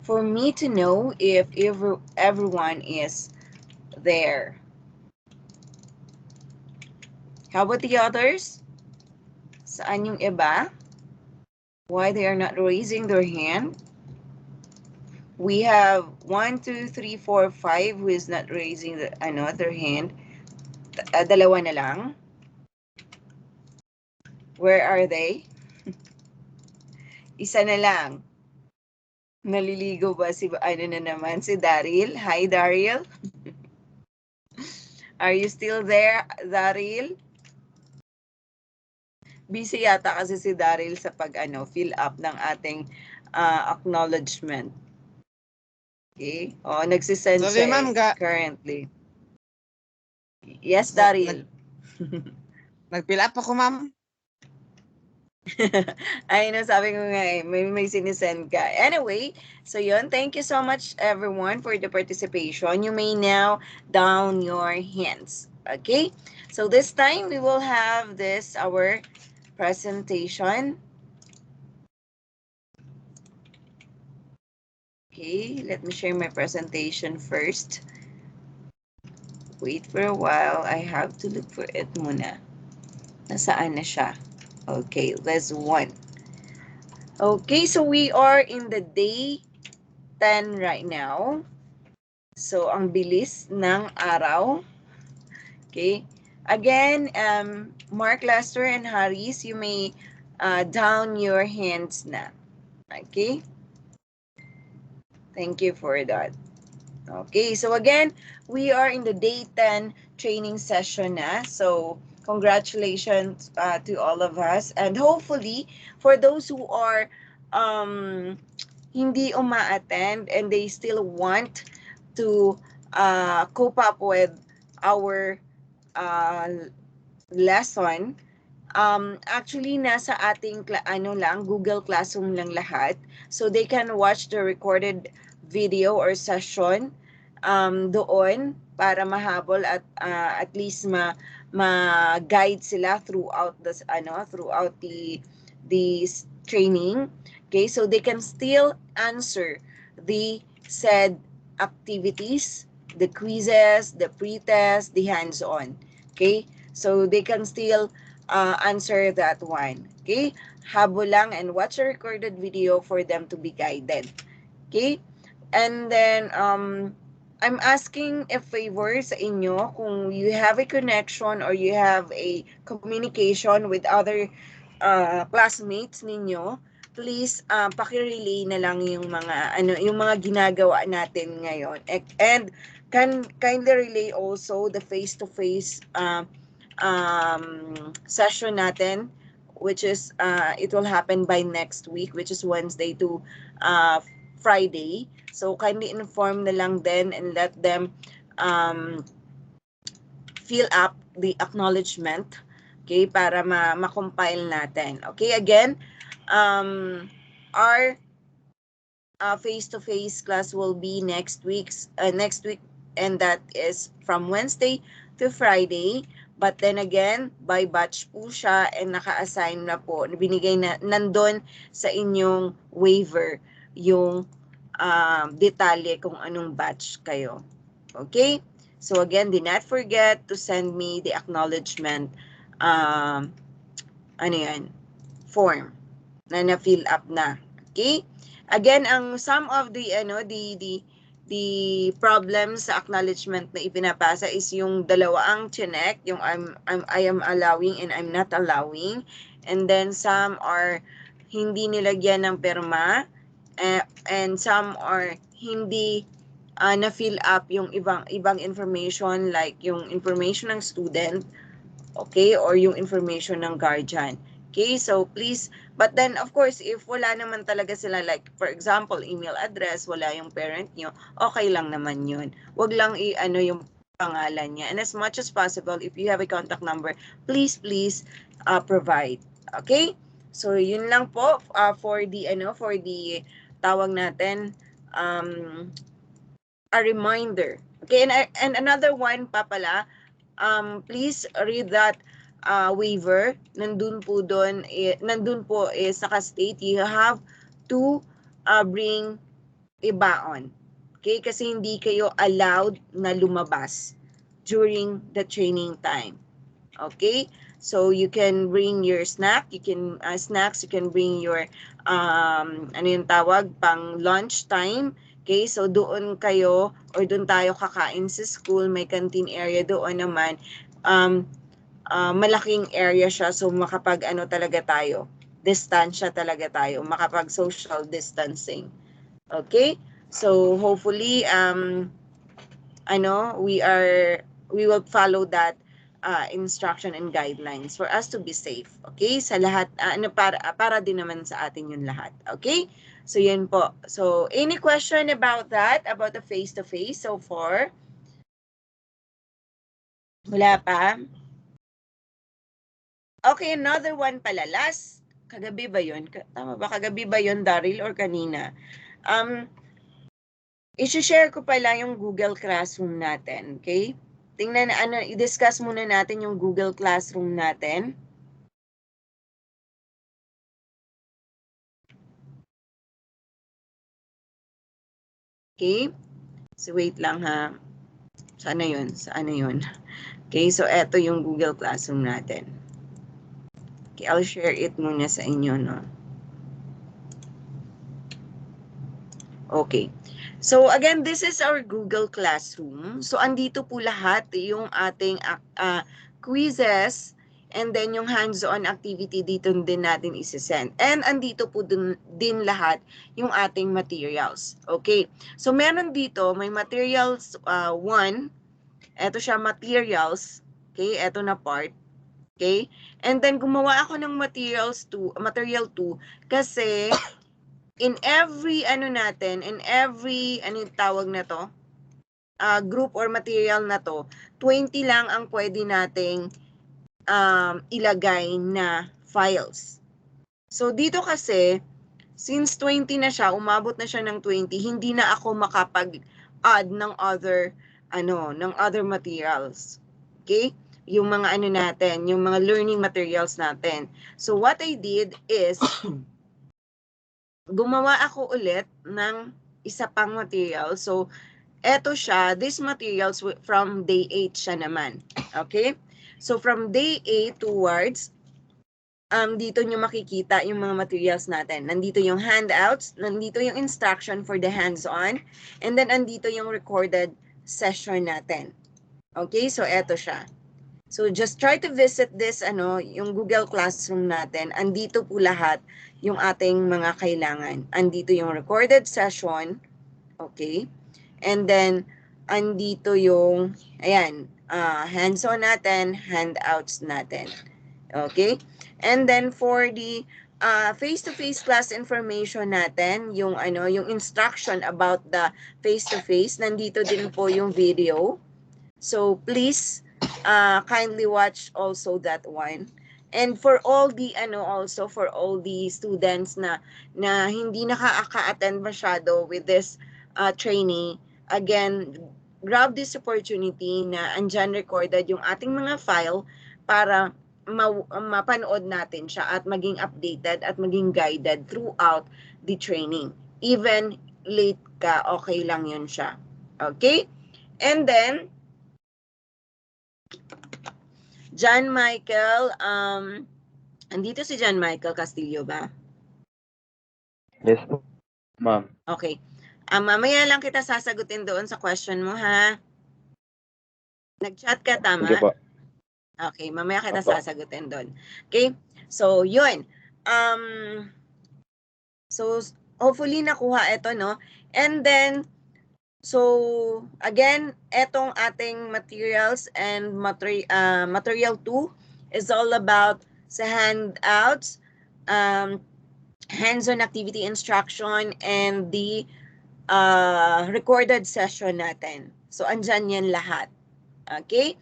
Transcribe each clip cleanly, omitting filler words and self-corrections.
for me to know if everyone is there. How about the others? Saan yung iba? Why they are not raising their hand? We have 1, 2, 3, 4, 5 who is not raising their hand. Dalawa na lang. Where are they? Isa na lang. Naliligo ba si na naman si Daryl? Hi Daryl. Are you still there, Daryl? Busy yata kasi si Daryl sa fill up ng ating acknowledgement. Okay? Nagsisend Sorry, siya ma'am. currently. Yes, Daryl. Nag-fill up ako, ma'am. Ay, no, sabi ko nga may sinisend ka. Anyway, so yun, thank you so much everyone for the participation. You may now down your hands. Okay? So this time we will have our presentation. Okay, let me share my presentation first. Wait for a while. I have to look for it muna. Nasaan na siya? Okay, there's one. Okay, so we are in the day 10 right now. So, ang bilis ng araw. Okay. Again, Mark, Lester, and Harris, you may down your hands na. Okay? Thank you for that. Okay, so again, we are in the day 10 training session na. So, congratulations to all of us. And hopefully, for those who are hindi uma-attend and they still want to cope up with our lesson, actually nasa ating Google Classroom lang lahat, so they can watch the recorded video or session doon para mahabol at least ma-guide sila throughout the training. Okay, so they can still answer the said activities, the quizzes, the pre-test, the hands-on. Okay, so they can still answer that one. Okay, habol lang and watch a recorded video for them to be guided. Okay, and then I'm asking a favor sa inyo kung you have a connection or you have a communication with other classmates ninyo, please paki-relay na lang yung mga ginagawa natin ngayon. And kindly relay also the face-to-face session natin, which is it will happen by next week, which is Wednesday to Friday. So kindly inform na lang then and let them fill up the acknowledgement, okay, para ma-compile natin. Okay, again, our face-to-face class will be next week, and that is from Wednesday to Friday. But then again, by batch po siya and naka-assign na po. Binigay na nandun sa inyong waiver yung detalye kung anong batch kayo. Okay? So again, do not forget to send me the acknowledgement form na na-fill up na. Okay? Again, some of the the problems sa acknowledgement na ipinapasa is yung dalawaang chinek, yung I am allowing and I'm not allowing. And then some are hindi nilagyan ng perma, and some are hindi na-fill up yung ibang information like yung information ng student, okay, or yung information ng guardian. Okay, so please, but then of course, if wala naman talaga sila, like for example, email address, wala yung parent nyo, okay lang naman yun. Wag lang yung pangalan niya. And as much as possible, if you have a contact number, please provide. Okay? So yun lang po for the tawag natin a reminder. Okay, and another one pa pala, please read that waiver. Nandun po is naka-state you have to bring ibaon. Okay? Kasi hindi kayo allowed na lumabas during the training time. Okay? So you can bring your snack, you can snacks, you can bring your ano yung tawag, pang lunch time. Okay? So doon kayo or doon tayo kakain sa school, may canteen area doon naman. Malaking area siya, so makapag ano talaga tayo, distansya talaga tayo, makapag social distancing. Okay? So hopefully we will follow that instruction and guidelines for us to be safe. Okay? Sa lahat para din naman sa atin yung lahat. Okay? So yun po. So any question about that, about the face to face so far? Wala pa? Okay, another one pala. Last, kagabi ba yun? Tama ba? Kagabi ba yun, Daryl, or kanina? I-share ko pala yung Google Classroom natin, okay? Tingnan i-discuss muna natin yung Google Classroom natin. Okay? So wait lang ha. Saan na yun? Saan na yun? Okay, so eto yung Google Classroom natin. Okay, I'll share it muna sa inyo, no? Okay. So again, this is our Google Classroom. So andito po lahat yung ating quizzes and then yung hands-on activity dito din natin isi-send. And andito po din lahat yung ating materials. Okay. So meron dito, may materials 1. Ito siya materials. Okay, ito na part. Okay? And then gumawa ako ng material 2 kasi in every tawag na to, group or material na to, 20 lang ang pwede nating ilagay na files. So dito kasi, since 20 na siya, umabot na siya ng 20, hindi na ako makapag-add ng other materials. Okay? Yung mga natin, yung mga learning materials natin. So what I did is, gumawa ako ulit ng isa pang material. So, eto siya, these materials from day 8 siya naman. Okay? So, from day 8 towards, dito nyo makikita yung mga materials natin. Nandito yung handouts, nandito yung instruction for the hands-on, and then andito yung recorded session natin. Okay? So, eto siya. So just try to visit this yung Google Classroom natin. Andito po lahat yung ating mga kailangan. Andito yung recorded session, okay? And then andito yung hands-on natin, handouts natin. Okay? And then for the face-to-face class information natin, yung instruction about the face-to-face, nandito din po yung video. So please kindly watch also that one. And for all the for all the students na hindi nakaka-attend masyado with this training, again, grab this opportunity na andyan recorded yung ating mga file para mapanood natin siya at maging updated at maging guided throughout the training. Even late ka, okay lang yun siya. Okay? And then, John Michael, andito si John Michael Castillo ba? Yes po, ma'am. Okay. Mamaya lang kita sasagutin doon sa question mo, ha? Nag-chat ka, tama? Sige po. Okay, mamaya kita Opo. sasagutin doon. Okay? So, yun. So, hopefully nakuha ito, no? And then, so, again, etong ating materials and material 2 is all about sa handouts, hands-on activity instruction, and the recorded session natin. So, andyan yan lahat. Okay?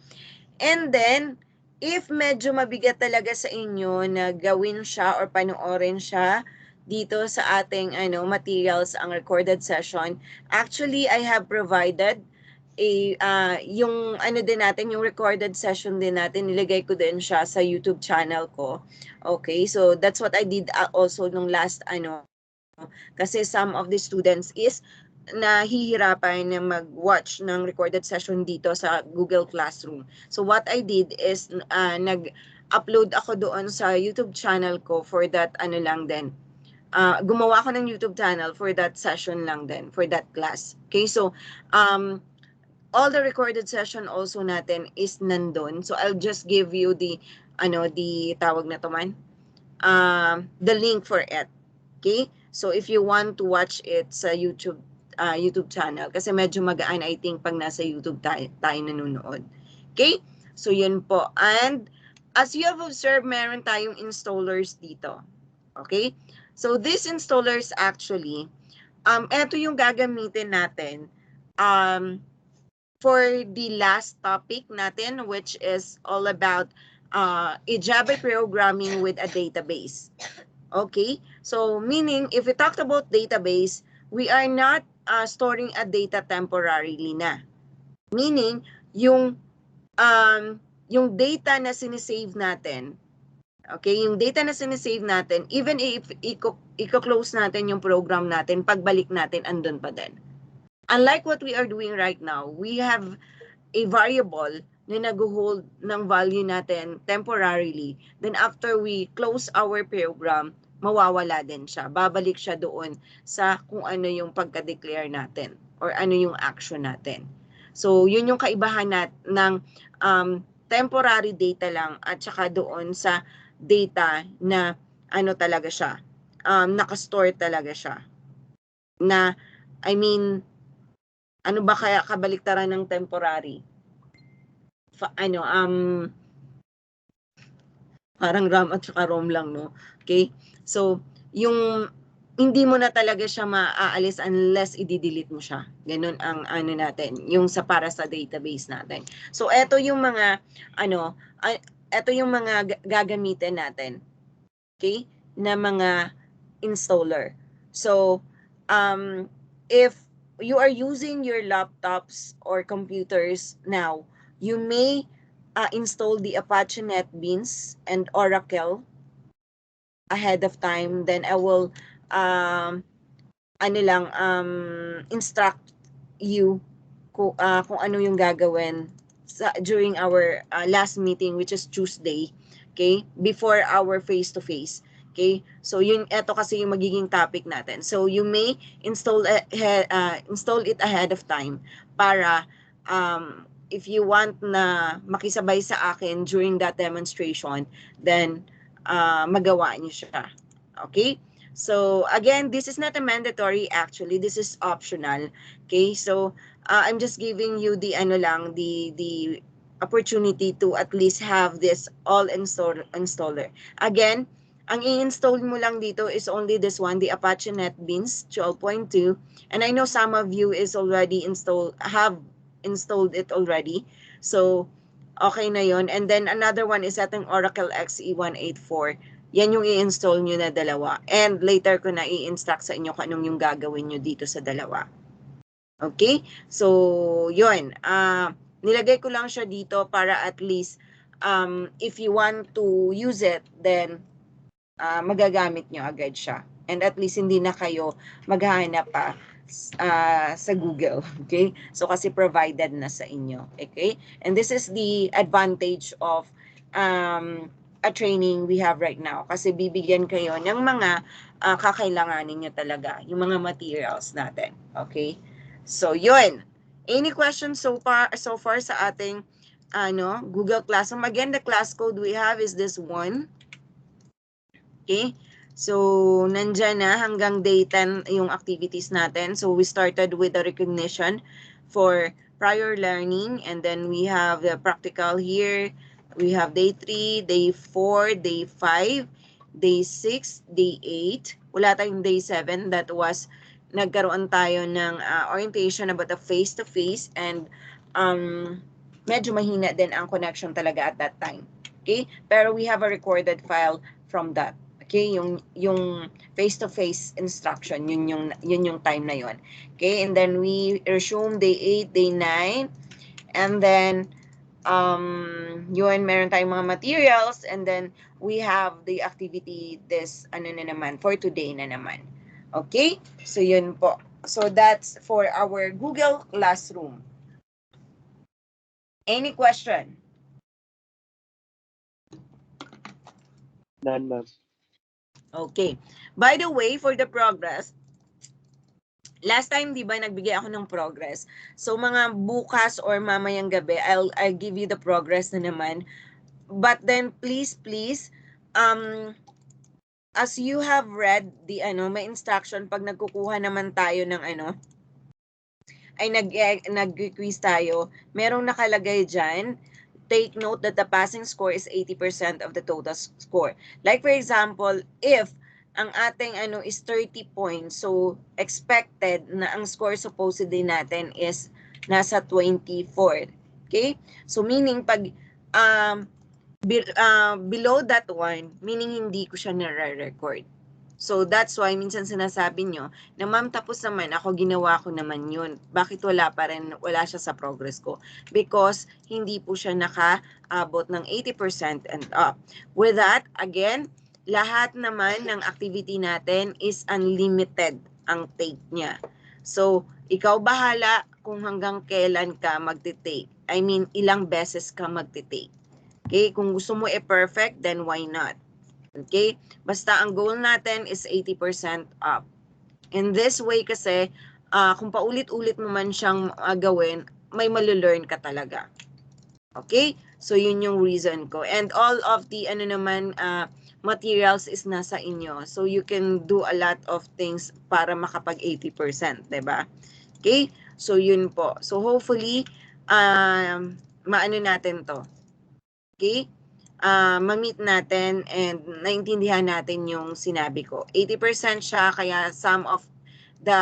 And then, if medyo mabigat talaga sa inyo na gawin siya or panoorin siya dito sa ating materials, ang recorded session, actually, I have provided yung din natin, yung recorded session din natin, nilagay ko din siya sa YouTube channel ko. Okay, so that's what I did also nung last kasi some of the students is nahihirapan na mag-watch ng recorded session dito sa Google Classroom. So what I did is nag-upload ako doon sa YouTube channel ko for that ano lang din. Gumawa ako ng YouTube channel for that session lang din, for that class. Okay, so all the recorded session also natin is nandun. So I'll just give you the the tawag na to man, the link for it. Okay? So if you want to watch it sa YouTube channel, kasi medyo magaan I think pag nasa YouTube tayo nanonood. Okay? So yun po. And as you have observed, meron tayong installers dito. Okay? So these installers actually, eto yung gagamitin natin for the last topic natin, which is all about a Java programming with a database. Okay, so meaning if we talked about database, we are not storing a data temporarily na. Meaning, yung data na sinisave natin, okay, yung data na sinisave natin, even if i-close natin yung program natin, pagbalik natin, andun pa din. Unlike what we are doing right now, we have a variable na nag-hold ng value natin temporarily. Then after we close our program, mawawala din siya. Babalik siya doon sa kung ano yung pagka-declare natin or ano yung action natin. So, yun yung kaibahan ng temporary data lang at saka doon sa data na ano talaga siya, nakastore talaga siya. Na, I mean, ano ba kaya kabaliktaran ng temporary? Parang RAM at saka ROM lang, no? Okay? So, yung hindi mo na talaga siya maaalis unless i-delete mo siya. Ganun ang ano natin, yung sa para sa database natin. So, eto yung mga eto yung mga gagamitin natin. Okay? Na mga installer. So, if you are using your laptops or computers now, you may install the Apache NetBeans and Oracle ahead of time. Then I will instruct you kung ano yung gagawin during our last meeting, which is Tuesday, okay, before our face-to-face. Okay, so eto kasi yung magiging topic natin. So you may install it ahead of time para if you want na makisabay sa akin during that demonstration, then magawa niyo siya. Okay? So again, this is not a mandatory actually. This is optional. Okay? So I'm just giving you the the opportunity to at least have this all installer. Again, ang i-install mo lang dito is only this one, the Apache NetBeans 12.2. And I know some of you have installed it already. So, okay na yon. And then another one is ating Oracle XE184. Yan yung i-install nyo na dalawa. And later ko na i-instruct sa inyo kung anong yung gagawin nyo dito sa dalawa. Okay? So, yun. Nilagay ko lang siya dito para at least if you want to use it, then magagamit nyo agad siya. And at least hindi na kayo maghahanap pa sa Google. Okay? So, kasi provided na sa inyo. Okay? And this is the advantage of a training we have right now. Kasi bibigyan kayo ng mga kakailanganin nyo talaga. Yung mga materials natin. Okay? So, yun. Any questions so far sa ating Google Classroom? Again, the class code we have is this one. Okay? So, nandyan na hanggang day 10 yung activities natin. So, we started with the recognition for prior learning. And then we have the practical here. We have day 3, day 4, day 5, day 6, day 8. Wala tayong day 7. That was, nagkaroon tayo ng orientation about the face-to-face. And medyo mahina din ang connection talaga at that time. Okay? Pero we have a recorded file from that. Okay, yung face-to-face instruction, yun yung time na yon. Okay, and then we resume day 8, day 9, and then yun, meron tayong mga materials, and then we have the activity this na naman for today na naman. Okay, so yun po. So that's for our Google Classroom. Any question? None, ma'am. Okay. By the way, for the progress, last time, di ba, nagbigay ako ng progress. So, mga bukas or mamayang gabi, I'll give you the progress na naman. But then, please, as you have read the, may instruction, pag nagkukuha naman tayo ng, ay nag-quiz tayo, merong nakalagay dyan, take note that the passing score is 80% of the total score. Like for example, if ang ating is 30 points, so expected na ang score supposedly natin is nasa 24. Okay? So meaning pag below that one, meaning hindi ko siya nare-record. So that's why minsan sinasabi nyo na ma'am tapos naman ako, ginawa ko naman yun. Bakit wala pa rin, wala siya sa progress ko? Because hindi po siya nakaabot ng 80% and up. With that, again, lahat naman ng activity natin is unlimited ang take niya. So, ikaw bahala kung hanggang kailan ka magte-take. I mean, ilang beses ka magte-take. Okay? Kung gusto mo perfect, then why not? Okay? Basta ang goal natin is 80% up. In this way kasi, kung paulit-ulit mo man siyang gawin, may malulearn ka talaga. Okay? So, yun yung reason ko. And all of the materials is nasa inyo. So, you can do a lot of things para makapag 80%. Diba? Okay? So, yun po. So, hopefully, maano natin to. Okay? Ma-meet natin and naintindihan natin yung sinabi ko. 80% siya, kaya some of the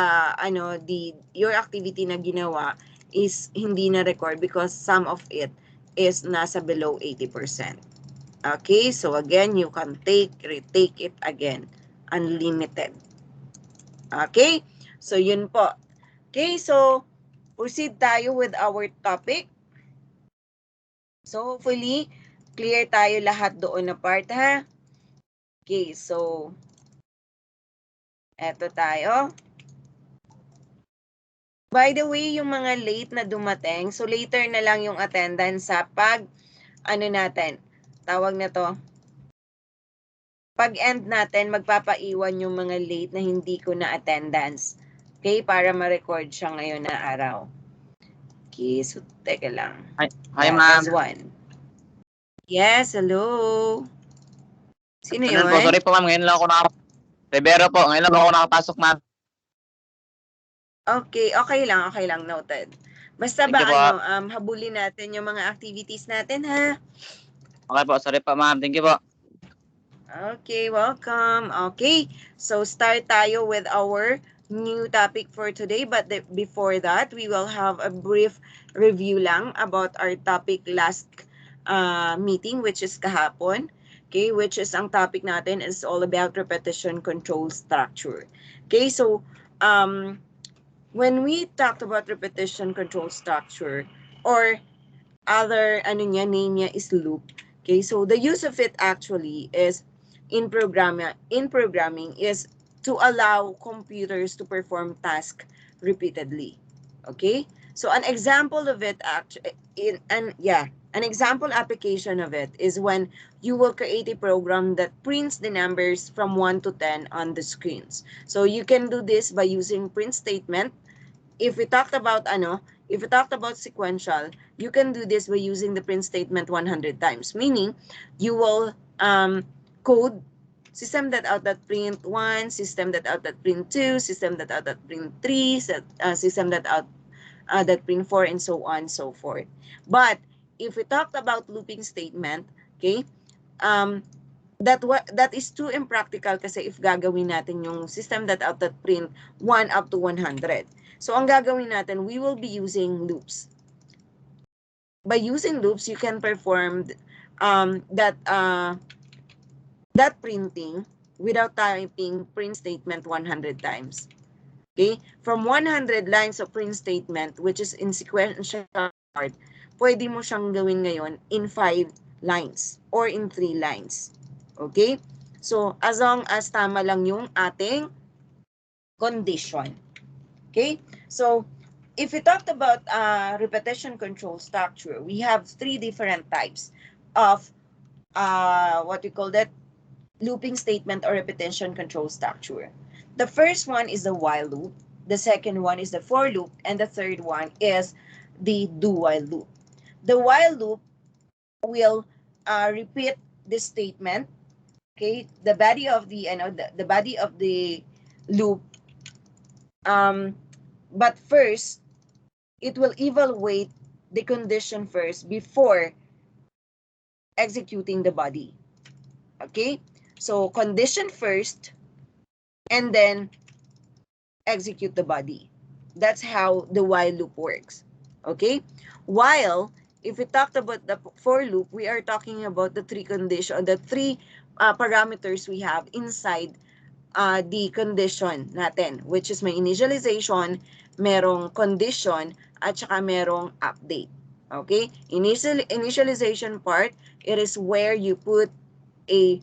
your activity na ginawa is hindi na record because some of it is nasa below 80%. Okay, so again, you can retake it again, unlimited. Okay, so yun po. Okay, so proceed tayo with our topic. So hopefully clear tayo lahat doon na part, ha? Okay, so eto tayo. By the way, yung mga late na dumating, so later na lang yung attendance sa pag, natin, tawag na to, pag end natin, magpapaiwan yung mga late na hindi ko na attendance. Okay, para ma-record siya ngayon na araw. Okay, so teka lang. Hi, ma'am. There's one. Yes, hello. Sino yun? Po, sorry po ma'am, ngayon lang ako Rivero po, ngayon lang ako nakapasok, ma'am. Okay, okay lang, noted. Basta Thank ba you po. habulin natin yung mga activities natin, ha? Okay po, sorry po ma'am, thank you po. Okay, welcome. Okay, so start tayo with our new topic for today. But before that, we will have a brief review lang about our topic last meeting, which is kahapon. Okay, which is ang topic natin is all about repetition control structure. Okay, so when we talked about repetition control structure or other name niya is loop. Okay, so the use of it actually is in programming is to allow computers to perform tasks repeatedly. Okay? So an example of it an example application of it is when you will create a program that prints the numbers from 1 to 10 on the screens. So you can do this by using print statement. If we talked about sequential, you can do this by using the print statement 100 times, meaning you will code system that out that print 1, system that out that print 2, system that out that print 3, system that out that print 4, and so on so forth. But if we talked about looping statement, okay, that is too impractical kasi if gagawin natin yung system that out that print 1 up to 100. So ang gagawin natin, we will be using loops. By using loops, you can perform that printing without typing print statement 100 times. Okay? From 100 lines of print statement, which is in sequential part, pwede mo siyang gawin ngayon in 5 lines or in 3 lines. Okay? So, as long as tama lang yung ating condition. Okay? So, if we talked about repetition control structure, we have three different types of what we call that looping statement or repetition control structure. The first one is the while loop, the second one is the for loop, and the third one is the do while loop. The while loop will repeat this statement. Okay, the body of the the body of the loop, um but first it will evaluate the condition first before executing the body. Okay, so condition first and then execute the body. That's how the while loop works. Okay? While, if we talked about the for loop, we are talking about the the three parameters we have inside the condition natin, which is may initialization, merong condition, at saka merong update. Okay? Initialization part, it is where you put a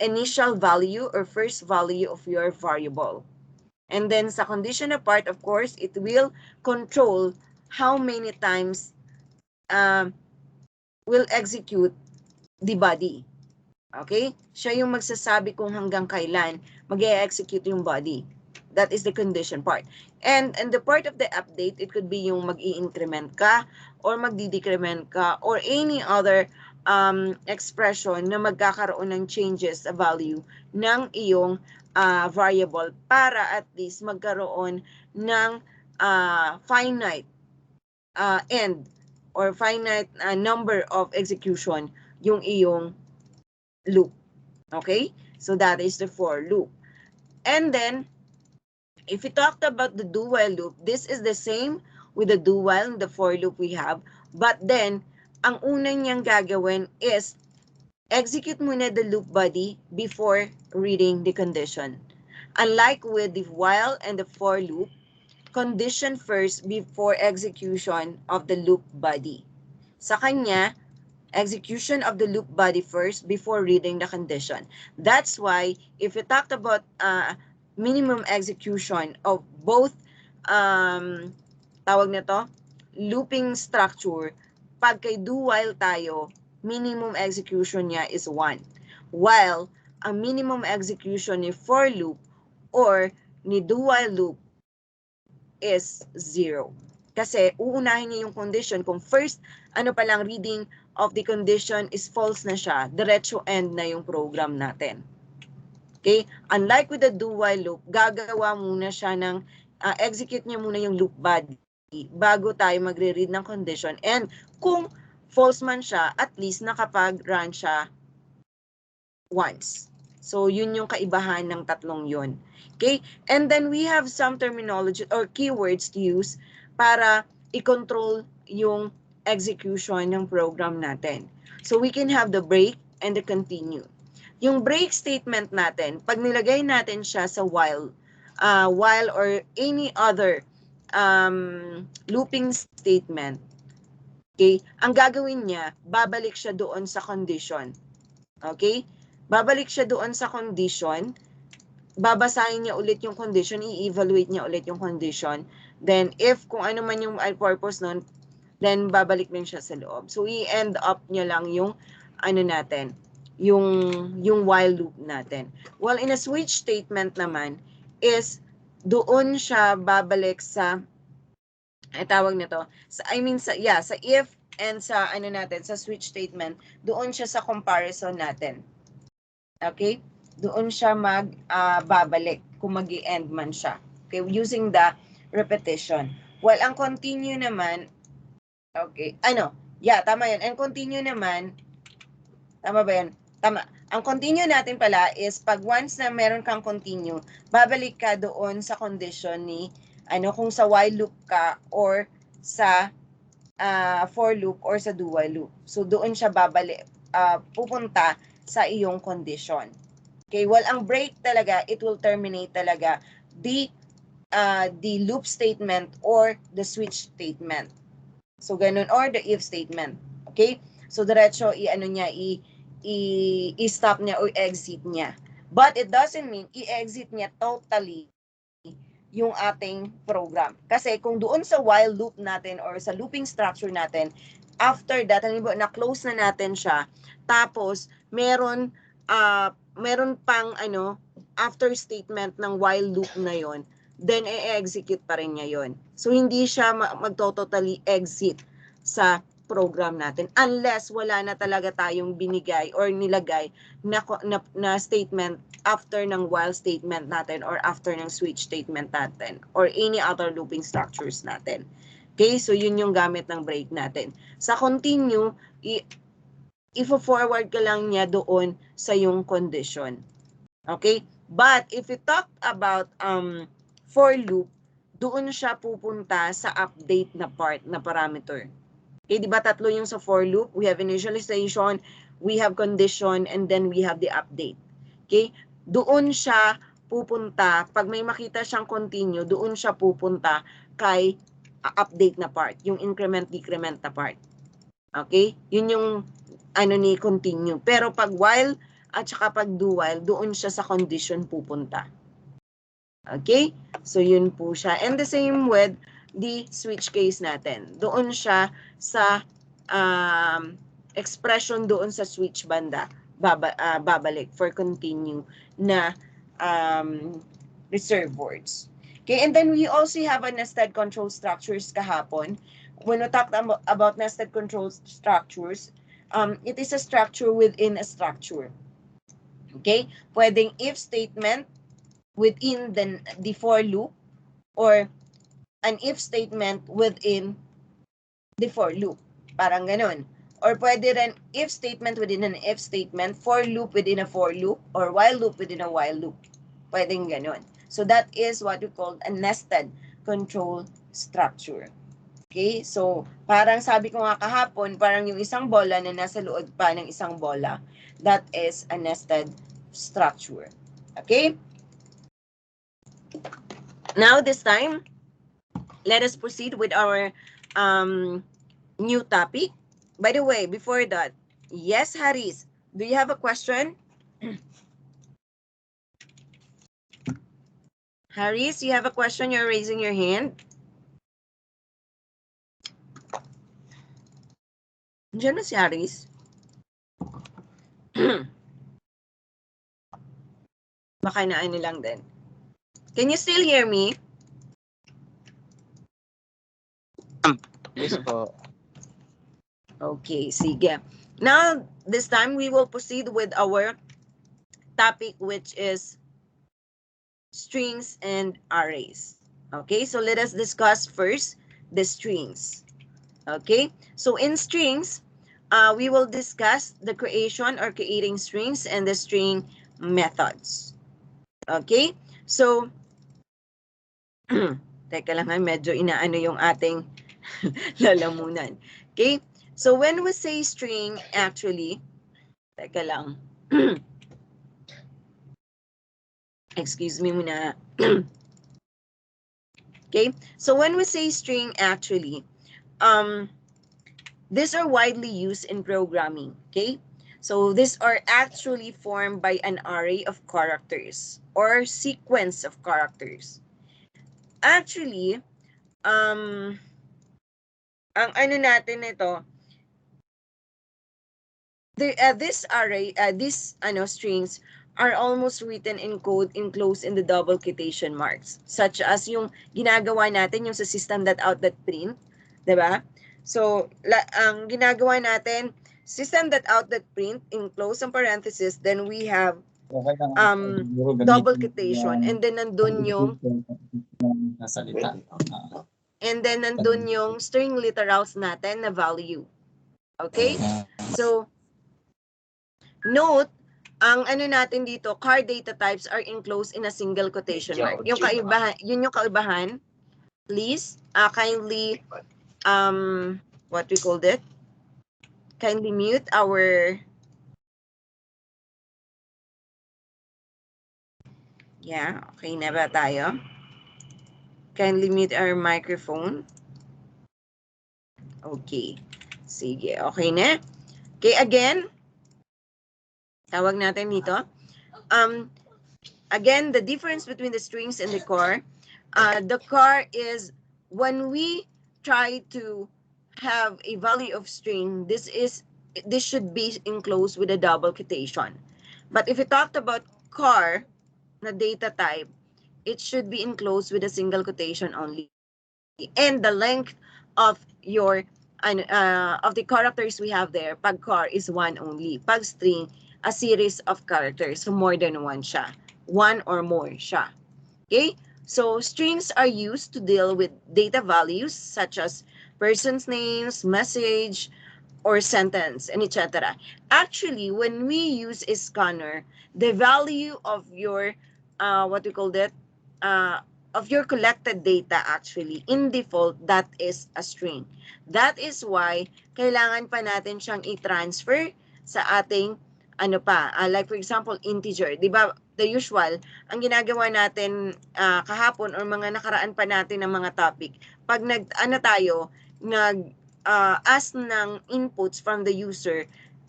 initial value or first value of your variable. And then sa conditional part, of course, it will control how many times um, will execute the body. Okay? Siya yung magsasabi kung hanggang kailan mag-execute yung body. That is the condition part. And the part of the update, it could be yung mag-i-increment ka or magdi-decrement ka or any other expression na magkakaroon ng changes sa value ng iyong variable para at least magkaroon ng finite end or finite number of execution yung iyong loop. Okay? So that is the for loop. And then, if we talked about the do while loop, this is the same with the do while and the for loop we have. But then, ang unang niyang gagawin is execute muna the loop body before reading the condition. Unlike with the while and the for loop, condition first before execution of the loop body. Sa kanya, execution of the loop body first before reading the condition. That's why if we talked about minimum execution of both tawag nito, looping structure, pag kay do while tayo, minimum execution niya is 1. While ang minimum execution ni for loop or ni do while loop is 0. Kasi uunahin niya yung condition. Kung first, ano pa lang, reading of the condition is false na siya, diretso end na yung program natin. Okay? Unlike with the do while loop, gagawa muna siya ng, execute niya muna yung loop body bago tayo magre-read ng condition. And kung false man siya, at least nakapag-run siya once. So, yun yung kaibahan ng tatlong yun. Okay? And then we have some terminology or keywords to use para i-control yung execution ng program natin. So, we can have the break and the continue. Yung break statement natin, pag nilagay natin siya sa while or any other looping statement, okay, ang gagawin niya, babalik siya doon sa condition. Okay? Babalik siya doon sa condition, babasahin niya ulit yung condition, i-evaluate niya ulit yung condition. Then, if kung ano man yung purpose nun, then babalik din siya sa loob. So, i-end up niya lang yung ano natin, yung while loop natin. Well, in a switch statement naman, is doon siya babalik sa, tawag nito, sa if and sa ano natin, sa switch statement, doon siya sa comparison natin. Okay? Doon siya babalik kung mag-i-end man siya. Okay? Using the repetition. Well, ang continue naman, okay, tama yun. And continue naman, tama ba yan? Tama. Ang continue natin pala is pag once na meron kang continue, babalik ka doon sa condition ni, kung sa while loop ka or sa for loop or sa do while loop. So, doon siya babalik, pupunta sa iyong condition. Okay, well, ang break talaga, it will terminate talaga the loop statement or the switch statement. So, ganun, or the if statement. Okay? So, diretso, i-stop niya or exit niya. But it doesn't mean i-exit niya totally yung ating program. Kasi kung doon sa while loop natin or sa looping structure natin, after that, halimbawa na-close na natin siya, tapos meron pang after statement ng while loop na yon, then i-execute pa rin niya yon. So hindi siya magto-totally exit sa program natin unless wala na talaga tayong binigay or nilagay na statement after ng while statement natin or after ng switch statement natin or any other looping structures natin. Okay, so yun yung gamit ng break natin. Sa continue, i-forward ka lang niya doon sa yung condition. Okay? But if we talk about for loop, doon siya pupunta sa update na part na parameter. Okay, di ba tatlo yung sa for loop? We have initialization, we have condition, and then we have the update. Okay? Doon siya pupunta, pag may makita siyang continue, doon siya pupunta kay update na part, yung increment, decrement na part. Okay? Yun yung ni continue. Pero pag while at saka pag do while, doon siya sa condition pupunta. Okay? So yun po siya. And the same with the switch case natin. Doon siya sa expression doon sa switch banda. Babalik for continue na reserve words. Okay, and then we also have a nested control structures kahapon. When we talked about nested control structures, it is a structure within a structure. Okay, pwedeng if statement within the for loop or an if statement within the for loop. Parang ganun. Or pwede rin if statement within an if statement, for loop within a for loop, or while loop within a while loop. Pwedeng ganun. So that is what we call a nested control structure. Okay? So, parang sabi ko nga kahapon, parang yung isang bola na nasa loob pa ng isang bola, that is a nested structure. Okay? Now, this time, let us proceed with our new topic. By the way, before that, yes, Haris, do you have a question? Haris, you have a question? You're raising your hand. Diyan na si Haris. Baka na ano lang din. Can you still hear me? Yes po. Okay, sige. Now, this time we will proceed with our topic, which is strings and arrays. Okay, so let us discuss first the strings. Okay, so in strings, we will discuss the creation or creating strings and the string methods. Okay, so teka lang, medyo inaano yung ating lalamunan. Okay, so when we say string, actually, teka lang. Excuse me muna. Okay, so when we say string, actually, these are widely used in programming. Okay, so these are actually formed by an array of characters or sequence of characters. Actually, ang ano natin ito, this array, strings are almost written in code enclosed in the double quotation marks, such as yung ginagawa natin yung sa system.out.print, 'di ba? So, ang ginagawa natin, system.out.print enclose ang parenthesis, then we have double quotation, and then nandun yung string literals natin na value. Okay? So, note, ang ano natin dito, car data types are enclosed in a single quotation mark. Yung kaibahan, yun yung kaibahan. Please, kindly, what we called it? Kindly mute our, yeah, okay na ba tayo? Kindly mute our microphone. Okay. Sige, okay na? Okay, again, tawag natin dito. Again, the difference between the strings and the core. The car is, when we try to have a value of string, this should be enclosed with a double quotation. But if we talked about car na data type, it should be enclosed with a single quotation only. And the length of your of the characters we have there, pag car is one only. Pag string, a series of characters. So more than one siya. One or more siya. Okay? So strings are used to deal with data values such as person's names, message, or sentence, and etc. Actually, when we use a scanner, the value of your what we call that of your collected data, actually in default, that is a string. That is why kailangan pa natin siyang i-transfer sa ating like for example integer, 'di ba? The usual, ang ginagawa natin kahapon or mga nakaraan pa natin ng mga topic, pag ask ng inputs from the user,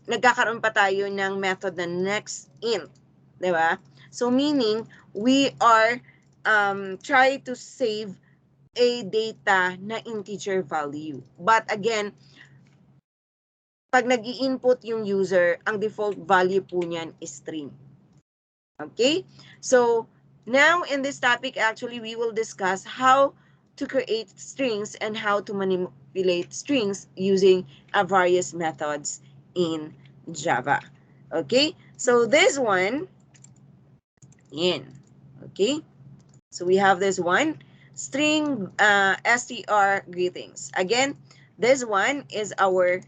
nagkakaroon pa tayo ng method na next int, 'di ba? So meaning we are try to save a data na integer value. But again, pag nag-i-input yung user, ang default value po niyan is string. Okay? So, now in this topic, actually, we will discuss how to create strings and how to manipulate strings using various methods in Java. Okay? So, this one, in. Okay? So, we have this one, string str greetings. Again, this one is our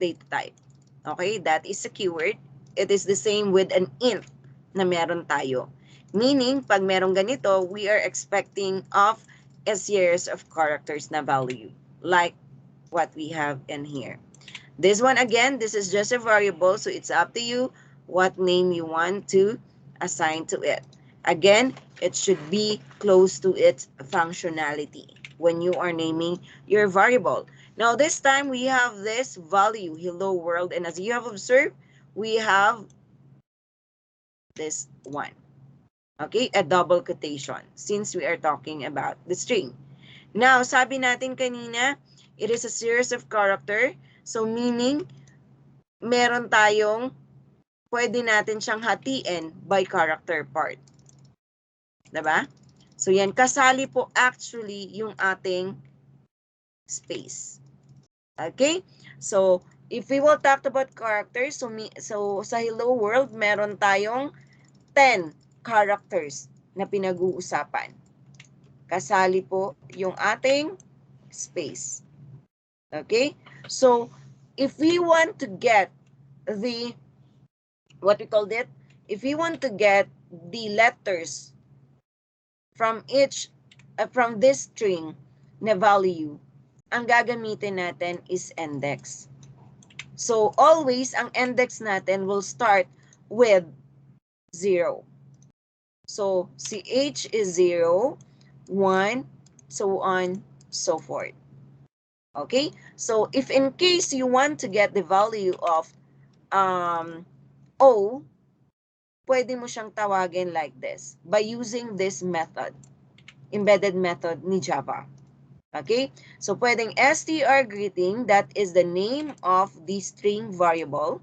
data type. Okay, that is a keyword. It is the same with an int na meron tayo. Meaning, pag meron ganito, we are expecting of a series of characters na value, like what we have in here. This one, again, this is just a variable, so it's up to you what name you want to assign to it. Again, it should be close to its functionality when you are naming your variable. Now, this time we have this value, hello world, and as you have observed, we have this one. Okay, a double quotation since we are talking about the string. Now, sabi natin kanina, it is a series of character. So, meaning, meron tayong, pwede natin siyang hatiin by character part. Diba? So, yan, kasali po actually yung ating space. Okay? So, if we will talk about characters, so sa hello world, meron tayong 10 characters na pinag-uusapan. Kasali po yung ating space. Okay? So, if we want to get the, what we call it, if we want to get the letters from from this string na value, ang gagamitin natin is index. So, always, ang index natin will start with 0. So, si H is 0, 1, so on, so forth. Okay? So, if in case you want to get the value of O, pwede mo siyang tawagin like this by using this method, embedded method ni Java. Okay? So, pwedeng str greeting, that is the name of the string variable.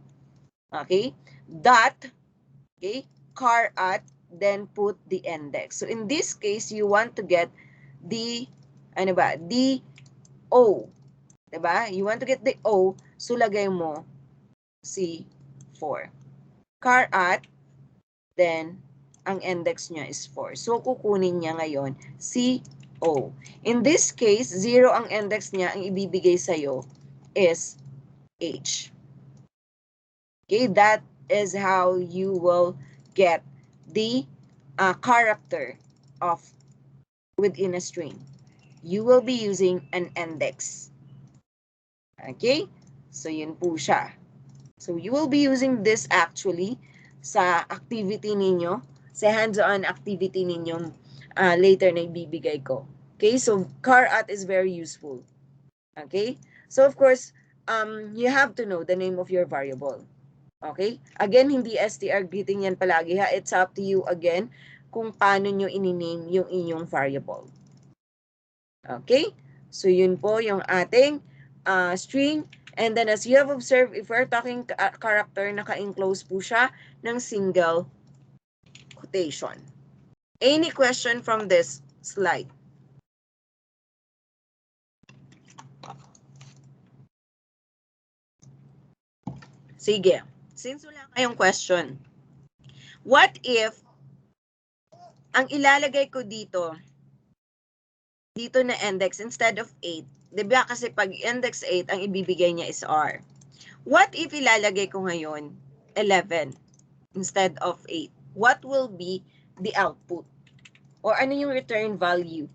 Okay? Dot, okay, char at, then put the index. So, in this case, you want to get the, the O. Diba? You want to get the O, so lagay mo C4. Char at, then, ang index niya is 4. So, kukunin niya ngayon CO. In this case, 0 ang index niya, ang ibibigay sa'yo is H. Okay, that is how you will get the character of within a string. You will be using an index. Okay, so yun po siya. So you will be using this actually sa activity ninyo, sa hands-on activity ninyong later na ibibigay ko. Okay, so char at is very useful. Okay, so of course, you have to know the name of your variable. Okay, again, hindi str greeting yan palagi ha. It's up to you again kung paano nyo ininame yung inyong variable. Okay? So, yun po yung ating string. And then, as you have observed, if we're talking character, naka-enclose po siya ng single quotation. Any question from this slide? Sige. Since wala kayong question, what if ang ilalagay ko dito na index instead of 8, di ba kasi pag index 8, ang ibibigay niya is R. What if ilalagay ko ngayon 11 instead of 8? What will be the output? Or ano yung return value?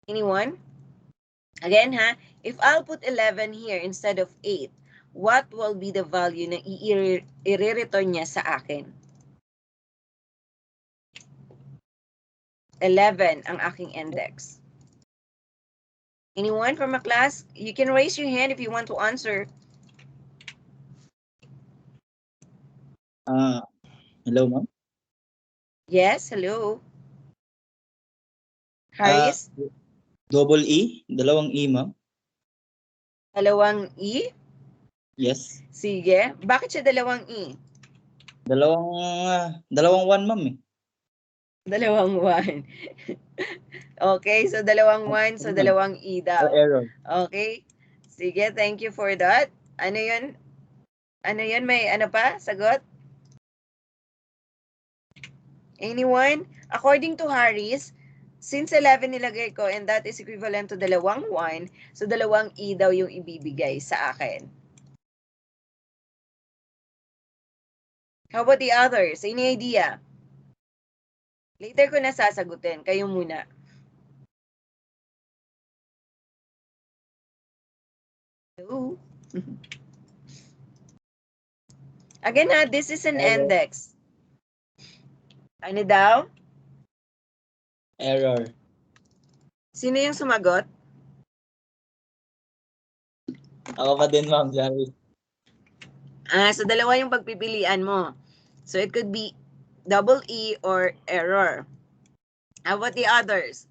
Anyone? Again ha, if I'll put 11 here instead of 8, what will be the value na i-return niya sa akin? 11 ang aking index. Anyone from a class? You can raise your hand if you want to answer. Hello, ma'am? Yes, hello. Haris? Double E? Dalawang E, ma'am? Dalawang E? Yes. Sige. Bakit siya dalawang E? Dalawang 1, ma'am eh. Dalawang 1. Okay, so dalawang 1, so dalawang E daw. Error. Okay. Sige, thank you for that. Ano yun? Ano yun? May ano pa? Sagot? Anyone? According to Harris, since 11 nilagay ko and that is equivalent to dalawang 1, so dalawang E daw yung ibibigay sa akin. How about the others? Any idea? Later ko na sasagutin. Kayo muna. Hello? Again ha, this is an index. Ano daw? Error. Sino yung sumagot? Ako pa din, ma'am. Sorry. So dalawa yung pagpipilian mo. So it could be double E or error. How about the others?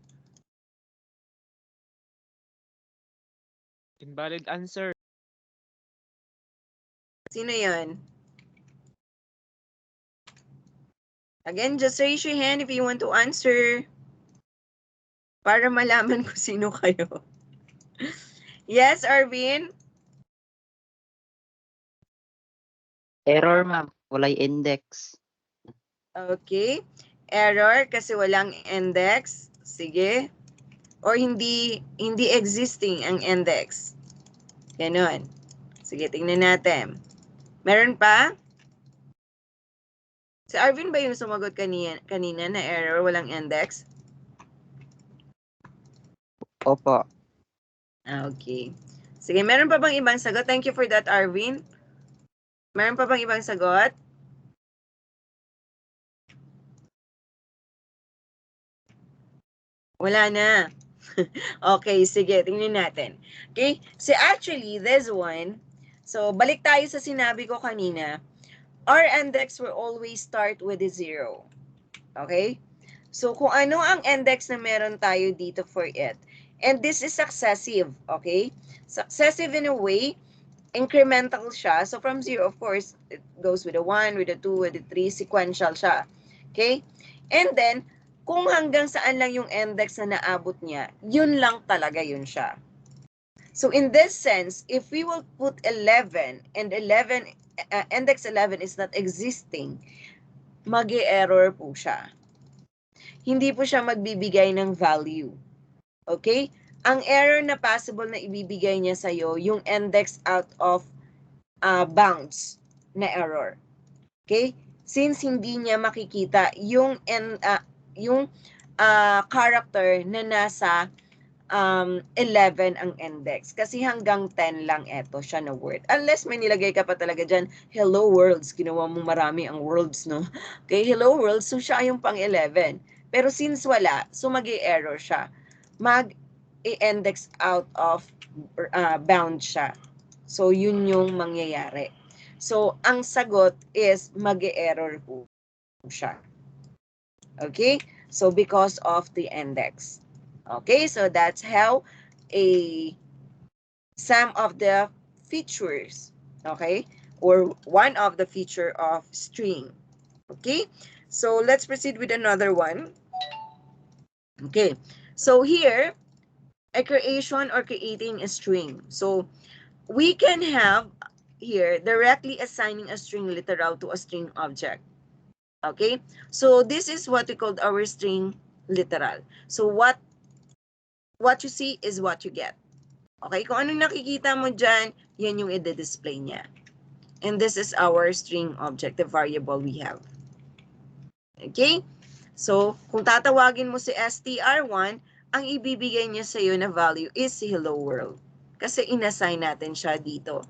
Invalid answer. Sino yun? Again, just raise your hand if you want to answer. Para malaman ko sino kayo. Yes, Arvin? Error, ma'am. Walay index. Okay. Error kasi walang index. Sige. Or hindi existing ang index. Ganon. Sige, tingnan natin. Meron pa? Si Arvin ba yung sumagot kanina na error, walang index? Opo. Okay. Sige, meron pa bang ibang sagot? Thank you for that, Arvin. Meron pa bang ibang sagot? Wala na. Okay, sige, tingnan natin. Okay, so actually, this one, so balik tayo sa sinabi ko kanina, our index will always start with a 0. Okay? So, kung ano ang index na meron tayo dito for it, and this is successive, okay? Successive in a way, incremental siya. So, from 0, of course, it goes with a 1, with a 2, with a 3, sequential siya. Okay? And then, kung hanggang saan lang yung index na naabot niya, yun lang talaga yun siya. So, in this sense, if we will put 11, and 11, index 11 is not existing, mag-error po siya. Hindi po siya magbibigay ng value. Okay? Ang error na possible na ibibigay niya sa'yo, yung index out of bounds na error. Okay? Since hindi niya makikita yung character na nasa 11 ang index. Kasi hanggang 10 lang eto siya na word. Unless may nilagay ka pa talaga dyan, hello worlds. Ginawa mo marami ang worlds, no? Okay, hello worlds. So siya yung pang 11. Pero since wala, so mag-i-error siya. Mag-i-index out of bound siya. So yun yung mangyayari. So, ang sagot is mag-error po siya. Okay? So, because of the index. Okay? So, that's how some of the features, okay? Or one of the feature of string. Okay? So, let's proceed with another one. Okay. So, here, a creation or creating a string. So, we can have here directly assigning a string literal to a string object. Okay? So, this is what we call our string literal. So, what you see is what you get. Okay? Kung anong nakikita mo dyan, yan yung i-display niya. And this is our string object, the variable we have. Okay? So, kung tatawagin mo si str1, ang ibibigay niya sa iyo na value is si hello world. Kasi inassign natin siya dito.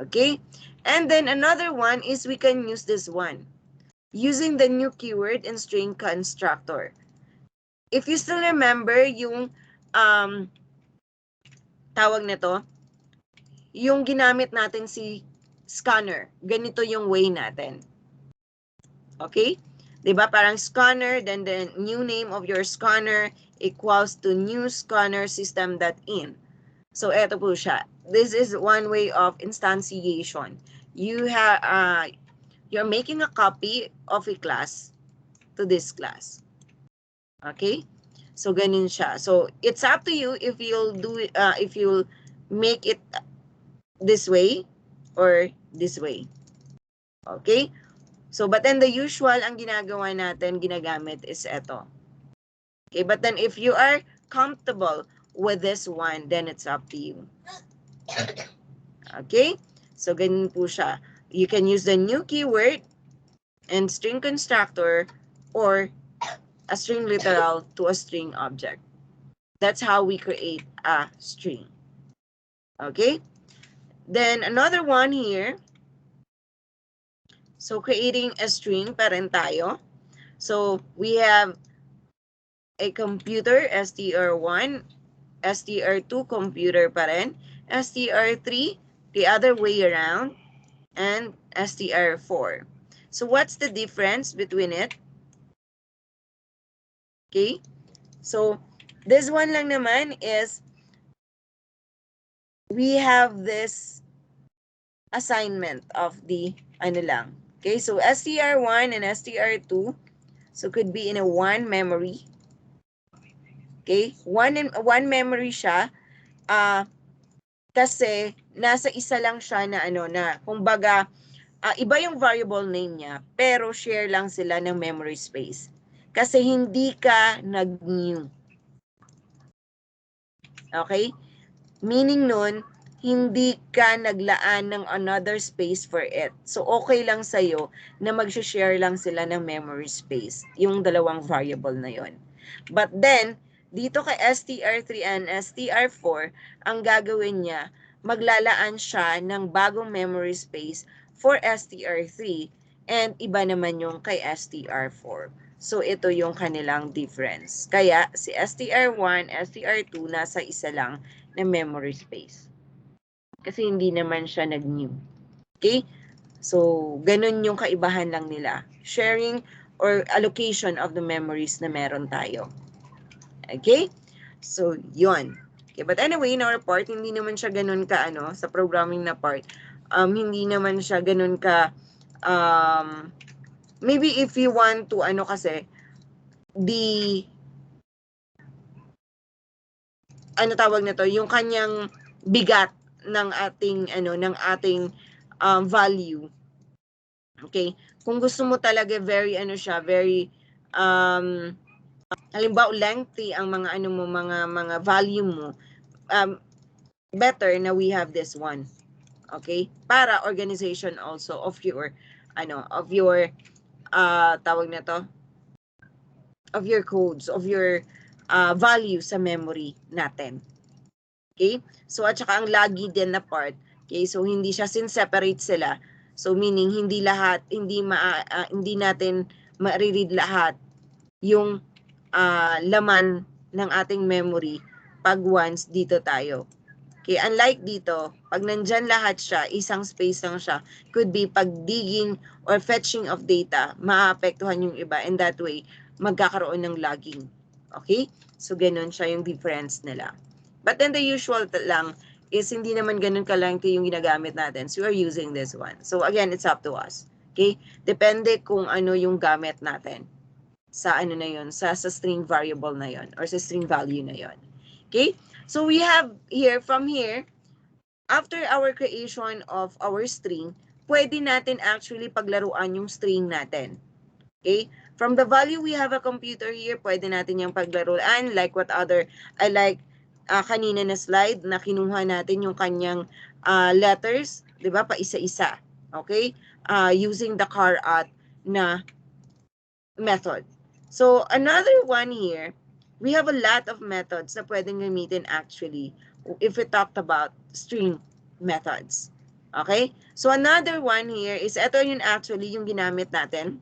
Okay? And then another one is we can use this one. Using the new keyword in string constructor. If you still remember yung tawag nito, yung ginamit natin si scanner. Ganito yung way natin. Okay? 'Di ba? Parang scanner, then the new name of your scanner equals to new scanner system.in. So, eto po siya. This is one way of instantiation. You're making a copy of a class to this class. Okay? So, ganun siya. So, it's up to you if you'll do it, if you'll make it this way or this way. Okay? So, but then the usual ang ginagawa natin, ginagamit is ito. Okay? But then if you are comfortable with this one, then it's up to you. Okay? So, ganun po siya. You can use the new keyword and string constructor or a string literal to a string object. That's how we create a string. Okay? Then, another one here. So, creating a string pa rin tayo. So, we have a computer, str1, str2, computer pa rin, str3, the other way around, and str4. So, what's the difference between it? Okay? So, this one lang naman is we have this assignment of the ano lang. Okay? So, str1 and str2, so could be in a one memory. Okay? One memory siya. Kasi nasa isa lang siya na ano na, kumbaga, iba yung variable name niya, pero share lang sila ng memory space. Kasi hindi ka nag-new. Okay? Meaning nun, hindi ka naglaan ng another space for it. So, okay lang sa'yo na mag-share lang sila ng memory space, yung dalawang variable na yon. But then, dito kay str3 and str4, ang gagawin niya, maglalaan siya ng bagong memory space for str3 and iba naman yung kay str4. So, ito yung kanilang difference. Kaya, si str1, str2, nasa isa lang na memory space. Kasi hindi naman siya nag-new. Okay? So, ganun yung kaibahan lang nila. Sharing or allocation of the memories na meron tayo. Okay? So, yun. Okay, but anyway, in our part, hindi naman siya ganun ka, sa programming na part, hindi naman siya ganun ka, maybe if you want to, kasi, tawag na to, yung kanyang bigat ng ating, ng ating value. Okay? Kung gusto mo talaga very, very, halimbawa lengthy ang mga mga value mo, better na we have this one. Okay? Para organization also of your tawag na to, of your codes, of your value sa memory natin. Okay? So at saka ang lagi din na part, okay? So hindi siya separate sila. So meaning hindi lahat, hindi natin ma-read lahat yung laman ng ating memory pag once dito tayo. Okay, unlike dito, pag nandyan lahat siya, isang space lang siya, could be pag digging or fetching of data, maapektuhan yung iba, and that way, magkakaroon ng lagging. Okay? So, ganun siya yung difference nila. But then the usual lang is hindi naman ganun kalangti yung ginagamit natin. So, we are using this one. So, again, it's up to us. Okay? Depende kung ano yung gamit natin sa ano na yun, sa string variable na yun, or sa string value na yun. Okay? So, we have here, from here, after our creation of our string, pwede natin actually paglaruan yung string natin. Okay? From the value we have a computer here, pwede natin yung paglaruan like what other, I like kanina na slide na kinuha natin yung kanyang letters, di ba? Pa isa-isa. Okay? Using the carat na method. So, another one here, we have a lot of methods na pwedeng gamitin actually if we talked about string methods. Okay? So, another one here is, ito yun actually yung ginamit natin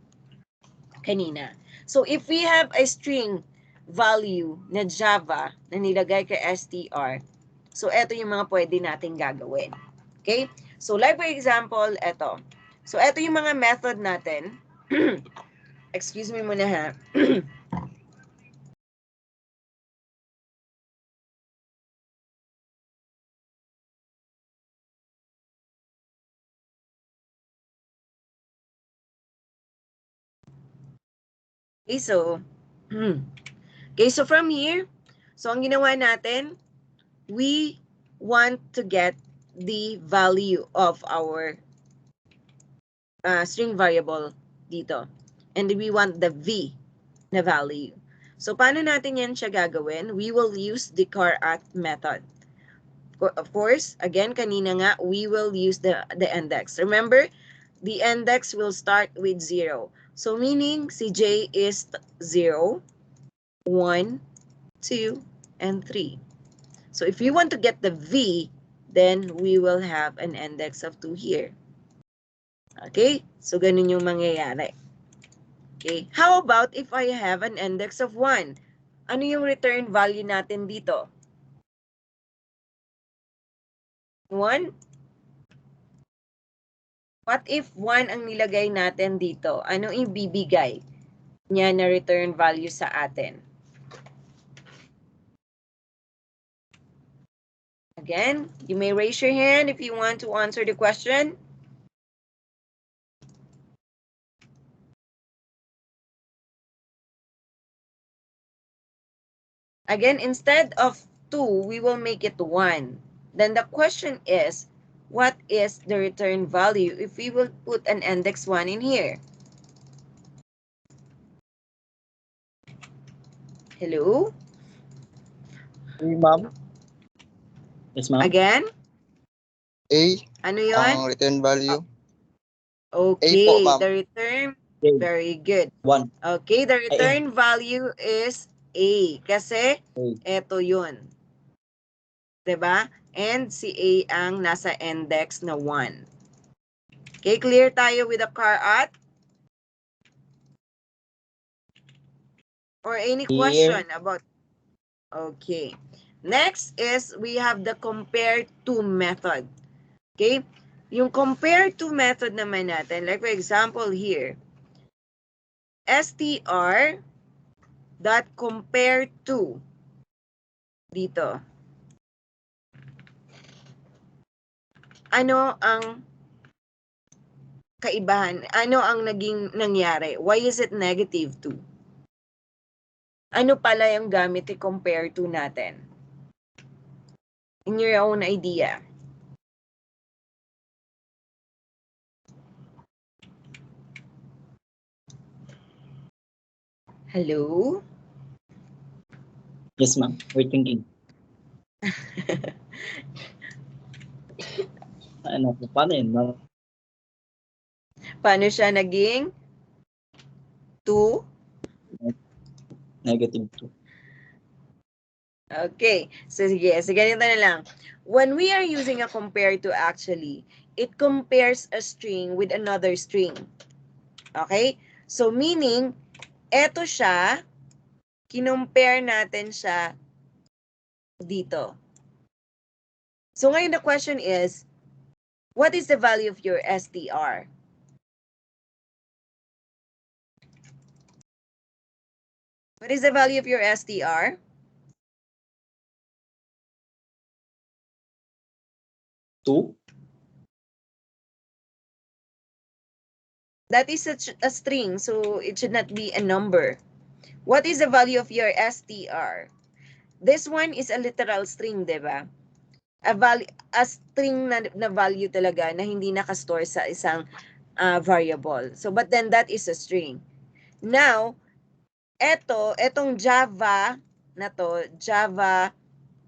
kanina. So, if we have a string value na Java na nilagay kay str, so, ito yung mga pwede natin gagawin. Okay? So, like for example, ito. So, ito yung mga method natin. Excuse me muna ha. Okay, so, okay, so from here, so ang ginawa natin, we want to get the value of our string variable dito. And we want the v na value. So, paano natin yan siya gagawin? We will use the carat method. Of course, again, kanina nga, we will use the index. Remember, the index will start with 0. So, meaning, si j is 0, 1, 2, and 3. So, if you want to get the v, then we will have an index of 2 here. Okay? So, ganun yung mangyayari. Okay? How about if I have an index of 1? Ano yung return value natin dito? 1? What if 1 ang nilagay natin dito? Ano yung bibigay niya na return value sa atin? Again, you may raise your hand if you want to answer the question. Again, instead of 2, we will make it 1. Then the question is, what is the return value if we will put an index 1 in here? Hello? Ma'am? Yes, ma'am? Again? A Ano ang yun? return value. Okay, A po, ma'am. the return, Okay. very good. 1. Okay, the return value is A. Kasi, eto yun. 'Di ba? And si A ang nasa index na 1. Okay, clear tayo with the carat? Or any question about? Okay. Next is we have the compare to method. Okay? Yung compare to method naman natin, like for example here, str dot compare to dito. Ano ang kaibahan? Ano ang naging nangyari? Why is it negative 2? Ano pala yung gamit i-compare to natin? In your own idea. Hello? Yes, ma'am. We're thinking. Ano, paano yun, ma'am? Paano siya naging 2? Negative 2. Okay. So, sige. So, ganito na lang. When we are using a compare to actually, it compares a string with another string. Okay? So, meaning, eto siya, kinompare natin siya dito. So ngayon the question is, what is the value of your STR? What is the value of your STR? Two. That is a string, so it should not be a number. What is the value of your STR? This one is a literal string, di ba? A string na value talaga na hindi nakastore sa isang variable. So, but then that is a string. Now, etong Java na to,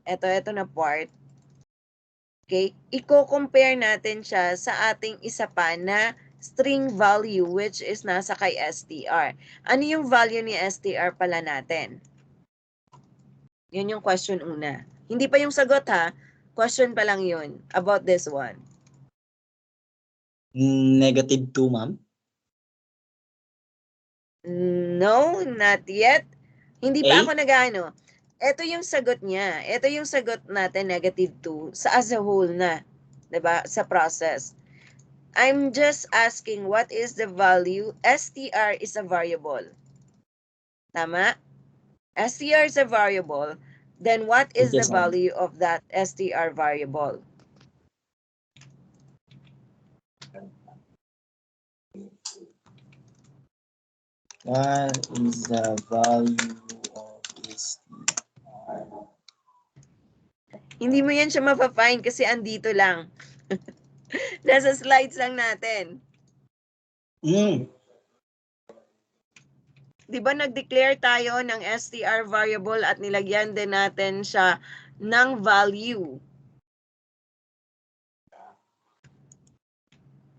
ito na part, okay, i-compare natin siya sa ating isa pa na string value which is nasa kay STR. Ano yung value ni STR pala natin? Yun yung question una. Hindi pa yung sagot ha. Question pa lang yun about this one. -2, ma'am. No, not yet. Hindi pa A? ako nag-ano. Ito yung sagot niya. Ito yung sagot natin, -2, sa as a whole na. 'Di ba? Sa process. I'm just asking what is the value. STR is a variable. Tama? STR is a variable. Then what is the Yes, ma'am. value of that STR variable? What is the value of STR? Hindi mo yan siya mapafind kasi andito lang. Nasa slides lang natin. Di ba nag-declare tayo ng STR variable at nilagyan din natin siya ng value?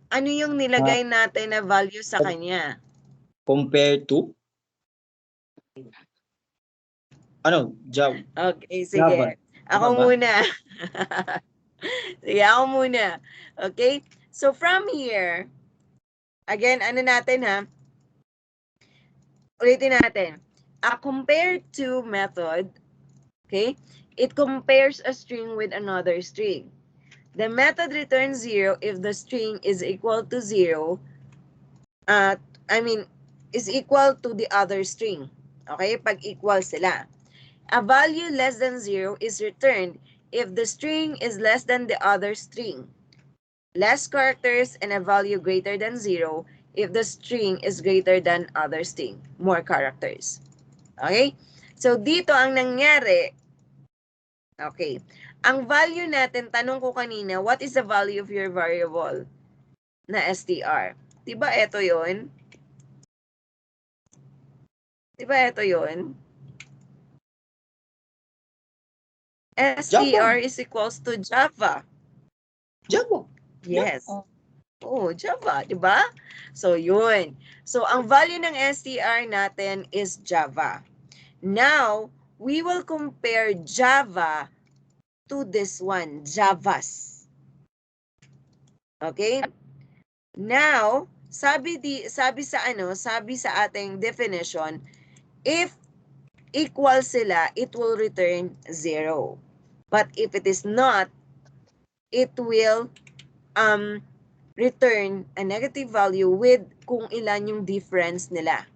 Ano yung nilagay natin na value sa kanya? Compare to? Ano? Java. Okay, sige. Ako Java ba? muna. Sige, ako muna. Okay? So from here, again, ano natin ha? Ulitin natin. A compare to method, okay? It compares a string with another string. The method returns 0 if the string is equal to 0. Is equal to the other string. Okay? Pag equal sila. A value less than 0 is returned if the string is less than the other string. Less characters and a value greater than 0 if the string is greater than other string. More characters. Okay? So, dito ang nangyari. Okay. Ang value natin, tanong ko kanina, what is the value of your variable na STR? Diba ito yun? Diba ito yun? STR is equals to Java. Java. Yes. Oh, Java, di ba? So, yun. So, ang value ng STR natin is Java. Now, we will compare Java to this one, Javas. Okay? Now, sabi sa ating definition, if equal sila, it will return 0. But if it is not, it will return a negative value with kung ilan yung difference nila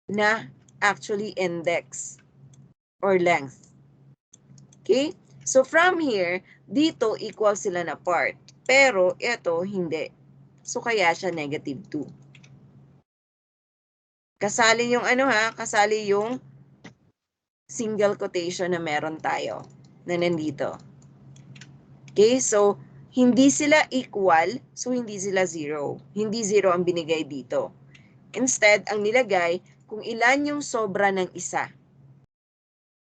na actually index or length. Okay? So from here, dito equal sila na part. Pero ito hindi. So kaya siya -2. Kasali yung kasali yung single quotation na meron tayo na nandito. Okay? So hindi sila equal, so hindi sila 0. Hindi 0 ang binigay dito. Instead, ang nilagay kung ilan yung sobra ng isa.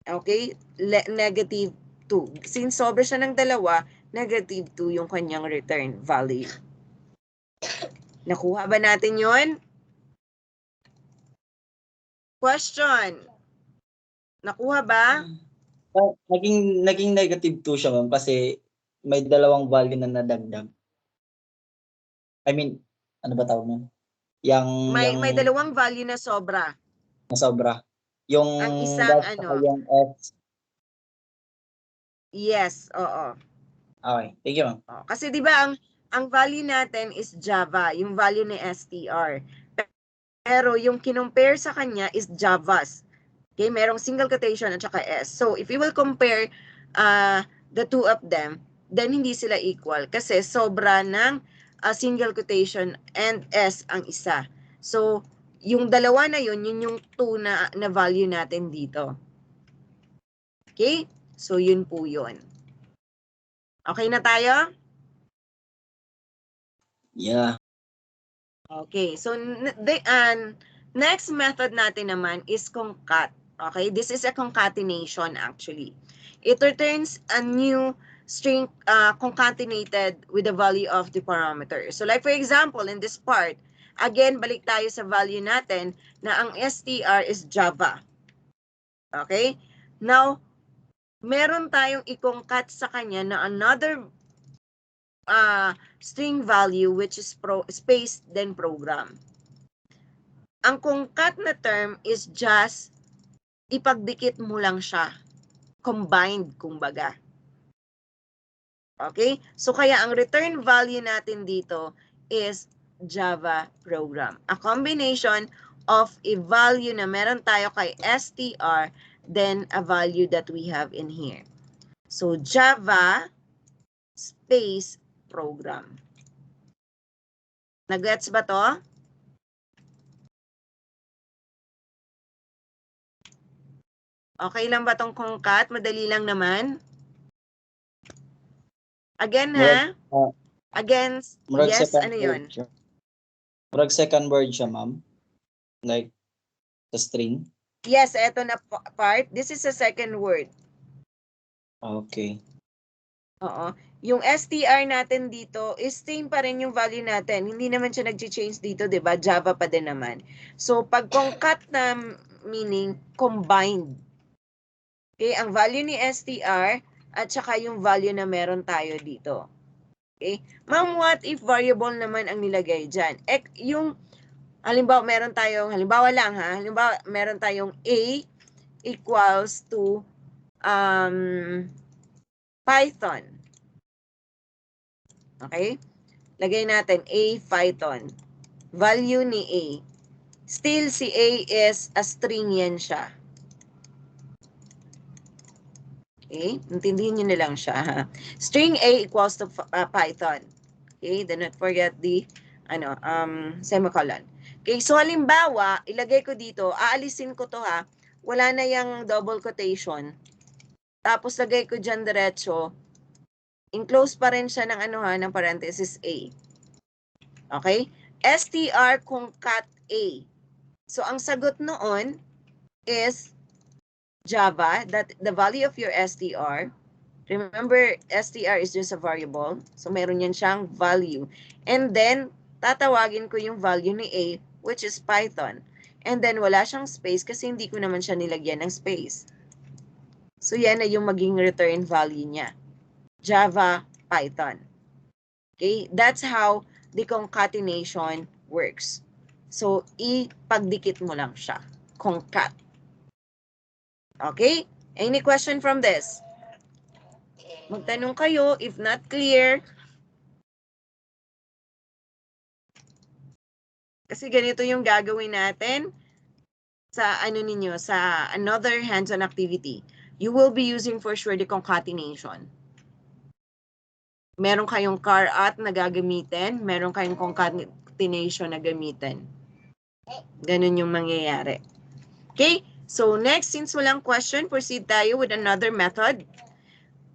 Okay? -2. Since sobra siya ng dalawa, -2 yung kanyang return value. Nakuha ba natin yon? Question. Nakuha ba? Naging -2 siya, ma'am, kasi may dalawang value na nadagdag. I mean, ano ba tawag nun? May dalawang value na sobra. Na sobra. Yung ang isang yung S. Yes, oo. Okay. Thank you, ma'am. Kasi di ba ang value natin is Java, yung value ni str. Pero yung kinumpare sa kanya is Javas. Okay, merong single quotation at saka S. So if you will compare the two of them, then hindi sila equal kasi sobra ng single quotation and S ang isa. So yung dalawa na yun yung 2 na value natin dito. Okay? So yun po yun. Okay na tayo? Yeah. Okay, so next method natin naman is concat. Okay, this is a concatenation actually. It returns a new string concatenated with the value of the parameter. So like for example, in this part, again, balik tayo sa value natin na ang str is Java. Okay, now, meron tayong i-concat sa kanya na another string value which is space then program. Ang concat na term is just ipagdikit mo lang siya. Combined, kumbaga. Okay? So, kaya ang return value natin dito is Java program. A combination of a value na meron tayo kay str then a value that we have in here. So, Java space program. Nag-gets ba to? Okay lang ba tong concat? Madali lang naman. Again ha? Against, yes, ano yun? Murag second word siya, ma'am. Like, the string. Yes, eto na part. This is a second word. Okay. Oo. Yung str natin dito is same pa rin yung value natin. Hindi naman siya nag-change dito, 'di ba? Java pa din naman. So, pag concat na meaning combined. Okay, ang value ni str at saka yung value na meron tayo dito. Okay? Ma'am, what if variable naman ang nilagay dyan? Yung, halimbawa, halimbawa lang ha, halimbawa, meron tayong a equals to Python. Okay? Lagay natin a Python. Value ni a. Still, si a is a string yan siya. Okay? Intindihin nyo na lang siya. String a equals to Python. Okay? Do not forget the semicolon. Okay? So, halimbawa, ilagay ko dito, aalisin ko to ha. Wala na yung double quotation. Tapos, lagay ko dyan diretso. Enclose pa rin siya ng ng parenthesis a. Okay? str concat a. So, ang sagot noon is Java, that the value of your str, remember, str is just a variable. So, meron yan siyang value. And then, tatawagin ko yung value ni a, which is Python. And then, wala siyang space kasi hindi ko naman siya nilagyan ng space. So, yan na yung maging return value niya. Java, Python. Okay? That's how the concatenation works. So, ipagdikit mo lang siya. Concat. Okay? Any question from this? Magtanong kayo, if not clear. Kasi ganito yung gagawin natin sa sa another hands-on activity. You will be using for sure the concatenation. Meron kayong carat na gagamitin, meron kayong concatenation na gamitin. Ganun yung mangyayari. Okay? So next, since walang question, proceed tayo with another method.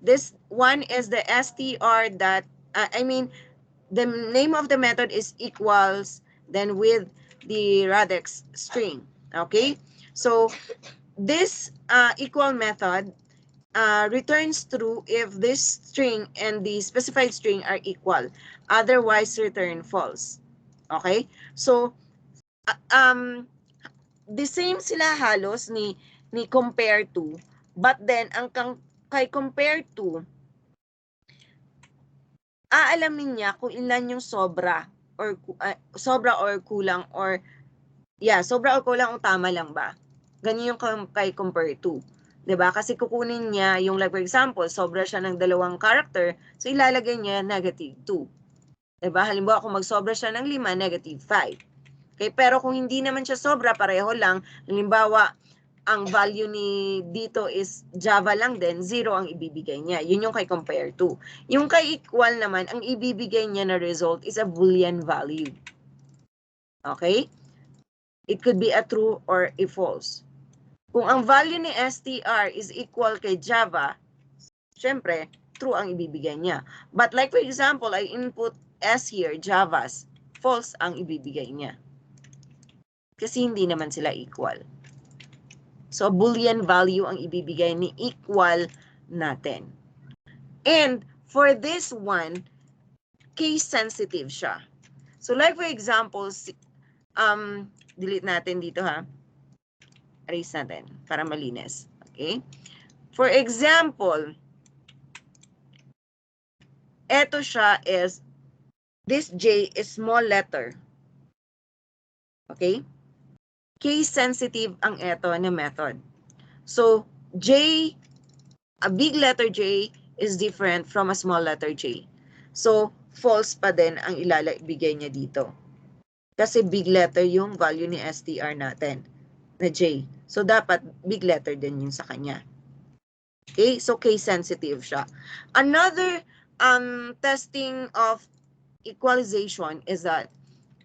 This one is the str that, the name of the method is equals, then with the radix string. Okay? So this equal method returns true if this string and the specified string are equal. Otherwise, return false. Okay? So, the same sila halos ni compare to, but then ang kay compare to, aalamin niya kung ilan yung sobra or kulang or sobra or kulang o tama lang ba. Ganyan yung kay compare to. 'Diba? Kasi kukunin niya yung, like for example, sobra siya ng 2 character, so ilalagay niya -2. 'Diba? Halimbawa, kung magsobra siya ng 5, -5. Okay, pero kung hindi naman siya sobra, pareho lang, halimbawa, ang value ni dito is Java lang din, 0 ang ibibigay niya. Yun yung kay compare to. Yung kay equal naman, ang ibibigay niya na result is a Boolean value. Okay? It could be a true or a false. Kung ang value ni str is equal kay Java, syempre, true ang ibibigay niya. But like for example, I input S here, Javas, false ang ibibigay niya. Kasi hindi naman sila equal. So, Boolean value ang ibibigay ni equal natin. And for this one, case sensitive siya. So, like for example, delete natin dito ha. Erase natin para malinis. Okay? For example, eto siya is, this J is small letter. Okay? Case sensitive ang eto na method. So, a big letter J is different from a small letter J. So, false pa din ang ilalagay niya dito. Kasi big letter yung value ni str natin na J. So, dapat big letter din yun sa kanya. Okay? So, case sensitive siya. Another testing of equalization is that,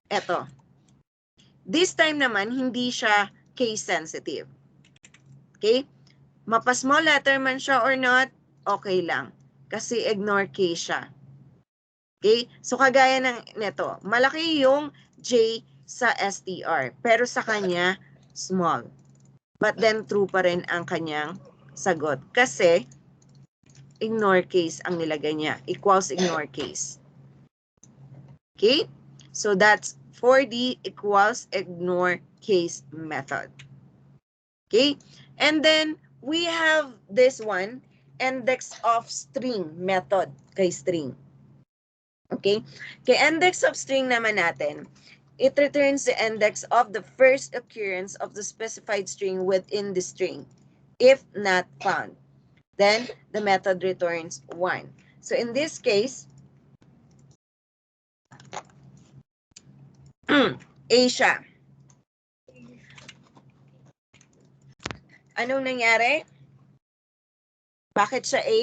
eto. This time naman, hindi siya case sensitive. Okay? Mapa-small letter man siya or not, okay lang. Kasi ignore case siya. Okay? So, kagaya ng neto, malaki yung J sa str, pero sa kanya, small. But then, true pa rin ang kanyang sagot. Kasi, ignore case ang nilagay niya. Equals ignore case. Okay? So, that's for the equals ignore case method. Okay? And then, we have this one, index of string method kay string. Okay? Kay index of string naman natin, it returns the index of the first occurrence of the specified string within the string, if not found. Then, the method returns 1. So, in this case, A siya. Anong nangyari? Bakit siya A?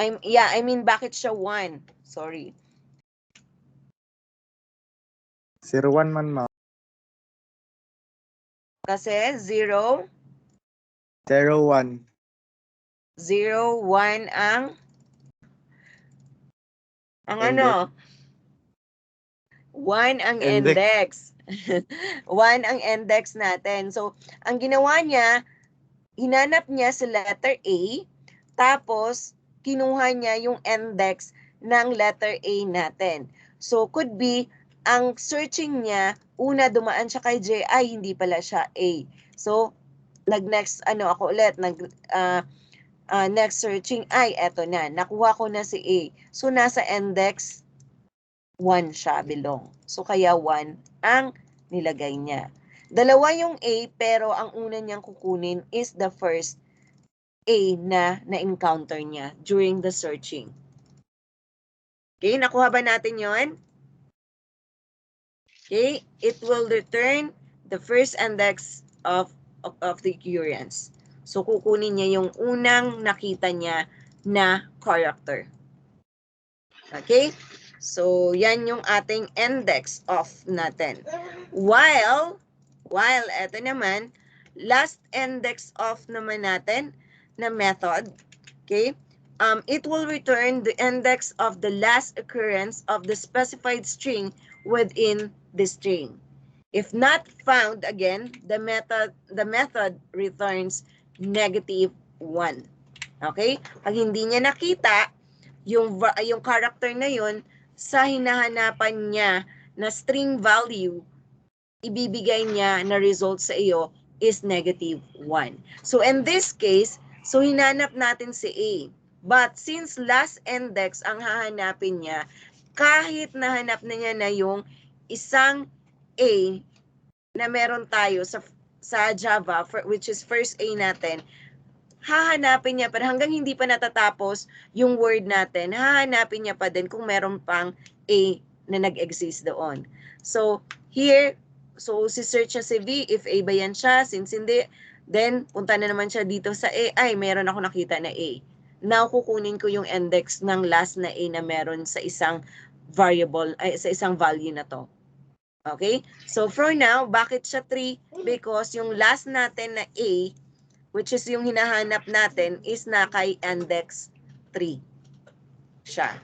I mean, bakit siya 1? Sorry. 01 man, ma'am. Kasi 0, 01. 0, 1 ang Index. ano? 1 ang Index. index. 1 ang index natin. So, ang ginawa niya, hinanap niya sa letter A, tapos kinuha niya yung index ng letter A natin. So, could be, ang searching niya, una dumaan siya kay J, ay hindi pala siya A. So, next ako ulit, next searching, ay eto na, nakuha ko na si A. So, nasa index 1 siya belong. So, kaya 1 ang nilagay niya. Dalawa yung A, pero ang una niyang kukunin is the first A na na-encounter niya during the searching. Okay, nakuha ba natin yon? Okay, it will return the first index of the occurrence. So, kukunin niya yung unang nakita niya na character. Okay? So, yan yung ating index of natin. While eto naman, last index of naman natin na method, okay? It will return the index of the last occurrence of the specified string within the string. If not found, again, the method returns -1. Okay? Pag hindi niya nakita yung character na yun sa hinahanapan niya na string value, ibibigay niya na result sa iyo is -1. So in this case, so hinanap natin si A. But since last index ang hahanapin niya, kahit nahanap na niya na yung isang A na meron tayo sa Java, which is first A natin, hahanapin niya pa hanggang hindi pa natatapos yung word natin, hahanapin niya pa din kung meron pang A na nag-exist doon. So, here, so si-search siya si V, if A ba yan siya, since hindi, then punta na naman siya dito sa A, ay meron ako nakita na A. Now, kukunin ko yung index ng last na A na meron sa isang variable, ay sa isang value na to. Okay? So, for now, bakit siya 3? Because yung last natin na A, which is yung hinahanap natin, is na kay index 3 siya.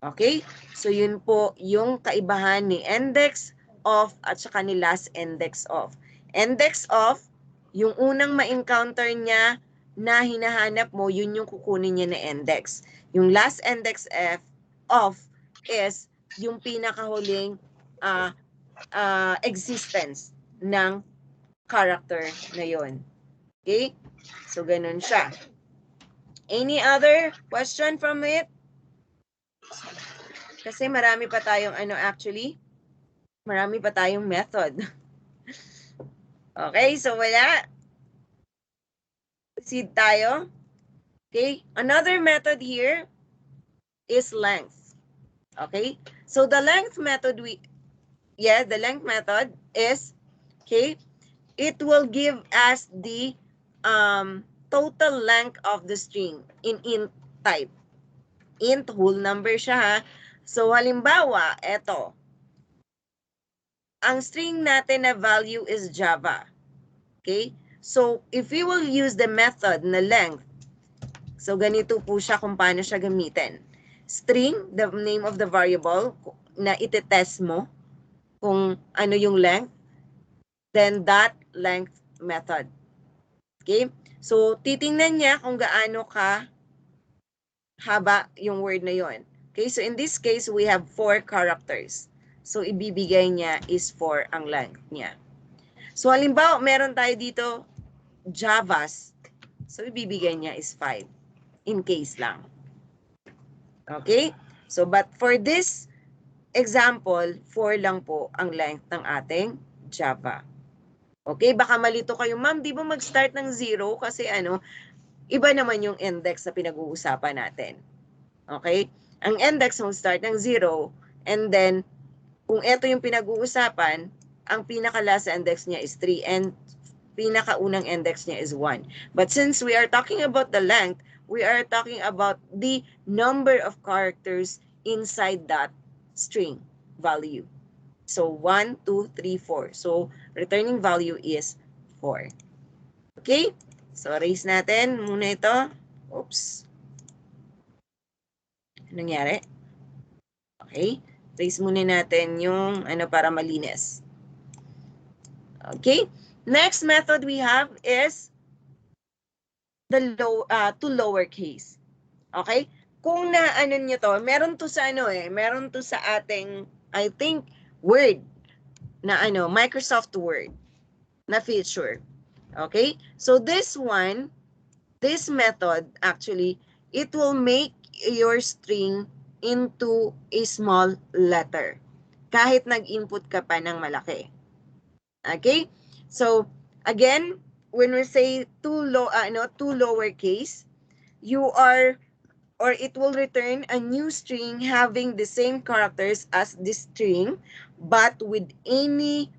Okay? So, yun po yung kaibahan ni index of at saka ni last index of. Index of, yung unang ma-encounter niya na hinahanap mo, yun yung kukunin niya na index. Yung last index of is yung pinakahuling existence ng character na yon. Okay? So, ganun siya. Any other question from it? Kasi marami pa tayong actually, marami pa tayong method. Okay, so wala. Proceed tayo. Okay, another method here is length. Okay, so the length method the length method is, okay, it will give us the total length of the string in int type. Int, whole number siya ha. So halimbawa, eto, ang string natin na value is Java. Okay? So, if we will use the method na length, so ganito po siya kung paano siya gamitin. String, the name of the variable na itetest mo kung ano yung length, then that length method. Okay? So, titingnan niya kung gaano ka haba yung word na yon. Okay? So, in this case, we have 4 characters. So, ibibigay niya is 4 ang length niya. So, halimbawa, meron tayo dito Javas. So, ibibigay niya is 5. In case lang. Okay? So, but for this example, 4 lang po ang length ng ating Java. Okay? Baka malito kayo, ma'am, di ba mag-start ng 0? Kasi iba naman yung index na pinag-uusapan natin. Okay? Ang index mag-start ng 0, and then, kung ito yung pinag-uusapan, ang pinaka-last index niya is 3, and pinaka-unang index niya is 1. But since we are talking about the length, we are talking about the number of characters inside that string value. So, 1, 2, 3, 4. So, returning value is 4. Okay? So, erase natin muna ito. Oops. Anong nangyari? Okay? Erase muna natin yung para malinis. Okay? Next method we have is the to lowercase. Okay? Kung nyo to, meron to sa meron to sa ating, I think, Word na Microsoft Word na feature. Okay? So this one, this method actually, it will make your string into a small letter. Kahit nag-input ka pa ng malaki. Okay? So, again, when we say two lowercase, you are, or it will return a new string having the same characters as this string, but with any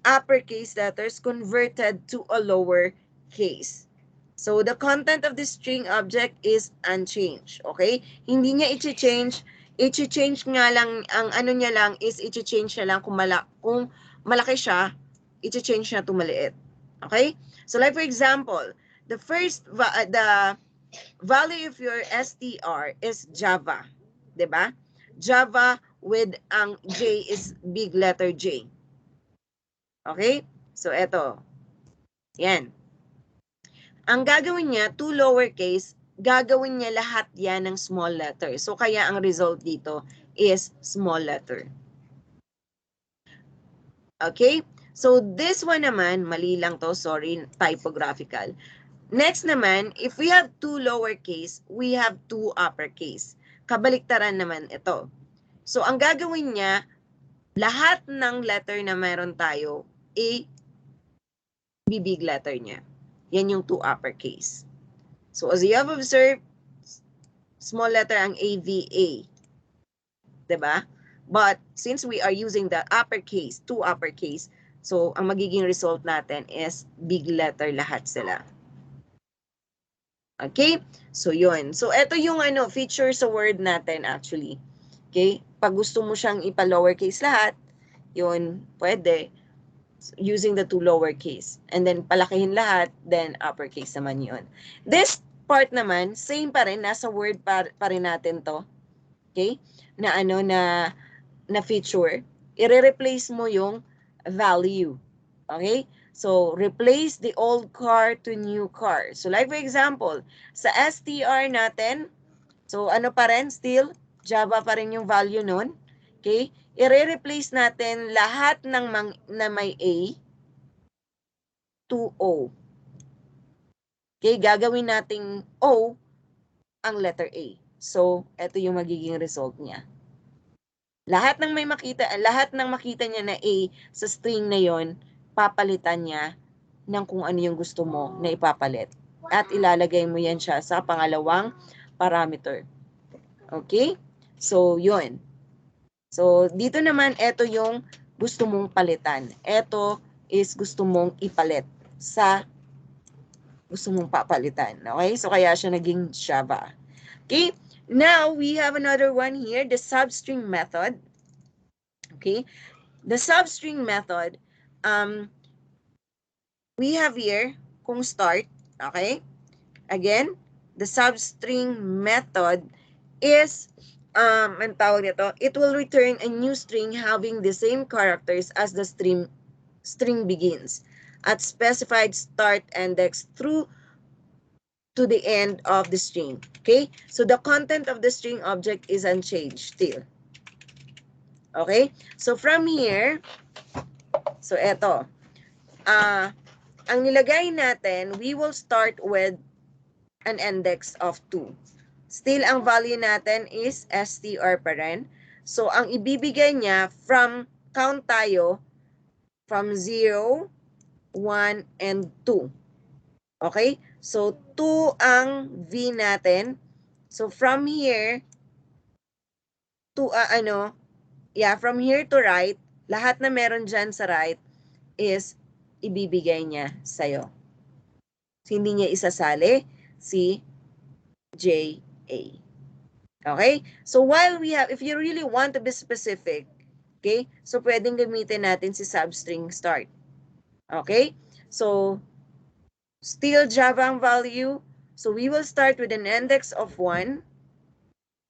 uppercase letters converted to a lower case. So, the content of the string object is unchanged. Okay? Hindi niya i-change nga lang, ang niya lang is i-change niya lang kung malaki siya, i-change na to maliit. Okay? So like for example, the value of your str is Java. Diba? Java with ang J is big letter J. Okay? So eto. Yan. Ang gagawin niya, to lowercase, gagawin niya lahat yan ng small letter. So kaya ang result dito is small letter. Okay? So, this one naman, mali lang to, sorry, typographical. Next naman, if we have 2 lowercase, we have 2 uppercase. Kabaliktaran naman ito. So, ang gagawin niya, lahat ng letter na meron tayo, A, big letter niya. Yan yung 2 uppercase. So, as you have observed, small letter ang AVA. Diba? But, since we are using the uppercase, 2 uppercase, so, ang magiging result natin is big letter lahat sila. Okay? So, yun. So, ito yung feature sa word natin actually. Okay? Pag gusto mo siyang ipa-lowercase lahat, yun, pwede. Using the 2 lowercase. And then, palakihin lahat, then uppercase naman yun. This part naman, same pa rin, nasa word pa rin natin to. Okay? Na feature. I-replace mo yung value. Okay? So, replace the old car to new car. So, like for example, sa STR natin, so ano pa rin, still, Java pa rin yung value nun. Okay? I-replace natin lahat na may A to O. Okay? Gagawin nating O ang letter A. So, ito yung magiging result niya. Lahat ng makita niya na A sa string na yon, papalitan niya ng kung ano yung gusto mo na ipapalit. At ilalagay mo yan siya sa pangalawang parameter. Okay? So, yun. So, dito naman, ito yung gusto mong palitan. Ito is gusto mong ipalit sa gusto mong papalitan. Okay? So, kaya siya naging Java. Okay? Now, we have another one here, the substring method. Okay? The substring method, we have here, kung start, okay? Again, the substring method is, ang tawag nito, it will return a new string having the same characters as the string begins at specified start index through to the end of the string. Okay? So the content of the string object is unchanged still. Okay? So from here, so eto, ang nilagay natin, we will start with an index of 2. Still, ang value natin is str pa rin. So, ang ibibigay niya, from count tayo, from 0, 1, and 2. Okay? So, 2 ang V natin. So, from here to, from here to right, lahat na meron dyan sa right is ibibigay niya sa'yo. So, hindi niya isasali si JA. Okay? So, while we have, if you really want to be specific, okay, so pwedeng gamitin natin si substring start. Okay? So, still Java ang value. So, we will start with an index of 1.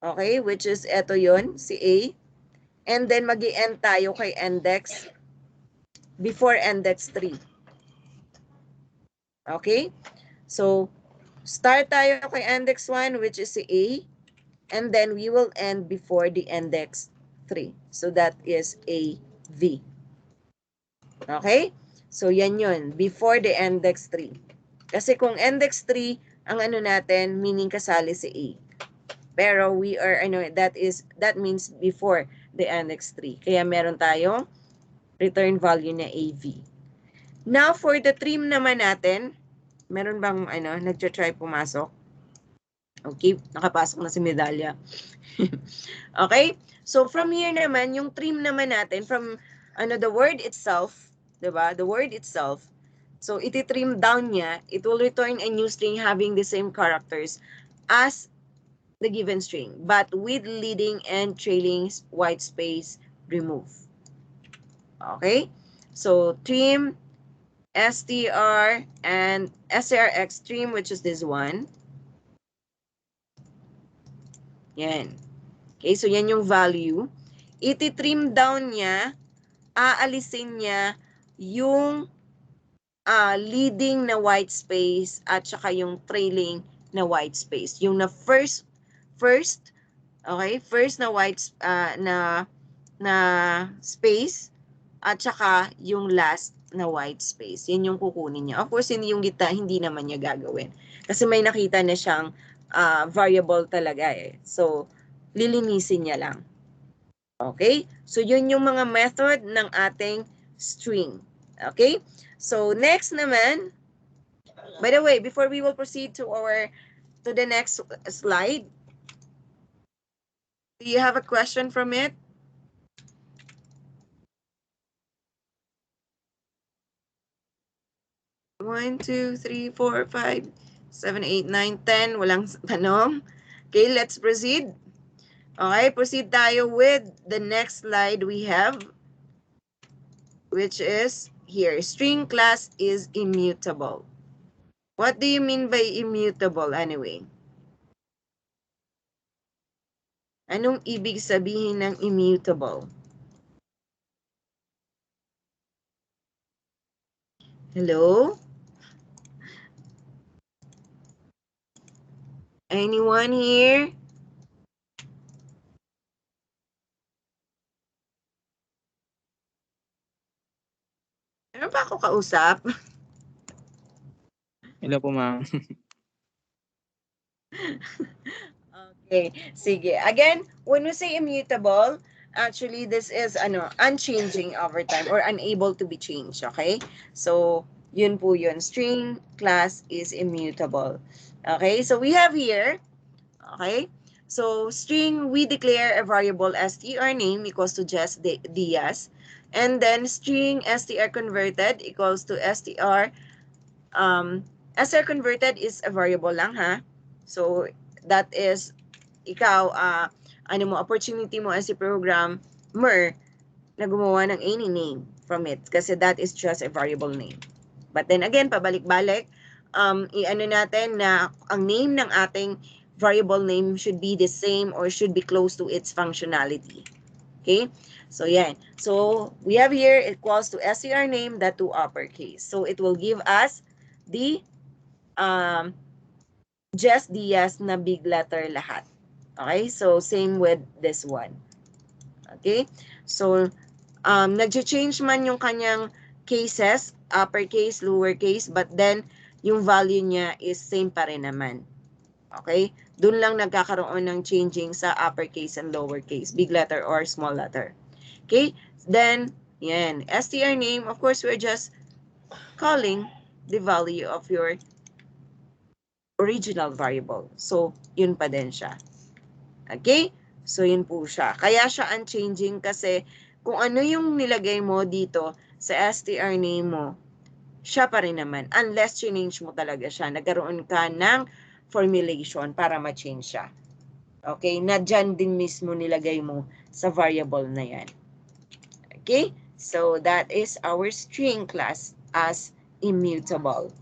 Okay? Which is, eto yun, si A. And then, mag-i-end tayo kay index before index 3. Okay? So, start tayo kay index 1, which is si A. And then, we will end before the index 3. So, that is AV. Okay? So, yan yun. Before the index 3. Kasi kung index 3, ang ano natin, meaning kasali si A. Pero we are, that means before the index 3. Kaya meron tayong return value na AV. Now, for the trim naman natin, meron bang, nagtry pumasok? Okay, nakapasok na si Medalya. Okay? So, from here naman, yung trim naman natin, from, the word itself, diba? The word itself, so, iti-trim down niya, it will return a new string having the same characters as the given string, but with leading and trailing white space remove. Okay? So, trim, str, and strx trim, which is this one. Yan. Okay, so yan yung value. Iti-trim down niya, aalisin niya yung leading na white space at saka yung trailing na white space. Yung na first, okay, first na white na space at saka yung last na white space. Yan yung kukunin niya. Of course, yung gitna, hindi naman niya gagawin. Kasi may nakita na siyang variable talaga eh. So, lilinisin niya lang. Okay? So, yun yung mga method ng ating string. Okay? So, next naman, by the way, before we will proceed to the next slide, do you have a question from it? One, two, three, four, five, 7, 8, 9, 10. Walang tanong. Okay, let's proceed. Okay, proceed tayo with the next slide we have, which is here. String class is immutable. What do you mean by immutable anyway? Anong ibig sabihin ng immutable? Hello? Anyone here? Ano ba ako kausap? Hello po, ma'am. Okay, sige. Again, when we say immutable, actually this is unchanging over time or unable to be changed, okay? So, yun po yun. String class is immutable. Okay, so we have here, okay? So, string, we declare a variable str name equals to just Diaz. And then string str converted equals to str. Str converted is a variable lang, ha? So, that is ikaw, opportunity mo as a programmer na gumawa ng any name from it kasi that is just a variable name. But then again, pabalik-balik, i-ano natin na ang name ng ating variable name should be the same or should be close to its functionality. Okay? So, yan. So, we have here equals to str name, that to uppercase. So, it will give us the just Diaz na big letter lahat. Okay? So, same with this one. Okay? So, nag-change man yung kanyang cases, uppercase, lowercase, but then, yung value niya is same pa rin naman. Okay? Doon lang nagkakaroon ng changing sa uppercase and lowercase, big letter or small letter. Okay? Then, yan. str name, of course, we're just calling the value of your original variable. So, yun pa din siya. Okay? So, yun po siya. Kaya siya unchanging kasi kung ano yung nilagay mo dito sa str name mo, siya pa rin naman. Unless change mo talaga siya. Nagkaroon ka ng formulation para ma-change siya. Okay? Na dyan din mismo nilagay mo sa variable na yan. Okay? So, that is our string class as immutable.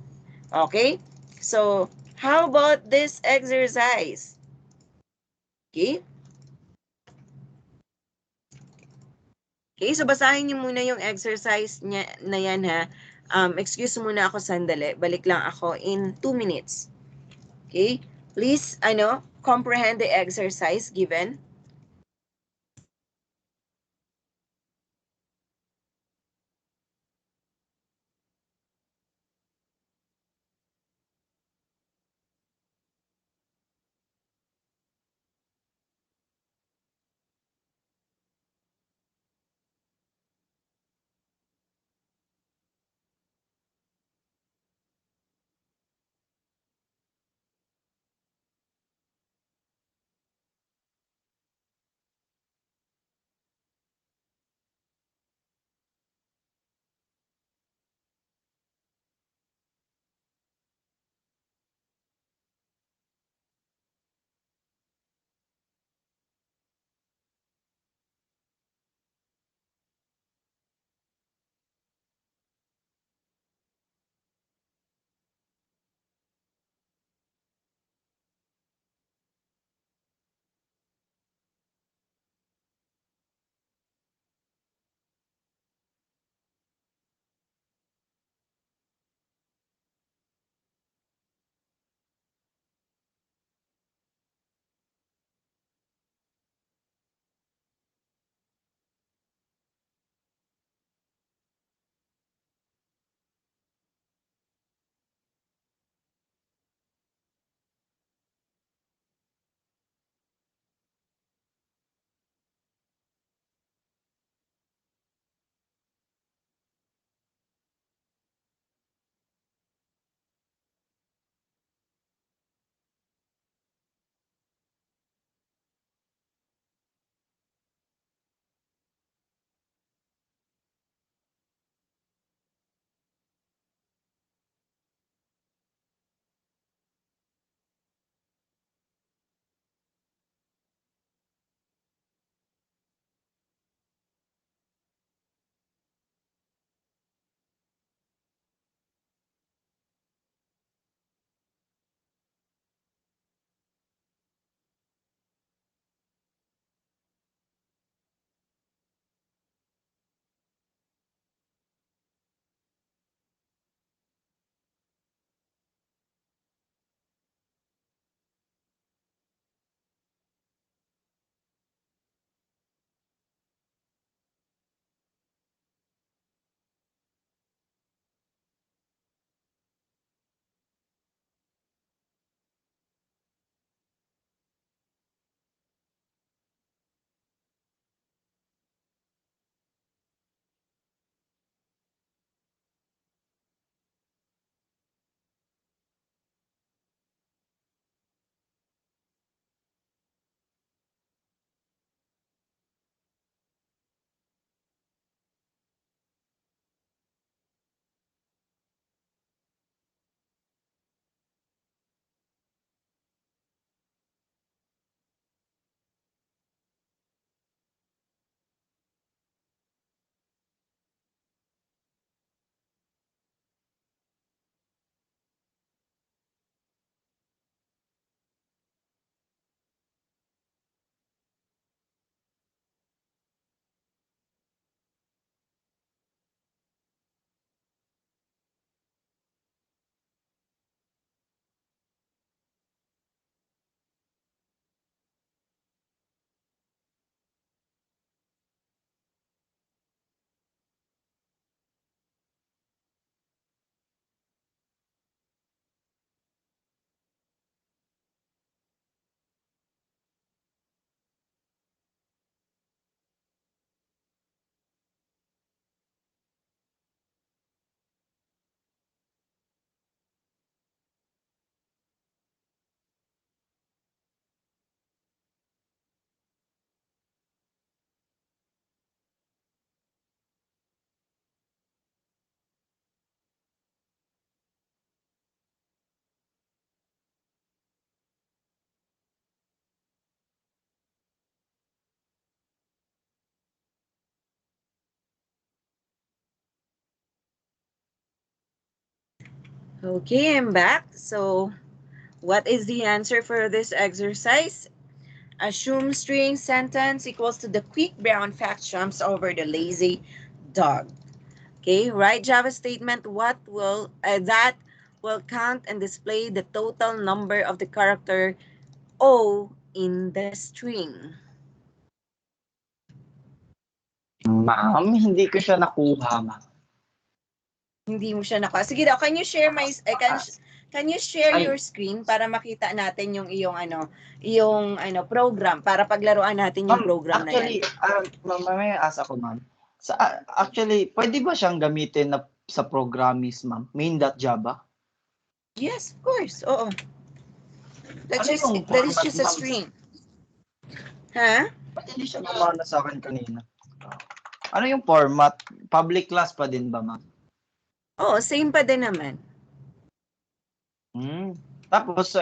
Okay? So, how about this exercise? Okay? Okay, so basahin niyo muna yung exercise niya, na yan, ha. Excuse muna ako sandali. Balik lang ako in 2 minutes. Okay? Please, comprehend the exercise given. Okay, I'm back. So, what is the answer for this exercise? Assume string sentence equals to the quick brown fox jumps over the lazy dog. Okay, write Java statement what will that will count and display the total number of the character O in the string. Ma'am, hindi ko siya nakuha, ma'am. Hindi mo siya nakuha. Sige daw, can you share can you share Ay. your screen para makita natin yung iyong program para paglaruan natin yung Ma'am, program na actually, yan. ma'am, may asa ko, ma'am. Actually, pwede ba siyang gamitin sa Programmis, ma'am? Main.java? Yes, of course. Oo. Ano yung That is format, just a ma'am? string. Ha? Ba't hindi siya gumana sa akin kanina? Ano yung format? Public class pa din ba, ma'am? Oo, same pa din naman. Tapos,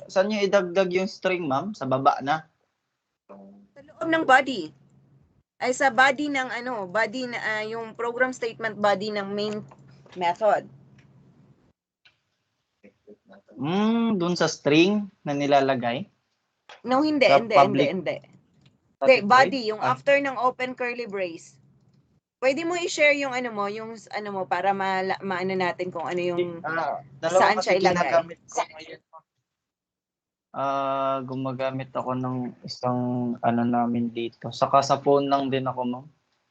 saan nyo idagdag yung string, ma'am? Sa baba na? Sa loob ng body. Ay sa body ng body na yung program statement body ng main method. Dun sa string na nilalagay? No, hindi, Sa hindi. Static void? Body, yung after ng open curly brace. Pwede mo i-share yung para maano natin kung ano yung Dalawa saan kasi siya ilagay. ginagamit ko ngayon. Gumagamit ako ng isang namin dito. Saka sa phone lang din ako, ma'am.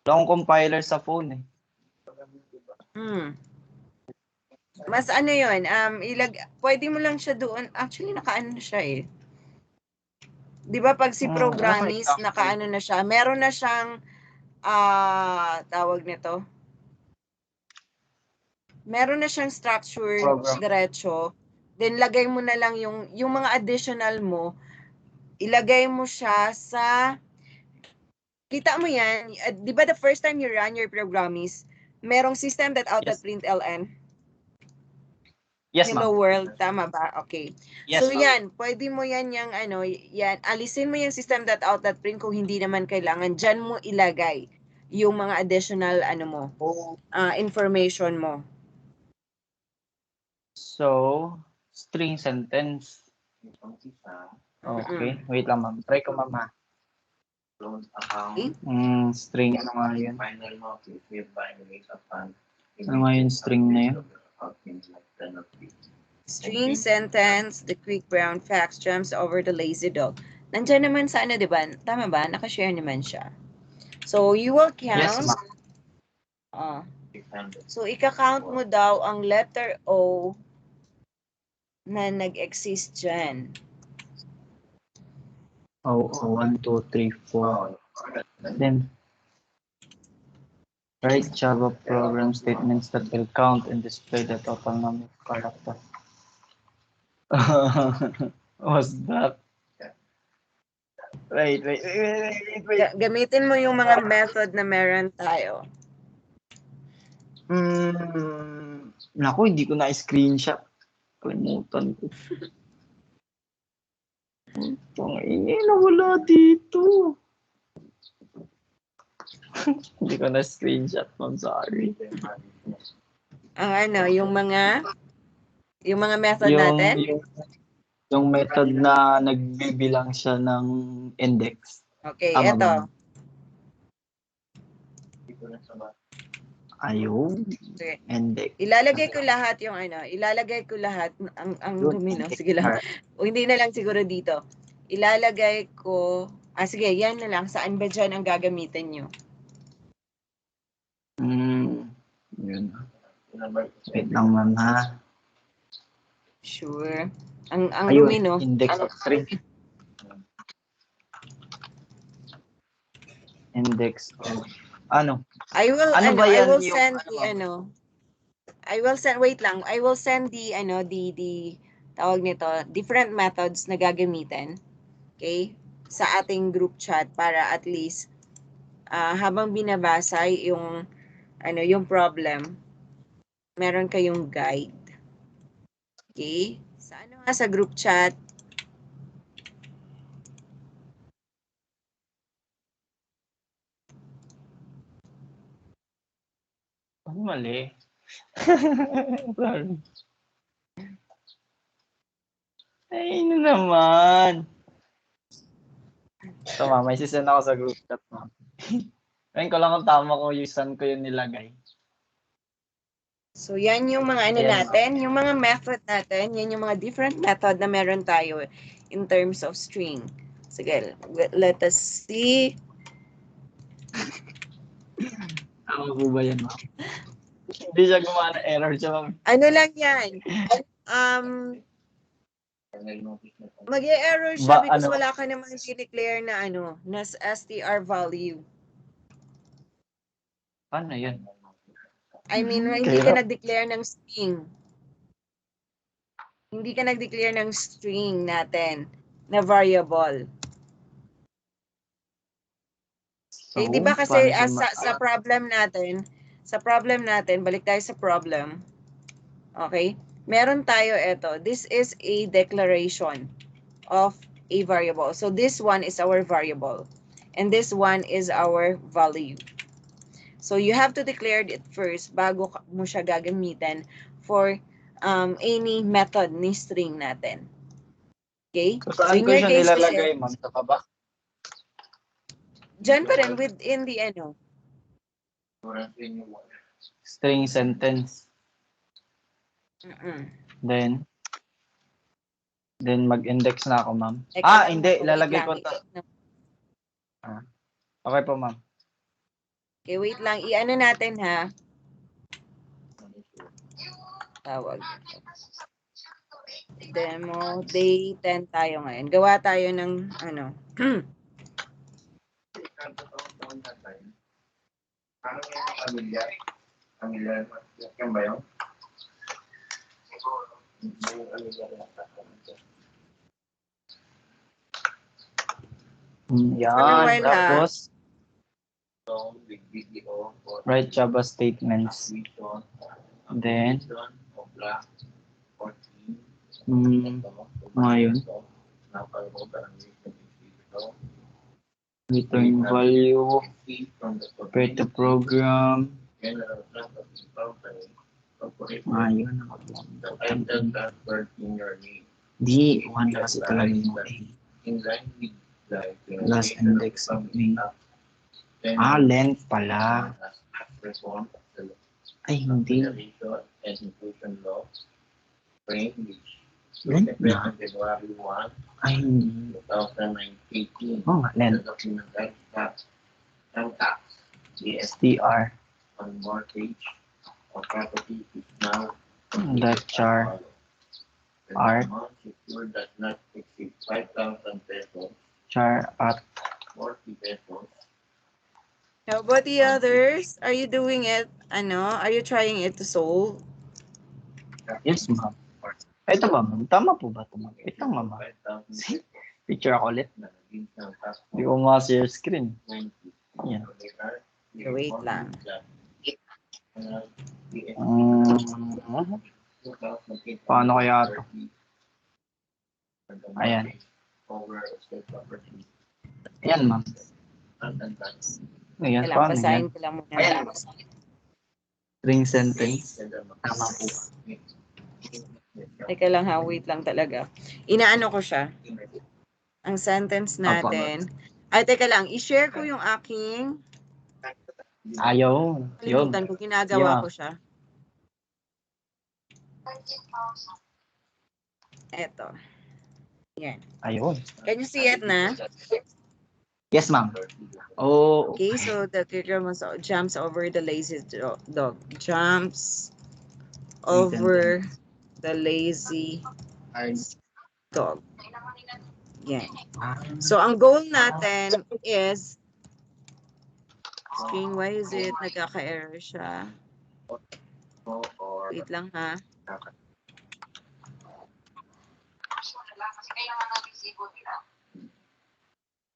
Wala akong compiler sa phone eh. Mas yun, pwede mo lang siya doon. Actually, nakaano na siya eh. Di ba pag si Programmis, nakaano na siya. Meron na siyang, tawag nito. Meron na siyang structure, diretso. Then, lagay mo na lang yung mga additional mo. Ilagay mo siya sa, kita mo yan, di ba the first time you run your Programmis, merong system.out.println? Yes, Hello ma'am. world, tama ba? Okay. Yes, So ma'am. yan, pwede mo yan alisin mo yung system.out.print kung hindi naman kailangan. Diyan mo ilagay yung mga additional information mo. So, string sentence. Okay, wait lang, ma'am. Try ko, ma'am, ha. String, ano nga yun? Ano nga yun, string na yun? String sentence, the quick brown fox jumps over the lazy dog. Nandiyan naman sa di ba? Tama ba? Nakashare naman siya. So, you will count. Yes, ma'am. So, ika-count mo daw ang letter O na nag-exist dyan. 1, 2, 3, 4. Then, write Java program statements that will count and display the total number of characters. What's that? Wait. Gamitin mo yung mga method na meron tayo. Naku, hindi ko na-screenshot. Kalimutan ko. Nawala dito. Hindi ko na-screenshot, ma'am. Sorry. Ang yung mga method natin? Yung method na nagbibilang siya ng index. Okay, Tama eto. ba? Ayun. Okay. Index. Ilalagay ko lahat ang dumi, no? Sige lang. O hindi na lang siguro dito. Ilalagay ko, sige, yan na lang. Saan ba dyan ang gagamitin nyo? Yun. Wait lang, ma'am, ha? Sure. Ang Ayun, dumi, no? index of string. Index of I will send the tawag nito, different methods na gagamitin. Okay? Sa ating group chat para at least habang binabasa yung problem, meron kayong guide. Okay? Sa group chat. Mali. Sorry. Ay, ano naman. Ito, ma'am. May sisend ako sa group chat, ma'am. Ngayon ko lang kung tama ko yung saan ko yun nilagay. So, yan yung mga ano Ayan. natin, yung mga method natin, yan yung mga different method na meron tayo in terms of string. Sige, let us see. Tama po ba yan, ma'am? Hindi siya gumana. Error siya, ma'am. Ano lang yan? Mag-e-error siya because wala ka namang declare na ano, na str value. Paano yan? I mean, hindi ka nag-declare ng string. Hindi ka nag-declare ng string natin na variable. Eh, di ba kasi sa problem natin, balik tayo sa problem. Okay? Meron tayo ito. This is a declaration of a variable. So this one is our variable. And this one is our value. So you have to declare it first bago mo siya gagamitin for any method ni string natin. Okay? So, saan ko siya nilalagay, ma'am? Sa baba? Diyan pa rin within the ano. String sentence. Mm-mm. Then mag-index na ako, ma'am. Teka lang, Hindi. wait Ilalagay lang. ko ito. Okay po, ma'am. Okay, wait lang. I-ano natin ha. Tawag. Demo day 10 tayo ngayon. Gawa tayo ng ano. Yan. Tapos, write Java statements. Then, ngayon, return value, create a program. Ayun. Di, one na kasi talaga yung last index of me. Length pala. Ay, hindi. Length na. Ay, hindi. Oo nga, length. STR. That char. Art. Char at. How about the others? Are you doing it? Are you trying it to solve? Yes, ma'am. Ito ba, ma'am? Tama po ba ito, ma'am? Ito, ma'am. Picture ako ulit. Hindi ko ma-share screen. Yan. Wait lang. Paano kaya ito? Ayan. Ayan, ma'am. Ayan, Kailangan paano basahin yan? ko lang muna. String sentence. Tama po. Teka lang ha, wait lang talaga. Inaano ko siya. Ang sentence natin. Ay, teka lang. I-share ko yung aking... Ayaw. Yun. Kalimutan ko, ginagawa ko siya. Eto. Yan. Ayun. Can you see it na? Yes, ma'am. Oh, Okay, so the clicker jumps over the lazy dog. Jumps over the lazy dog. Yan. So, ang goal natin is string, why is it? Nagkaka-error siya. Wait lang ha.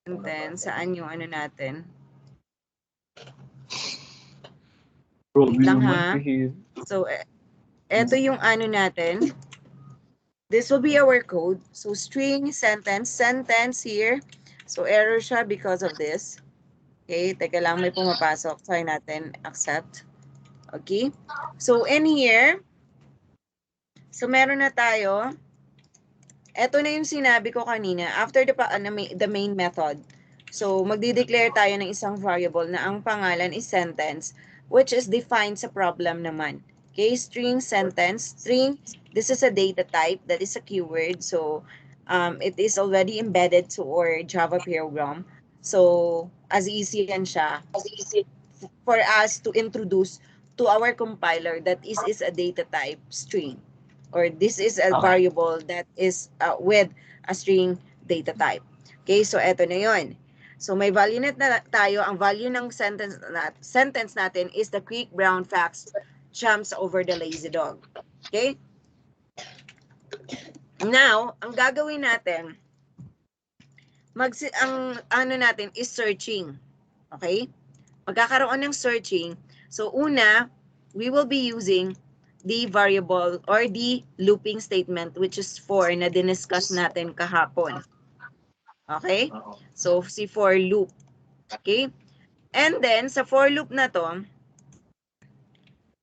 And then, saan yung ano natin? Wait lang ha. So, eto yung ano natin. This will be our code. So, string, sentence here. So, error siya because of this. Okay, teka lang, may pumapasok. Try natin, accept. Okay. So, in here, so meron na tayo Eto na yung sinabi ko kanina, after the main method. So, magdi-declare tayo ng isang variable na ang pangalan is sentence, which is defined sa problem naman. Okay, string sentence. String, this is a data type, that is a keyword. So, it is already embedded to our Java program. So, as easy yan siya for us to introduce to our compiler that is a data type string, or this is a Okay. variable that is with a string data type. Okay, so eto na yon. So may value net na tayo. Ang value ng sentence natin is the quick brown fox jumps over the lazy dog. Okay? Now, ang gagawin natin, ang ano natin is searching. Okay? Magkakaroon ng searching. So una, we will be using the variable or the looping statement, which is for na diniscuss natin kahapon. Okay? So si for loop. Okay? And then sa for loop na to,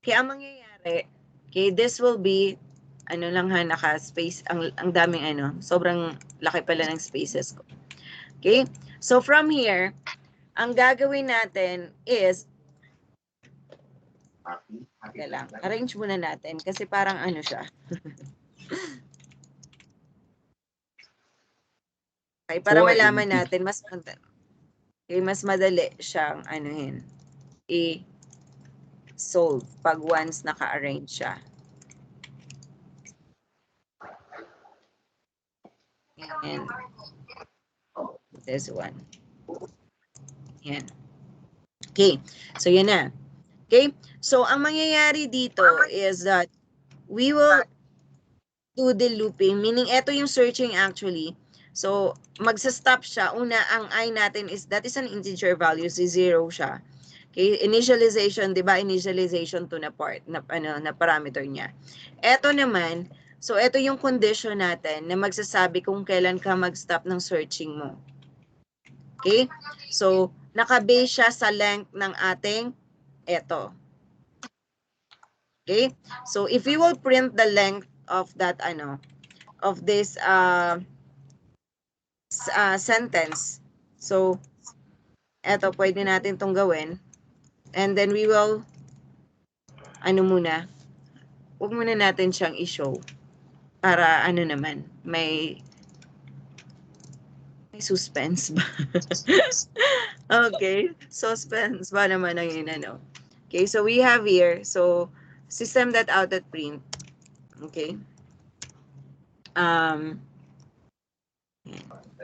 kaya ang mangyayari, okay, this will be ano lang ha, naka-space, ang daming ano, sobrang laki pala ng spaces ko. Okay? So from here, ang gagawin natin is lang. Arrange muna natin kasi parang ano siya. Okay, para malaman natin mas madali siyang anuhin. I-solve pag once naka-arrange siya. And this one. Yan. Okay. So yan na. Okay? So ang mangyayari dito is that we will do the looping, meaning ito yung searching actually. So magsa-stop siya. Una, ang I natin is, that is an integer value, si 0 siya. Okay, initialization, 'di ba? Initialization to na part na parameter niya. Ito naman, so ito yung condition natin na magsasabi kung kailan ka mag-stop ng searching mo. Okay? So naka-base siya sa length ng ating ito. Okay? So if we will print the length of that of this sentence. So eto pwede natin tong gawin. And then we will muna, huwag muna natin siyang i-show para naman, may suspense ba? Okay, suspense ba naman ang yun Okay, so we have here, so system.out.print. Okay.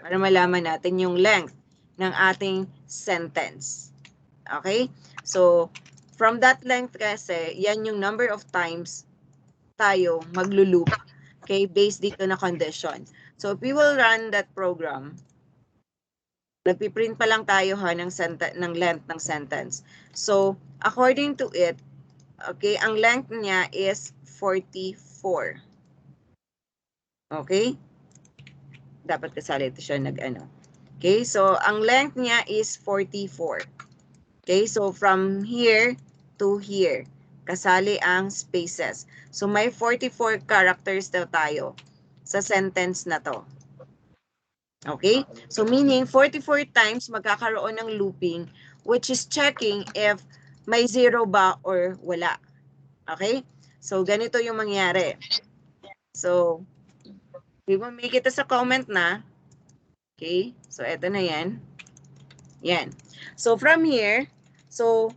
Para malaman natin yung length ng ating sentence. Okay? So, from that length kasi, yan yung number of times tayo maglo-loop. Okay? Based dito na condition. So, if we will run that program, nagpiprint pa lang tayo ha ng length ng sentence. So, according to it, okay, ang length niya is 44. Okay? Dapat kasali ito siya Okay, so ang length niya is 44. Okay, so from here to here, kasali ang spaces. So may 44 characters daw tayo sa sentence na to. Okay, so meaning 44 times magkakaroon ng looping, which is checking if may 0 ba or wala. Okay, so ganito yung mangyari. So, we will make it as a comment na. Okay, so eto na yan. Yan. So from here, so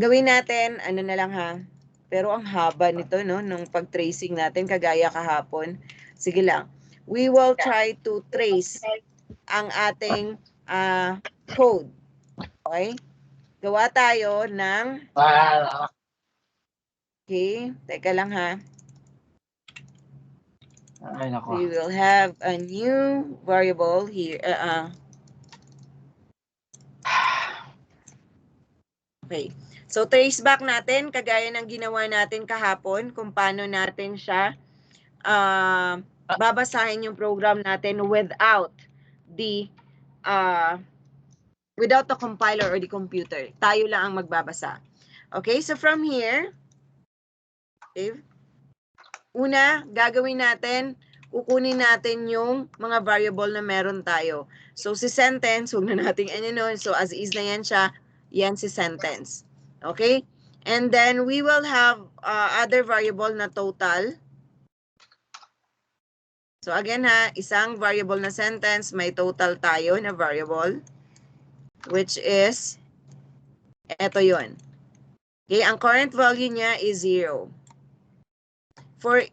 gawin natin, na lang ha. Pero ang haba nito, no, nung pag-tracing natin, kagaya kahapon. Sige lang. We will try to trace ang ating code. Okay? Gawa tayo ng... Okay, teka lang ha. Ay, nako. We will have a new variable here. Okay. So, trace back natin, kagaya ng ginawa natin kahapon, kung paano natin siya babasahin yung program natin without the compiler or the computer. Tayo lang ang magbabasa. Okay, so from here, okay, una, gagawin natin, kukunin natin yung mga variable na meron tayo. So, si sentence, huwag na natin ano. So, as is na yan siya. Yan si sentence. Okay? And then, we will have other variable na total. So, again ha, isang variable na sentence, may total tayo na variable. Which is, eto yun. Okay, ang current value niya is 0. For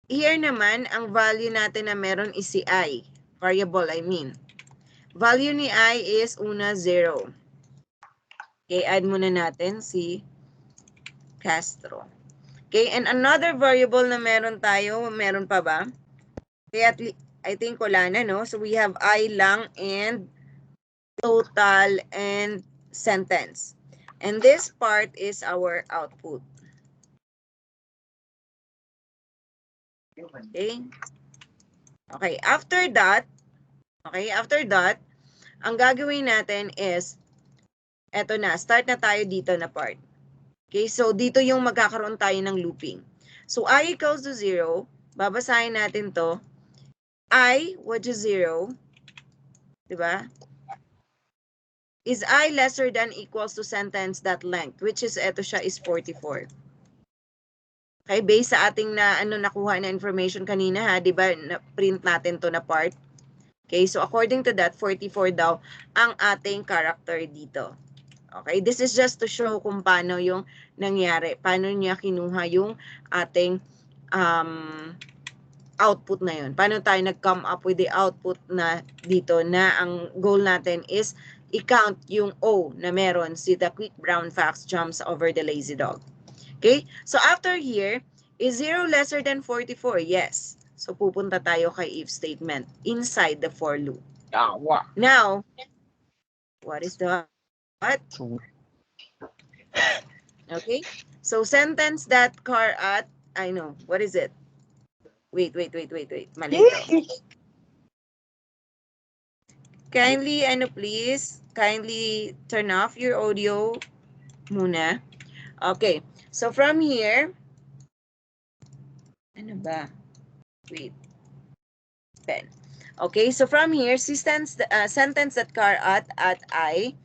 here naman, ang value natin na meron is si I. Variable, I mean. Value ni I is una 0. Okay, add muna natin si Castro. Okay, and another variable na meron tayo, meron pa ba? Okay, I think wala na, no? So we have I lang and total and sentence. And this part is our output. Okay? Okay, after that, ang gagawin natin is, eto na, start na tayo dito na part. Okay, so dito yung magkakaroon tayo ng looping. So, I equals to 0, babasahin natin to, I, which is 0, diba? Is I lesser than equals to sentence that length, which is, eto siya, is 44. Okay, based sa ating nakuha na information kanina ha, diba, print natin to na part. Okay, so according to that, 44 daw ang ating character dito. Okay, this is just to show kung paano yung nangyari, paano niya kinuha yung ating output na yun. Paano tayo nag-come up with the output na dito na ang goal natin is i-count yung O na meron si the quick brown fox jumps over the lazy dog. Okay, so after here, is 0 lesser than 44? Yes. So, pupunta tayo kay if statement inside the for loop. Now, what is the what? Okay. So, sentence that car at, I know, what is it? Wait. Mali ito. Kindly, please, kindly turn off your audio muna. Okay. So, from here, ano ba? Wait. Pen. Okay, so from here, sentence that car at I.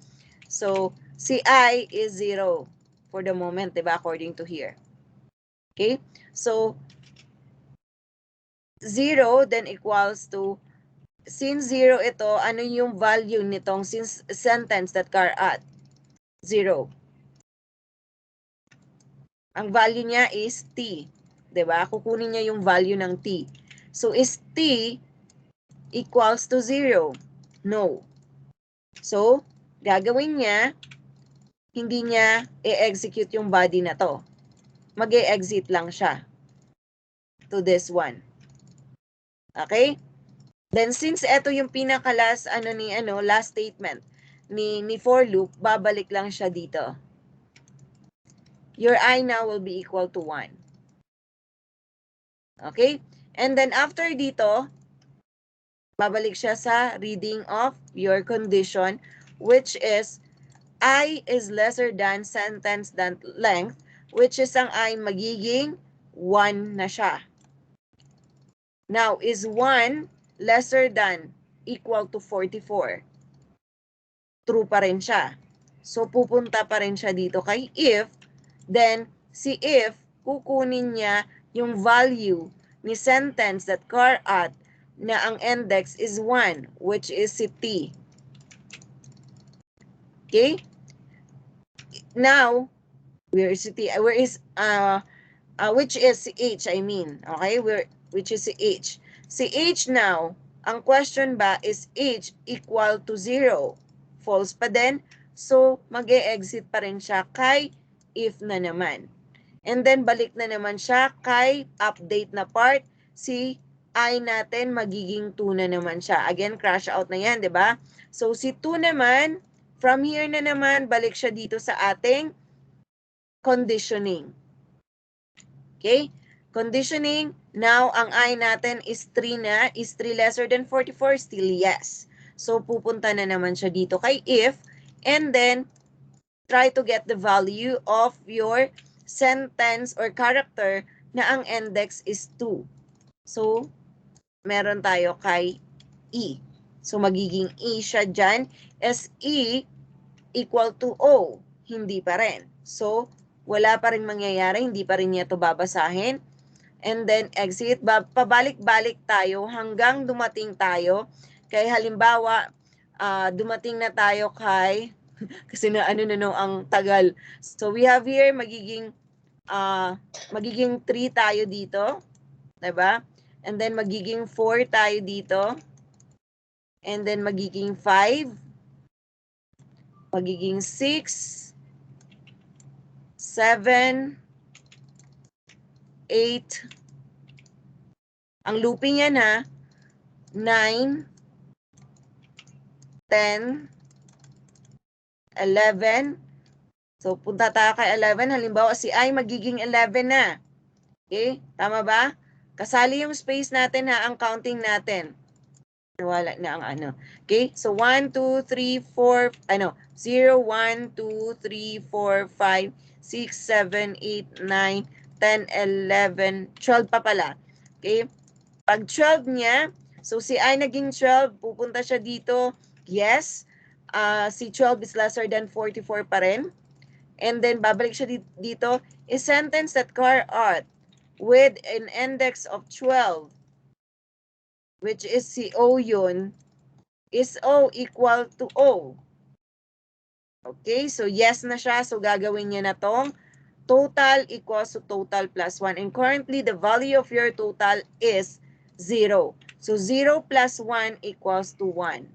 So, si I is 0 for the moment, diba? According to here. Okay, so 0 then equals to, since 0 ito, ano yung value nitong since sentence that car at? 0. Ang value niya is t. Diba? Kukunin niya yung value ng t. So, is t equals to 0? No. So, gagawin niya, hindi niya i-execute yung body na to. Mag-e-exit lang siya to this one. Okay? Then, since ito yung pinaka-last, last statement ni for loop, babalik lang siya dito. Your I now will be equal to 1. Okay? And then, after dito, babalik siya sa reading of your condition, which is I is lesser than sentence than length, which is ang I magiging 1 na siya. Now, is 1 lesser than equal to 44? True pa rin siya. So, pupunta pa rin siya dito kay if, then si if, kukunin niya yung value ni sentence that car at na ang index is 1, which is si T. Okay? Now, where is T? Which is si H, I mean. Okay? Which is si H. Si H now, ang question ba is H equal to 0? False pa din. So, mag-e-exit pa rin siya kay if na naman. And then, balik na naman siya kay update na part. Si I natin, magiging 2 na naman siya. Again, crash out na yan, di ba? So, si 2 naman, from here na naman, balik siya dito sa ating conditioning. Okay? Conditioning, now, ang I natin is 3 na. Is 3 lesser than 44? Still yes. So, pupunta na naman siya dito kay if, and then, try to get the value of your sentence or character na ang index is 2. So, meron tayo kay E. So, magiging E siya dyan. Is E equal to O? Hindi pa rin. So, wala pa rin mangyayari. Hindi pa rin niya ito babasahin. And then, exit. Pabalik-balik tayo hanggang dumating tayo. Kaya halimbawa, dumating na tayo kay, kasi na ano na no, ang tagal. So, we have here, magiging 3 tayo dito. Diba? And then, magiging 4 tayo dito. And then, magiging 5. Magiging 6. 7. 8. Ang looping yan ha. 9. 10. 11. So, punta tayo kay 11. Halimbawa, si I magiging 11 na. Okay? Tama ba? Kasali yung space natin ha, ang counting natin. Wala na ang ano. Okay? So, 1, 2, 3, 4, 0, 1, 2, 3, 4, 5, 6, 7, 8, 9, 10, 11, 12 pa pala. Okay? Pag 12 niya, so si I naging 12, pupunta siya dito. Yes. Si 12 is lesser than 44 pa rin. And then, babalik siya dito. A sentence that car out with an index of 12, which is si O yun, is O equal to O. Okay, so yes na siya. So, gagawin niya na tong total equals to total plus 1. And currently, the value of your total is 0. So, 0 plus 1 equals to 1.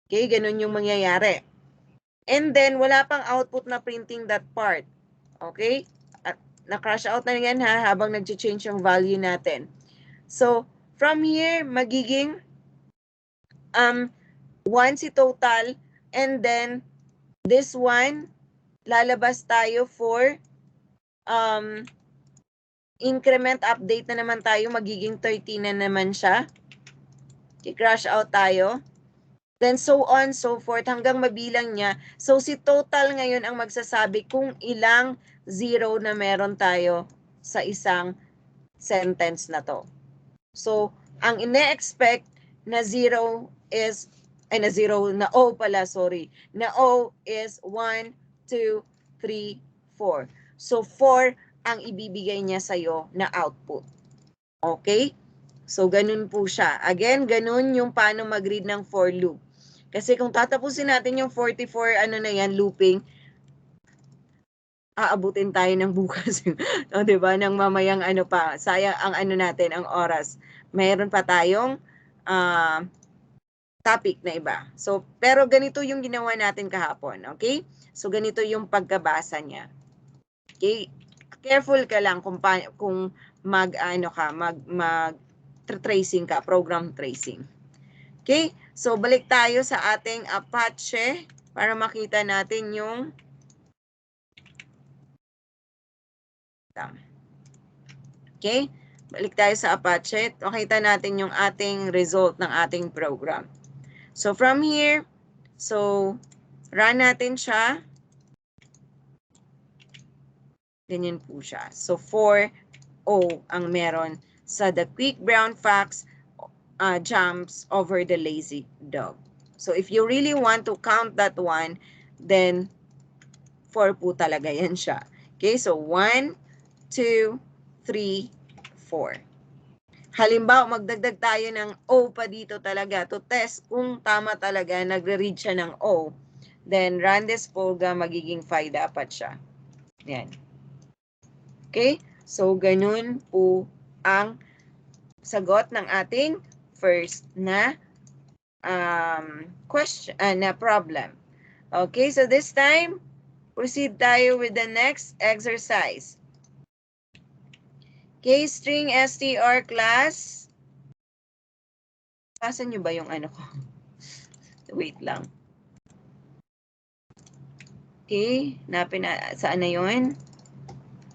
Okay, ganun yung mangyayari. And then, wala pang output na printing that part. Okay? At na-crash out na yan ha, habang nag-change yung value natin. So, from here, magiging 1 si total. And then, this one, lalabas tayo for increment update na naman tayo. Magiging 13 na naman siya. I-crash out tayo. Then so on, so forth, hanggang mabilang niya. So si total ngayon ang magsasabi kung ilang zero na meron tayo sa isang sentence na to. So, ang ine-expect na zero is, na O pala, sorry. Na O is 1, 2, 3, 4. So 4 ang ibibigay niya sa'yo na output. Okay? So, ganun po siya. Again, ganun yung paano mag-read ng for loop. Kasi kung tatapusin natin yung 44, na yan, looping, aabutin tayo ng bukas. O, diba? Nang mamayang pa, sayang ang natin, ang oras. Mayroon pa tayong topic na iba. So, pero ganito yung ginawa natin kahapon. Okay? So, ganito yung pagkabasa niya. Okay? Careful ka lang kung tracing ka, program tracing. Okay? So, balik tayo sa ating Apache para makita natin yung okay? Balik tayo sa Apache. Makita natin yung ating result ng ating program. So, from here, so, run natin siya. Ganyan po siya. So, 4O ang meron sa the quick brown fox jumps over the lazy dog. So, if you really want to count that one, then 4 po talaga yan siya. Okay, so 1, 2, 3, 4. Halimbawa, magdagdag tayo ng O pa dito talaga to test kung tama talaga, nagre-read siya ng O. Then, run this program, magiging 5 dapat siya. Yan. Okay, so ganun po ang sagot ng ating first na question, na problem. Okay, so this time, proceed tayo with the next exercise. Okay, string str class. Pasan nyo ba yung ko? Wait lang. Okay, saan na yun?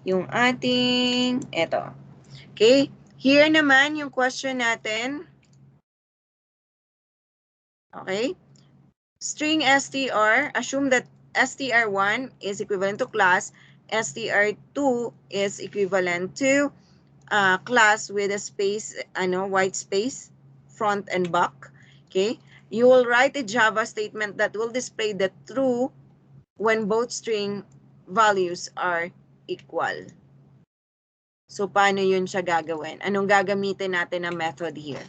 Yung ating, eto. Okay, here naman yung question natin. Okay, string str, assume that str1 is equivalent to class, str2 is equivalent to class with a space, white space, front and back. Okay? You will write a Java statement that will display the true when both string values are equal. So, paano yun siya gagawin? Anong gagamitin natin na method here?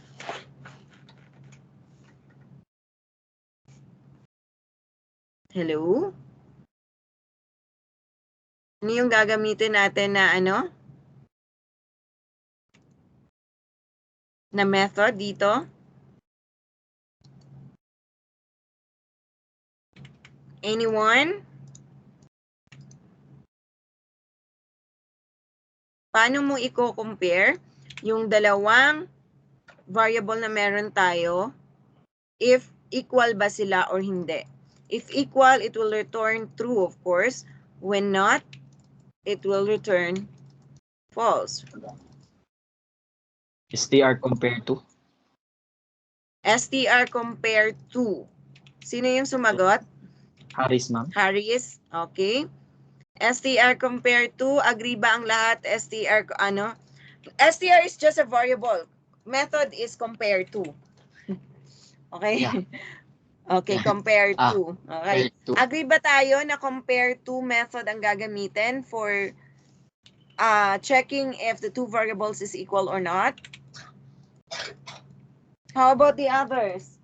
Hello? Ano yung gagamitin natin na na method dito? Anyone? Paano mo i-compare yung dalawang variable na meron tayo if equal ba sila or hindi? If equal, it will return true, of course. When not, it will return false. STR compared to? STR compared to. Sino yung sumagot? Harris, ma'am. Harris. Okay. STR compared to. Agree ba ang lahat? STR, STR is just a variable. Method is compared to. Okay? Yeah. Okay, compared to. Okay. Compared to. Agree ba tayo na compare to method ang gagamitin for checking if the two variables is equal or not? How about the others?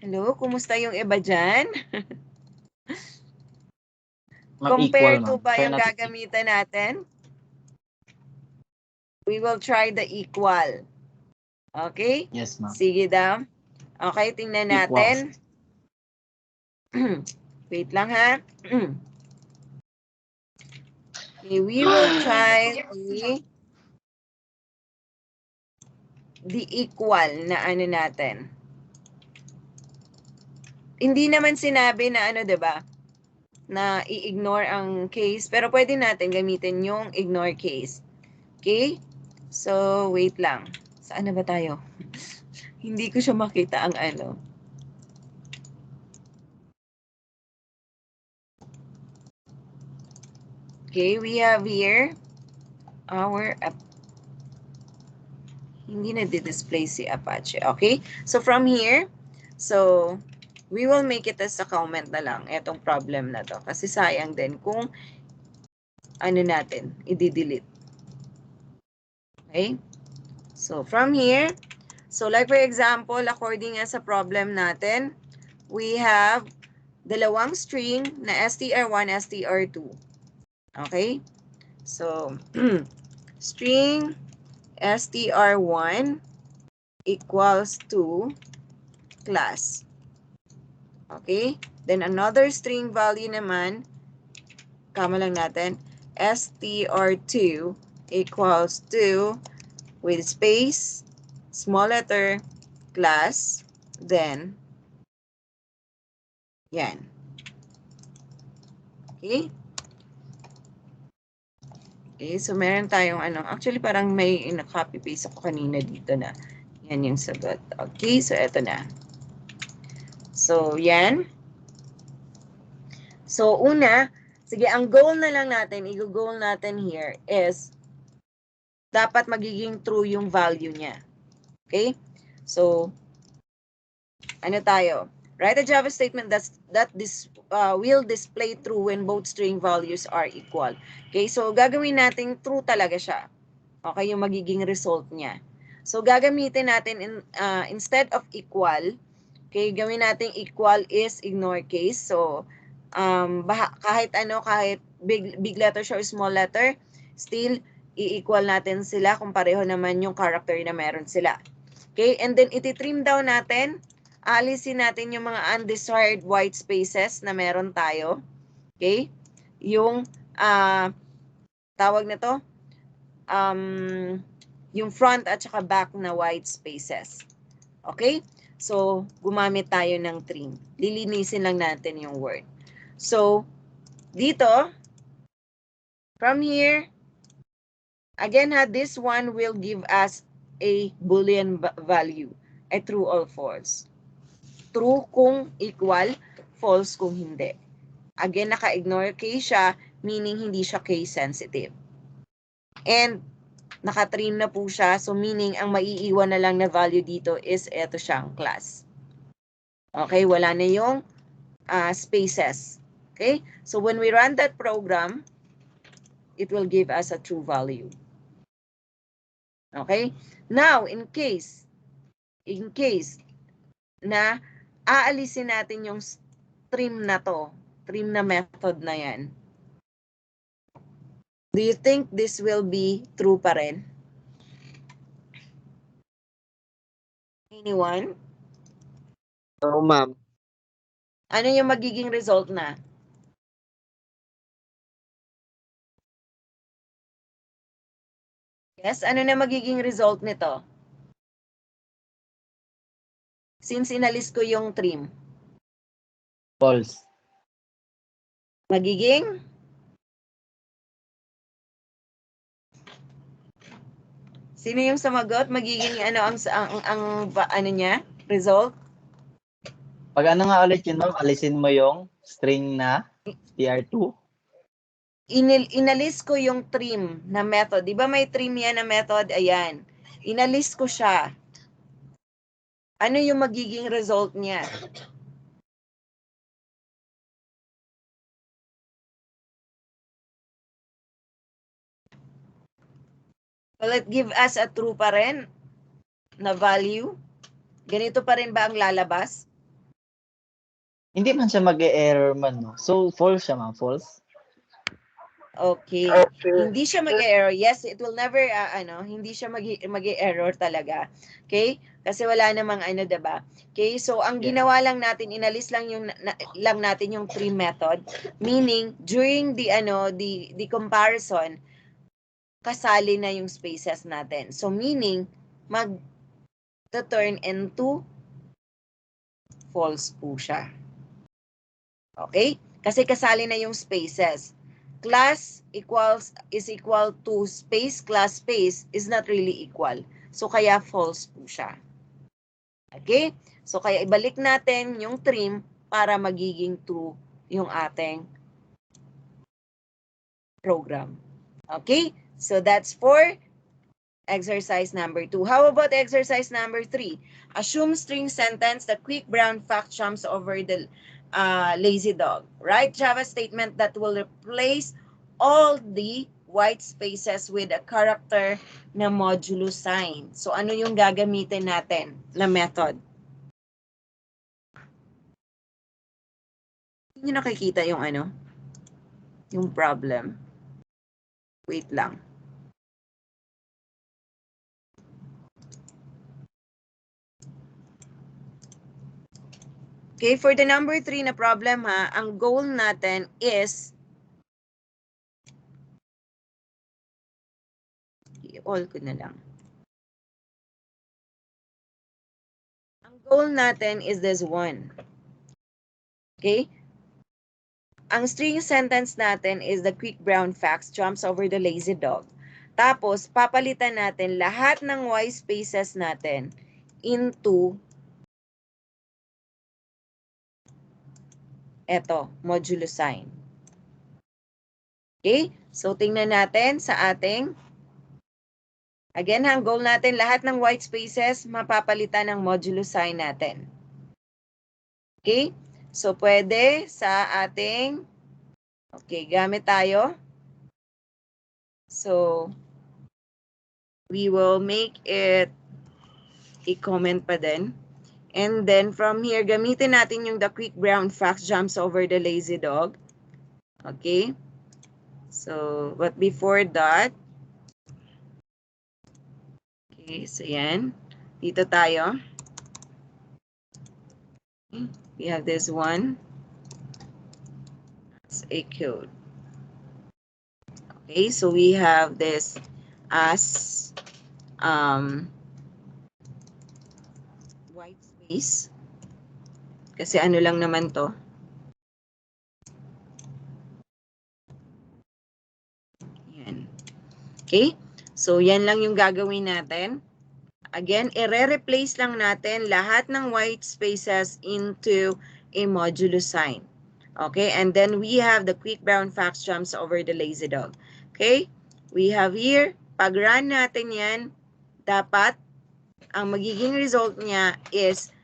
Hello, kumusta yung iba dyan? Ma'am, Compare equal, to ma'am. ba Kaya yung natin gagamitin natin? We will try the equal. Okay? Yes, ma'am. Sige daw. Okay, tingnan natin. Wait lang ha. Okay, we will try the equal na natin. Hindi naman sinabi na 'di ba? Na i-ignore ang case, pero pwede natin gamitin yung ignore case. Okay? So, wait lang. Saan na ba tayo? Hindi ko siya makita ang Okay, we have here our hindi na di-display si Apache. Okay? So, from here, so, we will make it as a comment na lang, etong problem na to. Kasi sayang din kung natin, i-delete. Okay? So, from here, so like for example, according sa problem natin, we have dalawang string na str1, str2. Okay? So, string str1 equals to class. Okay? Then another string value naman, kama lang natin, str2 equals to, with space, small letter, class, then, yan. Okay? Okay, so meron tayong actually parang may copy paste ako kanina dito na. Yan yung sagot. Okay, so eto na. So, yan. So, una, sige, ang goal na lang natin, i-goal natin here is dapat magiging true yung value niya. Okay? So, tayo? Write a Java statement that will display true when both string values are equal. Okay, so gagawin natin true talaga siya. Okay, yung magiging result niya. So gagamitin natin instead of equal, okay, gawin natin equal is ignore case. So kahit kahit big letter siya or small letter, still i-equal natin sila kung pareho naman yung character na meron sila. Okay, and then iti-trim down natin. Alisin natin yung mga undesired white spaces na meron tayo. Okay? Yung tawag na to, yung front at saka back na white spaces. Okay? So, gumamit tayo ng trim. Lilinisin lang natin yung word. So, dito, from here, again this one will give us a Boolean value. A true or false. True kung equal, false kung hindi. Again, naka-ignore case siya, meaning hindi siya case sensitive. And naka-trim na po siya, so meaning ang maiiwan na lang na value dito is eto siyang class. Okay, wala na yung spaces. Okay, so when we run that program, it will give us a true value. Okay, now in case na aalisin natin yung trim na to, trim na method na yan, do you think this will be true pa rin? Anyone? No, ma'am. Ano yung magiging result na? Yes, ano na magiging result nito? Since inalis ko yung trim, False. magiging? Sino yung sumagot? Magiging ano ano niya? Result? Pag ano nga ulit yun, ma'am, alisin mo yung string na tr2. Inalis ko yung trim na method. Di ba may trim yan na method? Ayan. Inalis ko siya. Ano yung magiging result niya? Will it give us a true pa rin na value? Ganito pa rin ba ang lalabas? Hindi man siya mag-error man, no? So, false siya, ma'am. False. Okay. Hindi siya mag-error. Yes, it will never, hindi siya mag-error talaga. Okay? Kasi wala namang diba? Okay? So, ang ginawa lang natin, inalis lang lang natin yung trim method. Meaning, during the comparison, kasali na yung spaces natin. So, meaning, mag-turn into false po siya. Okay? Kasi kasali na yung spaces. Class is equal to space, class space is not really equal. So, kaya false po siya. Okay? So, kaya ibalik natin yung trim para magiging true yung ating program. Okay? So, that's for exercise number 2. How about exercise number 3? Assume string sentence, the quick brown fox jumps over the lazy dog. Write Java statement that will replace all the white spaces with a character na modulo sign. So, ano yung gagamitin natin na method? Hindi nyo nakikita yung yung problem. Wait lang. Okay, for the number 3 na problem ang goal natin is i-all ko na lang. Ang goal natin is this one. Okay? Ang string sentence natin is the quick brown fox jumps over the lazy dog. Tapos, papalitan natin lahat ng white spaces natin into modulo sign. Okay? So, tingnan natin sa ating, again, ang goal natin, lahat ng white spaces, mapapalitan ng modulo sign natin. Okay? So, pwede sa ating, okay, gamit tayo. So, we will make it i-comment pa din. And then, from here, gamitin natin yung the quick brown fox jumps over the lazy dog. Okay? So, but before that, okay, so yan. Dito tayo. Okay, we have this one. It's a code. Okay, so we have this as white space. Kasi ano lang naman to. Yan. Okay, so yan lang yung gagawin natin. Again, i-replace lang natin lahat ng white spaces into a modulo sign. Okay, and then we have the quick brown fox jumps over the lazy dog. Okay, we have here, pag run natin yan, dapat ang magiging result niya is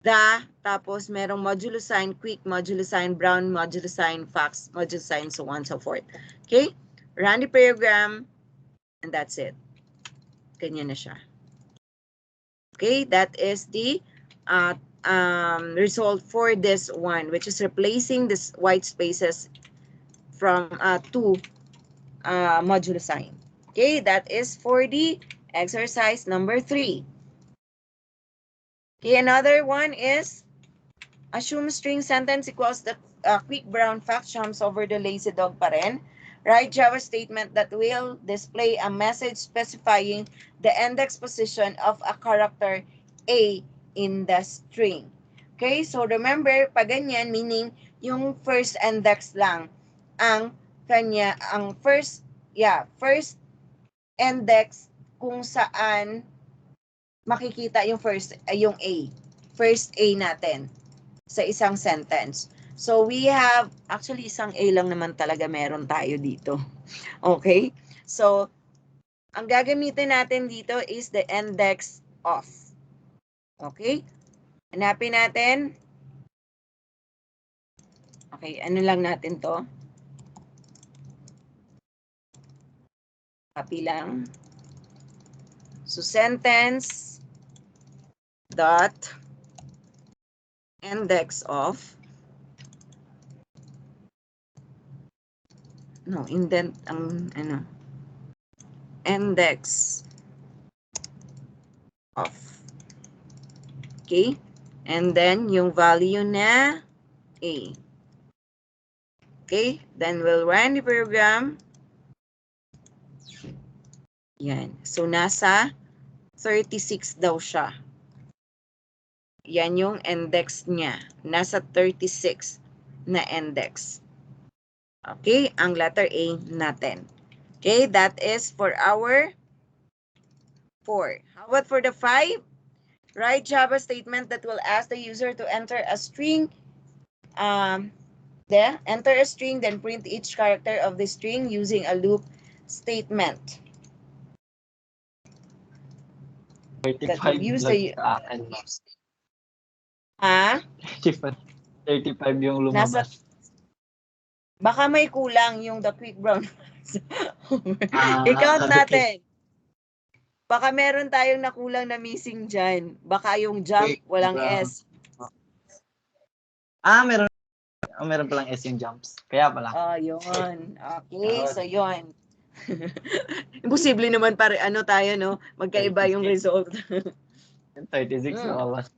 the, tapos merong modulo sign, quick modulo sign, brown modulo sign, fox modulo sign, so on and so forth. Okay, run the program, and that's it. Ganyan na siya. Okay, that is the result for this one, which is replacing this white spaces from to modulo sign. Okay, that is for the exercise number 3. Okay, another one is assume string sentence equals the quick brown fox jumps over the lazy dog pa rin. Write Java statement that will display a message specifying the index position of a character A in the string. Okay, so remember, pag ganyan, meaning yung first index lang ang kanya, ang first index kung saan makikita yung yung A. First A natin sa isang sentence. So we have, actually isang A lang naman talaga meron tayo dito. Okay? So, ang gagamitin natin dito is the index of. Okay? Hanapin natin. Okay, ano lang natin to? Copy lang. So, sentence dot index of, no, indent ang ano, index of. Okay? And then yung value na A. Okay? Then we'll run the program. Yan. So nasa 36 daw siya. Yan yung index niya. Nasa 36 na index. Okay? Ang letter A natin. Okay? That is for our 4. How about for the 5? Write Java statement that will ask the user to enter a string. Enter a string, then print each character of the string using a loop statement. 35 use lang the sa akin. 35 yung lumabas. Baka may kulang yung the quick brown. I-count okay. natin. Baka meron tayong nakulang na missing dyan. Baka yung jump, walang S. Meron palang S yung jumps. Kaya pala. Yun. Okay, so yun. Imposible naman tayo, no? Magkaiba yung result. 36 lumabas.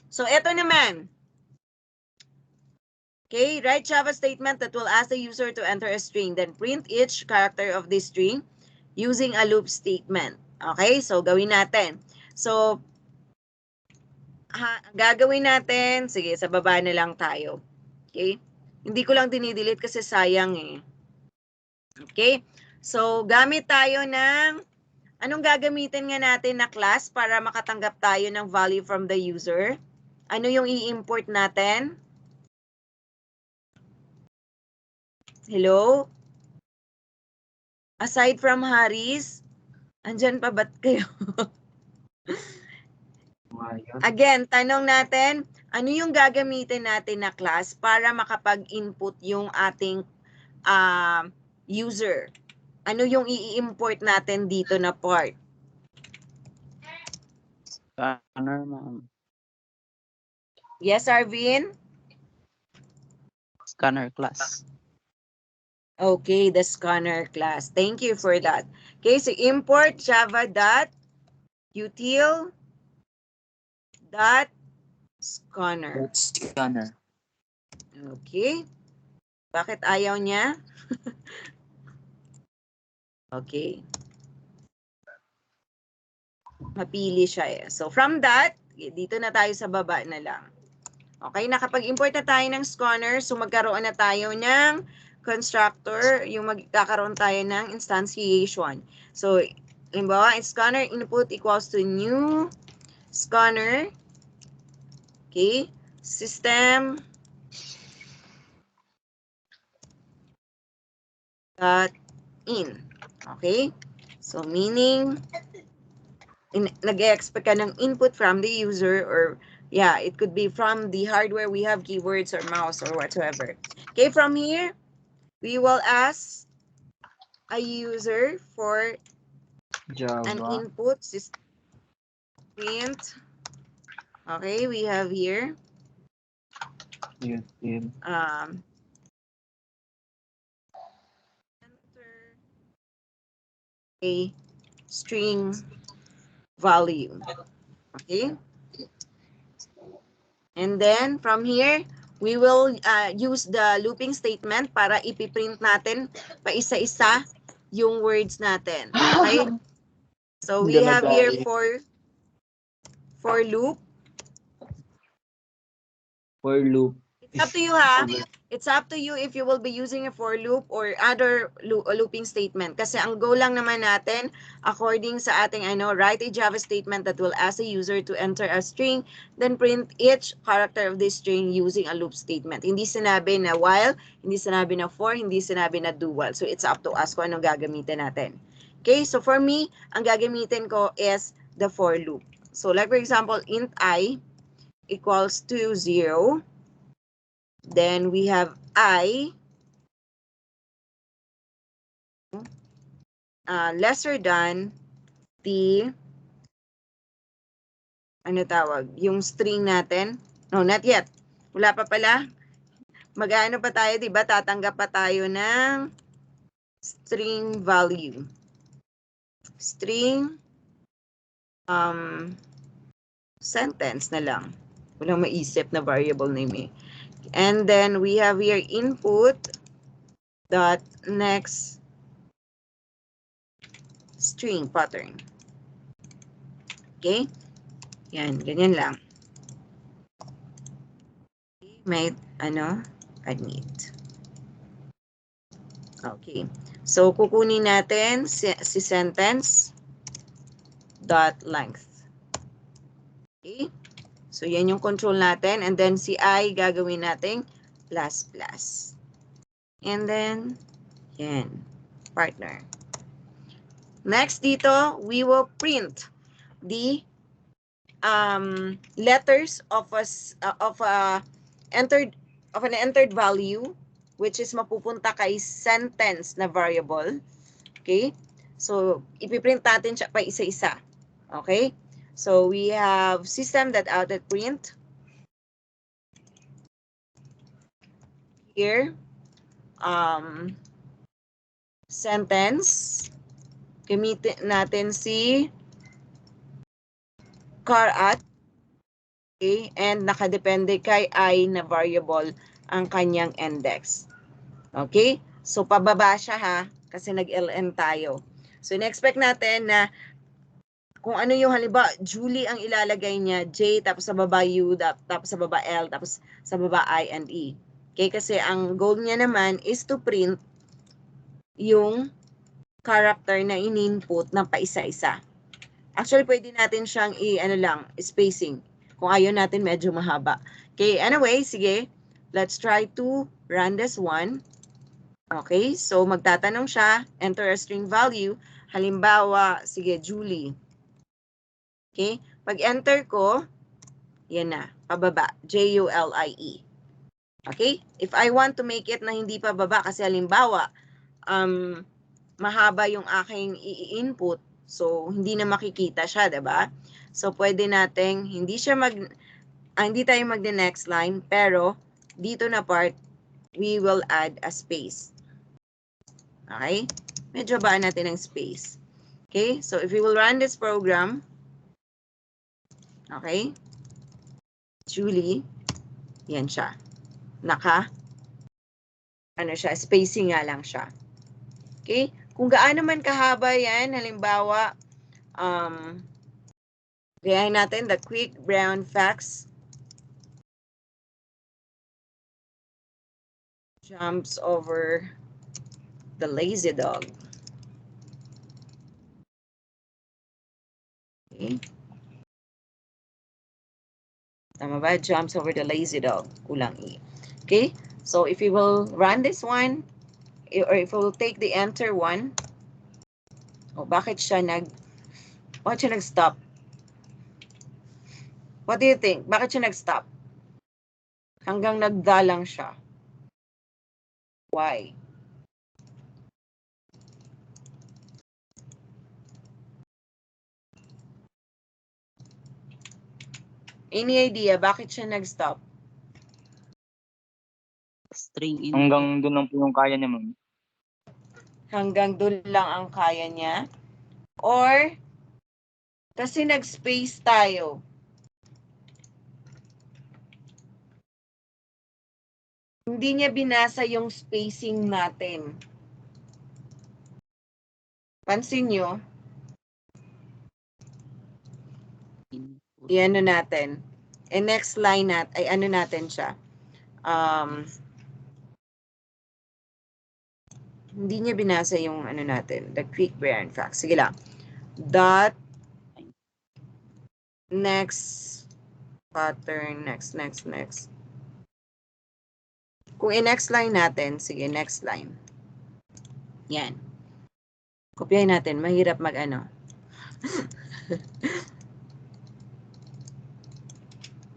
So, eto naman. Okay, write Java statement that will ask the user to enter a string, then print each character of this string using a loop statement. Okay, so gawin natin. So, gagawin natin, sige, sa baba na lang tayo. Okay? Hindi ko lang dinidelete kasi sayang eh. Okay? So, gamit tayo ng, anong gagamitin nga natin na class para makatanggap tayo ng value from the user? Ano yung i-import natin? Hello? Aside from Haris, andyan pa ba't kayo? Again, tanong natin, ano yung gagamitin natin na class para makapag-input yung ating user? Ano yung i-import natin dito na part? Scanner, ma'am. Yes, Arvin? Scanner class. Okay, the scanner class. Thank you for that. Okay, so import java.util.scanner. Scanner. Okay. Bakit ayaw niya? Okay. Mapili siya eh. So from that, dito na tayo sa baba na lang. Okay, nakapag-import na tayo ng scanner, so magkaroon na tayo ng constructor, yung magkakaroon tayo ng instantiation. So, halimbawa, scanner input equals to new scanner. Okay, system dot in. Okay? So, meaning, nag-expect ka ng input from the user, or yeah, it could be from the hardware. We have keywords or mouse or whatsoever. Okay, from here, we will ask a user for an Java. input print. Okay, we have here YouTube. enter a string value. Okay, and then from here we will use the looping statement para ipiprint natin pa isa-isa yung words natin. Okay, so we have here for loop. For loop. It's up to you, ha? It's up to you if you will be using a for loop or other looping statement. Kasi ang goal lang naman natin, according sa ating write a Java statement that will ask a user to enter a string, then print each character of this string using a loop statement. Hindi sinabi na while, hindi sinabi na for, hindi sinabi na do while. So it's up to us kung anong gagamitin natin. Okay, so for me, ang gagamitin ko is the for loop. So like for example, int I equals to 0. Then we have I lesser than the yung string natin. No, not yet. Wala pa pala. Mag-ano pa tayo, 'di ba? Tatanggap pa tayo ng string value. String sentence na lang. Walang maisip na variable name eh. And then we have here input dot next string pattern. Okay? Yan, ganyan lang. May admit. Okay. So kukunin natin si sentence dot length. Okay? So yan yung control natin, and then si I gagawin nating plus plus. And then yan, partner. Next dito, we will print the letters of an entered value, which is mapupunta kay sentence na variable. Okay? So ipiprint natin siya pa isa-isa. Okay? So we have system.out.print. Here, sentence. Gamitin natin si car@, okay, and nakadepende kay I na variable ang kanyang index. Okay? So pababa siya, ha, kasi nag-ln tayo. So in-expect natin na kung ano yung halimbawa, Julie ang ilalagay niya, J, tapos sa baba U, tapos sa baba L, tapos sa baba I and E. Okay? Kasi ang goal niya naman is to print yung character na in-input ng paisa-isa. Actually, pwede natin siyang spacing. Kung ayaw natin medyo mahaba. Okay, anyway, sige. Let's try to run this one. Okay, so magtatanong siya, enter a string value. Halimbawa, sige, Julie. Okay, pag-enter ko, yan na, pababa, Julie. Okay, if I want to make it na hindi pababa, kasi halimbawa, mahaba yung aking i-input, so hindi na makikita siya, 'di ba? So pwede nating hindi tayo mag-next line, pero dito na part we will add a space. Okay? Medyo baan natin ng space. Okay? So if we will run this program, okay? Julie, yan siya. Spacing nga lang siya. Okay? Kung gaano man kahaba yan, halimbawa, gayahin natin the quick brown fox jumps over the lazy dog. Okay. Tama ba? Jumps over the lazy dog. Kulang E. Okay? So if we will run this one, or if we'll take the enter one, bakit siya nag-stop? What do you think? Bakit siya nag-stop? Hanggang nagdalang siya. Why? Any idea bakit siya nag-stop? String input. Hanggang doon lang po yung kaya niya, ma'am. Hanggang doon lang ang kaya niya? Or, kasi nag-space tayo. Hindi niya binasa yung spacing natin. Pansin nyo? I-ano natin. Next line ay ano natin siya. Hindi niya binasa yung ano natin. The quick bare in fact. Sige lang. Dot. Next. Pattern. Next. Kung i-next line natin. Sige, next line. Yan. Kopyahin natin. Mahirap mag-ano.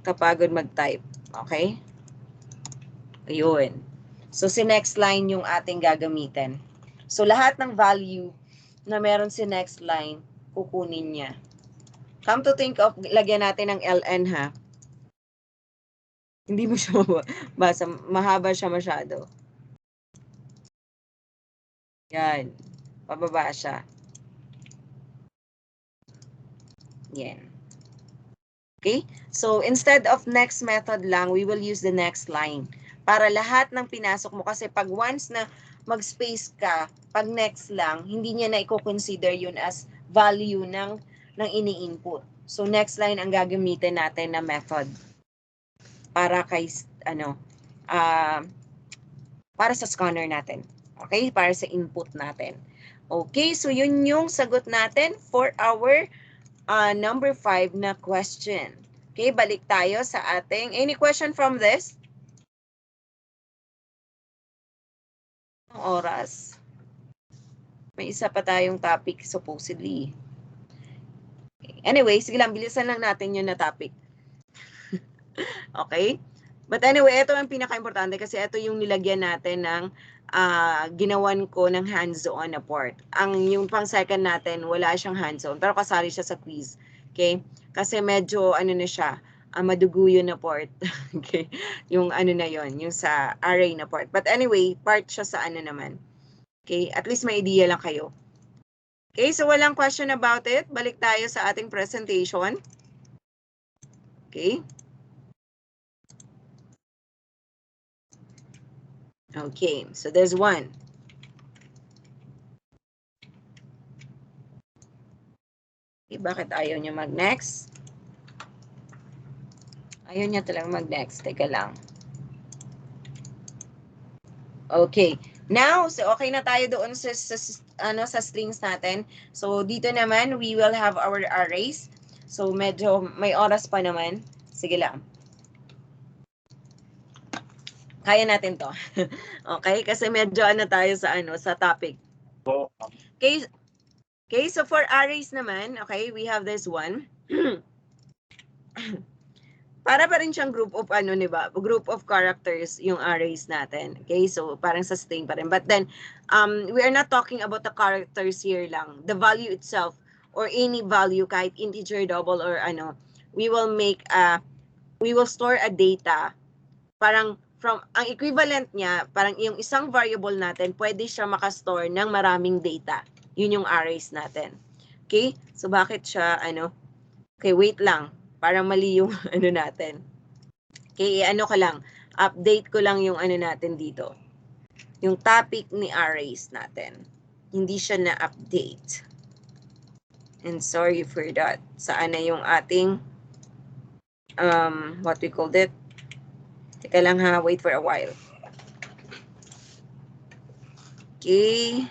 Kapagod mag-type. Okay? Ayun. So, si next line yung ating gagamitin. So, lahat ng value na meron si next line, kukunin niya. Come to think of, lagyan natin ng ln ha. Hindi mo siya mabasa. Mahaba siya masyado. Yan. Pababa siya. Yan. Okay? So, instead of next method lang, we will use the next line. Para lahat ng pinasok mo. Kasi pag once na mag-space ka, pag next lang, hindi niya na i-consider yun as value ng ini-input. So, next line ang gagamitin natin na method. Para kay, para sa scanner natin. Okay? Para sa input natin. Okay? So, yun yung sagot natin for our number 5 na question. Okay, balik tayo sa ating, any question from this? Oras. May isa pa tayong topic supposedly. Anyway, sige lang, bilisan lang natin yun na topic. Okay? But anyway, ito ang pinaka-importante kasi ito yung nilagyan natin ng ginawan ko ng hands-on na part. Yung pang second natin, wala siyang hands-on, pero kasali siya sa quiz. Okay? Kasi medyo, na siya, maduguyo na part. Okay? Yung na yon, yung sa array na part. But anyway, part siya sa naman. Okay? At least may idea lang kayo. Okay? So, walang question about it. Balik tayo sa ating presentation. Okay? Okay, so there's one. Okay, bakit ayaw niya mag-next? Ayaw niya talaga mag-next. Teka lang. Okay. Now, so okay na tayo doon sa strings natin. So, dito naman, we will have our arrays. So, medyo may oras pa naman. Sige lang. Kaya natin to. Okay? Kasi medyo tayo sa sa topic. Okay. Okay, so for arrays naman, okay, we have this one. Para pa rin siyang group of diba? Group of characters yung arrays natin. Okay, so parang sa string pa rin. But then, we are not talking about the characters here lang. The value itself or any value, kahit integer, double, or we will store a data. Parang ang equivalent niya, parang yung isang variable natin, pwede siya makastore ng maraming data. Yun yung arrays natin. Okay? So, bakit siya, Okay, wait lang. Parang mali yung natin. Okay, ko lang. Update ko lang yung natin dito. Yung topic ni arrays natin. Hindi siya na-update. And sorry for that. Saan na yung ating, what we called it? Teka lang ha, wait for a while. Okay.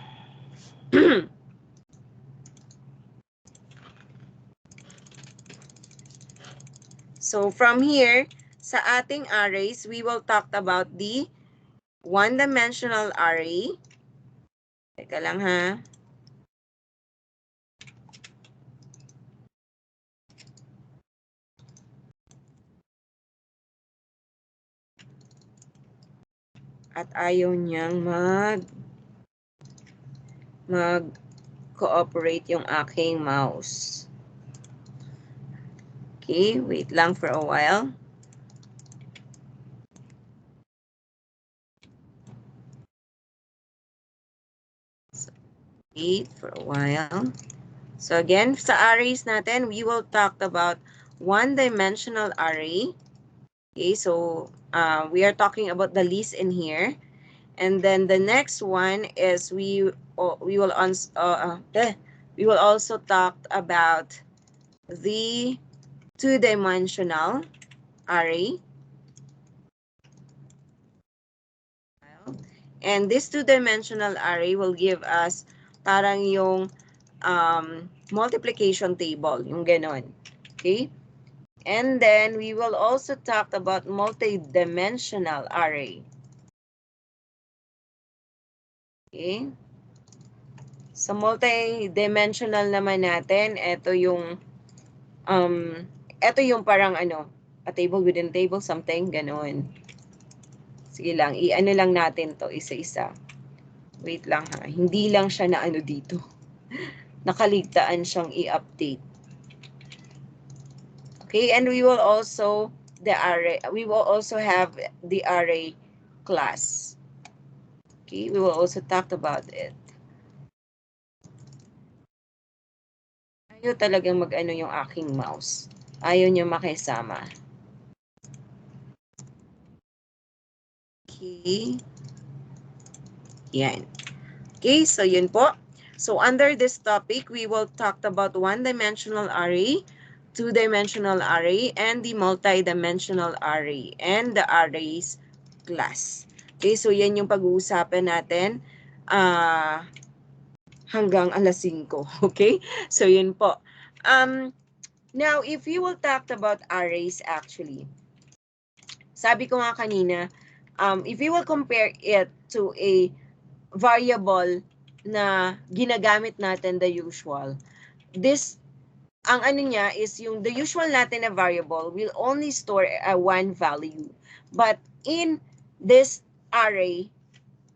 So from here, sa ating arrays, we will talk about the one-dimensional array. Teka lang ha. At ayaw niyang mag-cooperate yung aking mouse. Okay, wait lang for a while. Wait for a while. So again, sa arrays natin, we will talk about one-dimensional array. Okay, so we are talking about the list in here. And then the next one is we will also talk about the two-dimensional array. And this two-dimensional array will give us parang yung multiplication table, yung ganon. Okay? And then we will also talk about multi-dimensional array. Okay? Sa multi-dimensional naman natin, ito yung parang a table within table, something, ganon. Sige lang, i-ano lang natin to isa-isa. Wait lang ha, hindi lang siya na dito. Nakaligtaan siyang i-update. Okay, and we will also have the array class. Okay, we will also talk about it. Ayaw talagang mag-ano yung aking mouse. Ayaw niya makisama. Okay. Yan. Okay, so yun po. So under this topic, we will talk about one-dimensional array, two-dimensional array, and the multi-dimensional array, and the arrays class. Okay, so yan yung pag-uusapan natin hanggang alas 5. Okay, so yun po. Now, if you will talk about arrays actually, sabi ko nga kanina, if you will compare it to a variable na ginagamit natin the usual, ang niya is yung the usual natin na variable will only store one value. But in this array,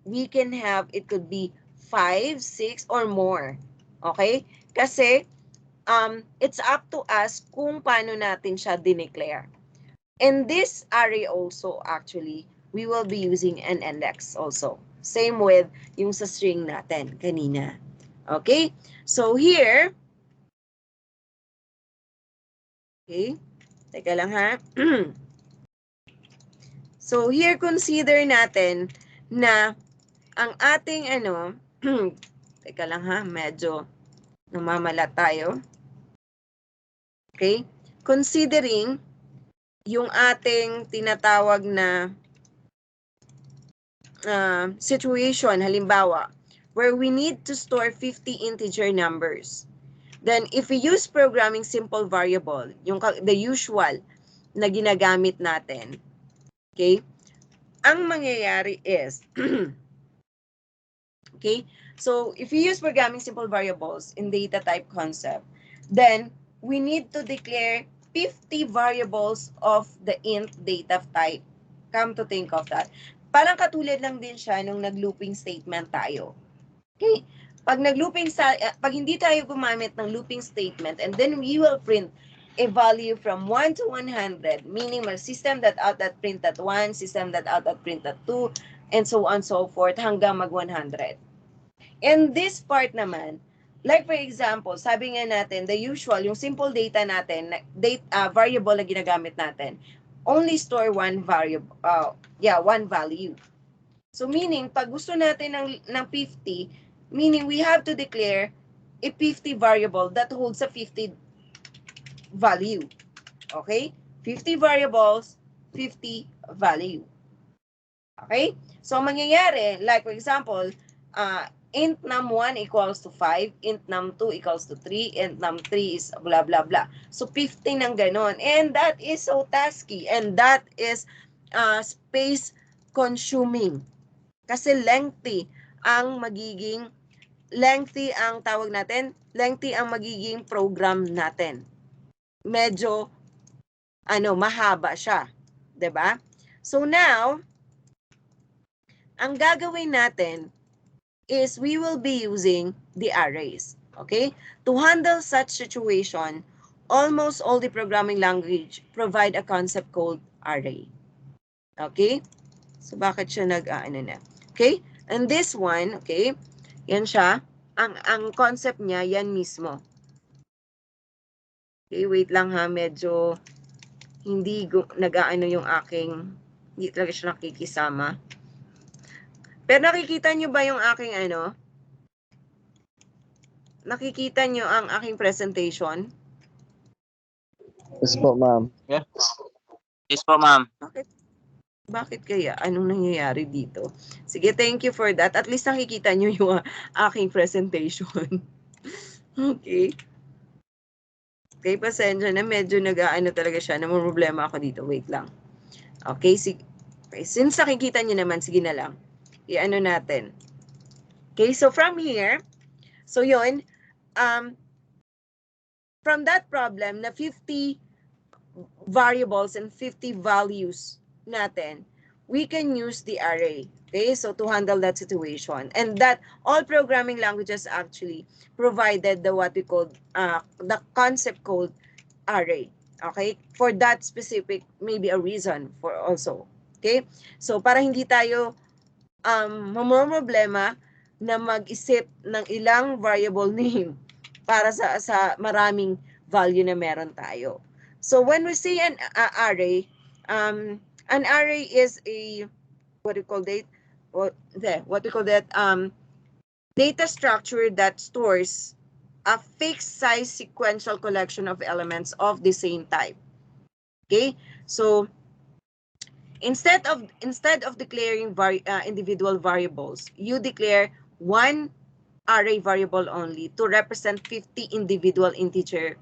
we can have, it could be 5, 6, or more. Okay? Kasi, it's up to us kung paano natin siya dineclare. In this array also, actually, we will be using an index also. Same with yung sa string natin kanina. Okay? So here, okay, teka lang ha. So here, consider natin na ang ating teka lang ha, medyo namamalat tayo. Okay? Considering yung ating tinatawag na situation, halimbawa, where we need to store 50 integer numbers. Then, if we use programming simple variable, yung the usual na ginagamit natin, okay, ang mangyayari is, okay, so if we use programming simple variables in data type concept, then we need to declare 50 variables of the int data type. Come to think of that. Parang katulad lang din siya nung nag-looping statement tayo. Okay? Pag pag hindi tayo gumamit ng looping statement, and then we will print a value from 1 to 100, meaning system that out that print at 1, system that out that print at 2, and so on so forth hanggang mag 100. And this part naman, like for example, sabi nga natin, the usual, yung simple data natin, variable na ginagamit natin, only store one variable, one value. So meaning, pag gusto natin ng 50, meaning we have to declare a 50 variable that holds a 50 value. Okay? 50 variables, 50 value. Okay? So mangyayari, like for example, int num1 equals to 5, int num2 equals to 3, int num3 is blah blah blah. So 50 ng ganon. And that is so tasky, and that is space consuming. Kasi lengthy ang magiging lengthy ang tawag natin, lengthy ang magiging program natin. Medyo mahaba siya, 'di ba? So now, ang gagawin natin is we will be using the arrays. Okay? To handle such situation, almost all the programming language provide a concept called array. Okay? So bakit siya na? Okay? And this one, okay? Yan siya. Ang concept niya yan mismo. Okay, wait lang ha, medyo hindi yung aking, hindi talaga siya nakikisama. Pero nakikita nyo ba yung aking nakikita nyo ang aking presentation? Yes po, ma'am. Yes po, ma'am. Bakit kaya? Anong nangyayari dito? Sige, thank you for that. At least nakikita nyo yung aking presentation. Okay. Okay, pasensya na. Medyo talaga siya. Namumroblema ako dito. Wait lang. Okay, okay, since nakikita nyo naman, sige na lang. Natin. Okay, so from here, so yun, from that problem na 50 variables and 50 values natin, we can use the array. Okay, so to handle that situation. And that all programming languages actually provided what we call the concept called array. Okay, for that specific, maybe a reason for also. Okay, so para hindi tayo mamroblema na mag-isip ng ilang variable name para sa maraming value na meron tayo. So when we say an array is a what we call that data structure that stores a fixed size sequential collection of elements of the same type. Okay, so instead of declaring individual variables, you declare one array variable only to represent 50 individual integer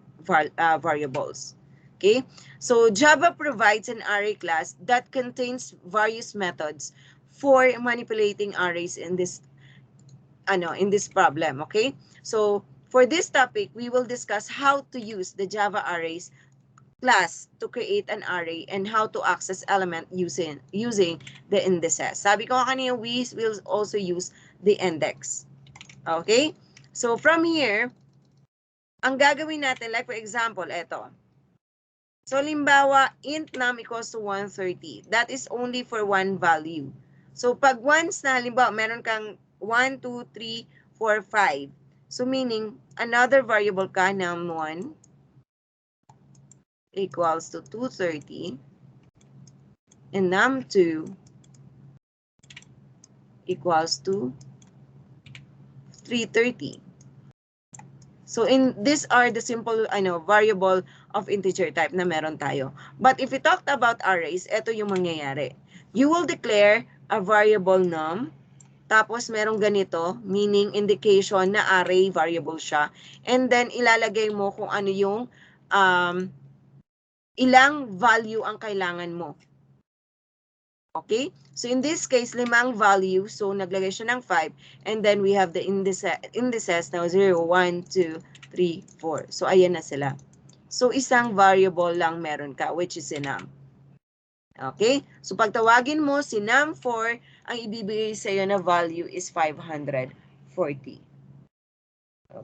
variables. Okay, so Java provides an array class that contains various methods for manipulating arrays in this problem. Okay, so for this topic, we will discuss how to use the Java arrays class to create an array and how to access element using the indices. Sabi ko kanina, we will also use the index. Okay, so from here, ang gagawin natin, like for example, eto. So, limbawa, int num equals to 130. That is only for one value. So, pag once na, halimbawa, meron kang 1, 2, 3, 4, 5. So, meaning, another variable ka, num1 equals to 230. And num2 equals to 330. So these are the simple variable of integer type na meron tayo. But if we talked about arrays, ito yung mangyayari. You will declare a variable num, tapos merong ganito, meaning indication na array variable siya. And then ilalagay mo kung ano yung ilang value ang kailangan mo. Okay? So in this case, 5 value. So naglagay siya ng 5. And then we have the indices now 0, 1, 2, 3, 4. So ayan na sila. So isang variable lang meron ka, which is si num. Okay? So pag tawagin mo si num4, ang ibibigay sa iyo na value is 540.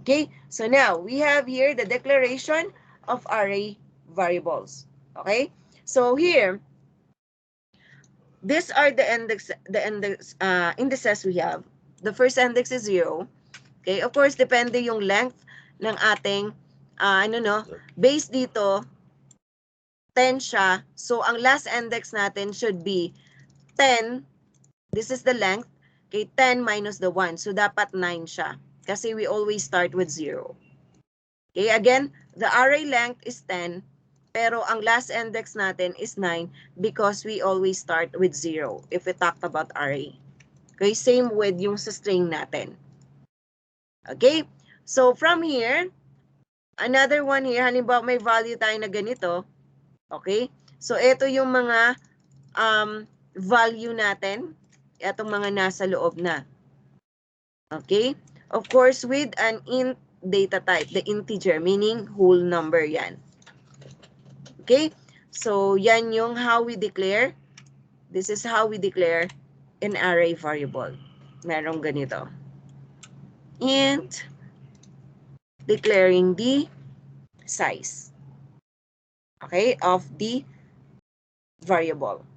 Okay? So now, we have here the declaration of array variables. Okay? So here, these are the indices we have. The first index is 0. Okay, of course, depende yung length ng ating base dito 10 siya. So ang last index natin should be 10. This is the length. Okay, 10 minus the 1. So dapat 9 siya. Kasi we always start with 0. Okay, again, the array length is 10. Pero ang last index natin is 9 because we always start with 0 if we talked about array. Okay, same with yung sa string natin. Okay, so from here, another one here, halimbawa may value tayo na ganito. Okay, so ito yung mga value natin, itong mga nasa loob na. Okay, Of course, with an int data type, the integer, meaning whole number yan. Okay? So, yan yung how we declare. This is how we declare an array variable. Merong ganito. Int declaring the size. Okay? Of the variable.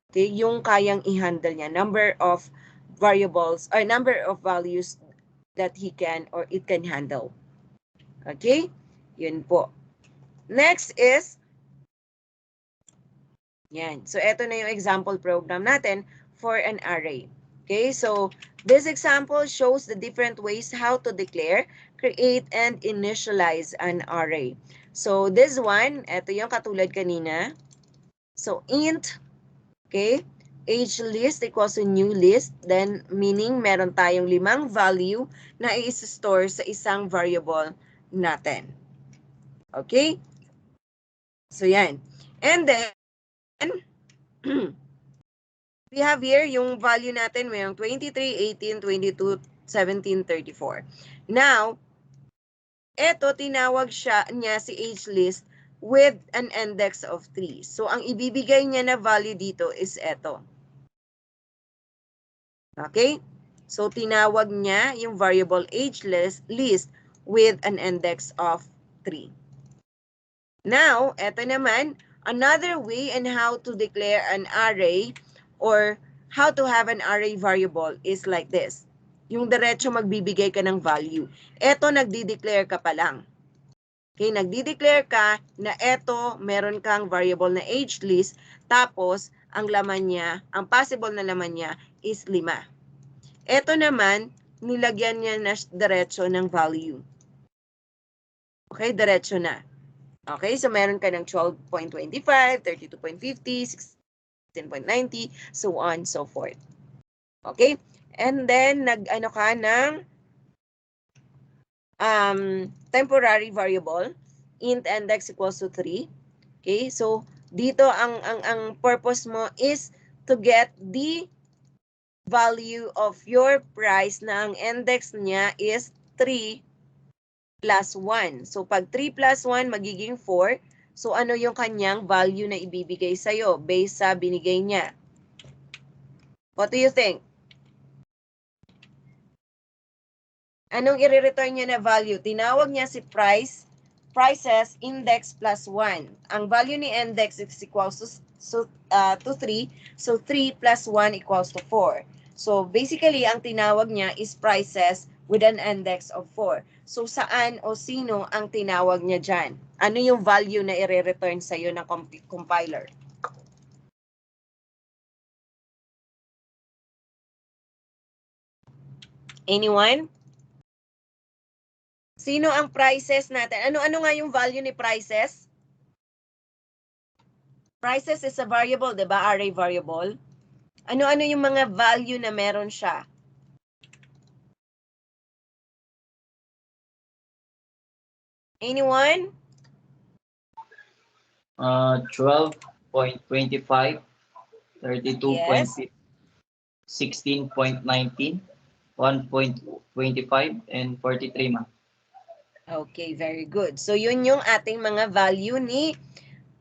Okay? Yung kayang i-handle niya. Number of variables or number of values that he can or it can handle. Okay? Yun po. Next is, yan. So, ito na yung example program natin for an array. Okay? So, this example shows the different ways how to declare, create, and initialize an array. So, this one, ito yung katulad kanina. So, int, okay, age list equals to new list. Then, meaning meron tayong 5 value na i-store sa isang variable natin. Okay? So, yan. And then, we have here yung value natin, mayroong 23, 18, 22, 17, 34. Now, eto, tinawag niya si age list with an index of 3. So, ang ibibigay niya na value dito is eto. Okay? So, tinawag niya yung variable age list with an index of 3. Now, eto naman, another way on how to declare an array or how to have an array variable is like this. Yung diretso magbibigay ka ng value. Eto, nagdi-declare ka pa lang. Okay, nagdi-declare ka na eto, meron kang variable na age list, tapos ang laman niya, ang possible na laman niya is 5. Eto naman, nilagyan niya na diretso ng value. Okay, diretso na. Okay, so meron ka ng 12.25, 32.50, 16.90, so on, so forth. Okay, and then nag-ano ka ng temporary variable, int index equals to 3. Okay, so dito ang purpose mo is to get the value of your price na ang index niya is 3 plus 1. So, pag 3 plus 1, magiging 4. So, ano yung kanyang value na ibibigay sa'yo based sa binigay niya? What do you think? Anong i-return niya na value? Tinawag niya si prices, index plus 1. Ang value ni index is equals to 3. So, 3 plus 1 equals to 4. So, basically, ang tinawag niya is prices with an index of 4. So, saan o sino ang tinawag niya dyan? Ano yung value na i-return sa'yo ng compiler? Anyone? Sino ang prices natin? Ano nga yung value ni prices? Prices is a variable, di ba? Array variable. Ano-ano yung mga value na meron siya? Anyone? 12.25, 32.50, Yes. 16.19, 1.25, and 43, ma'am. Okay, very good. So, yun yung ating mga value ni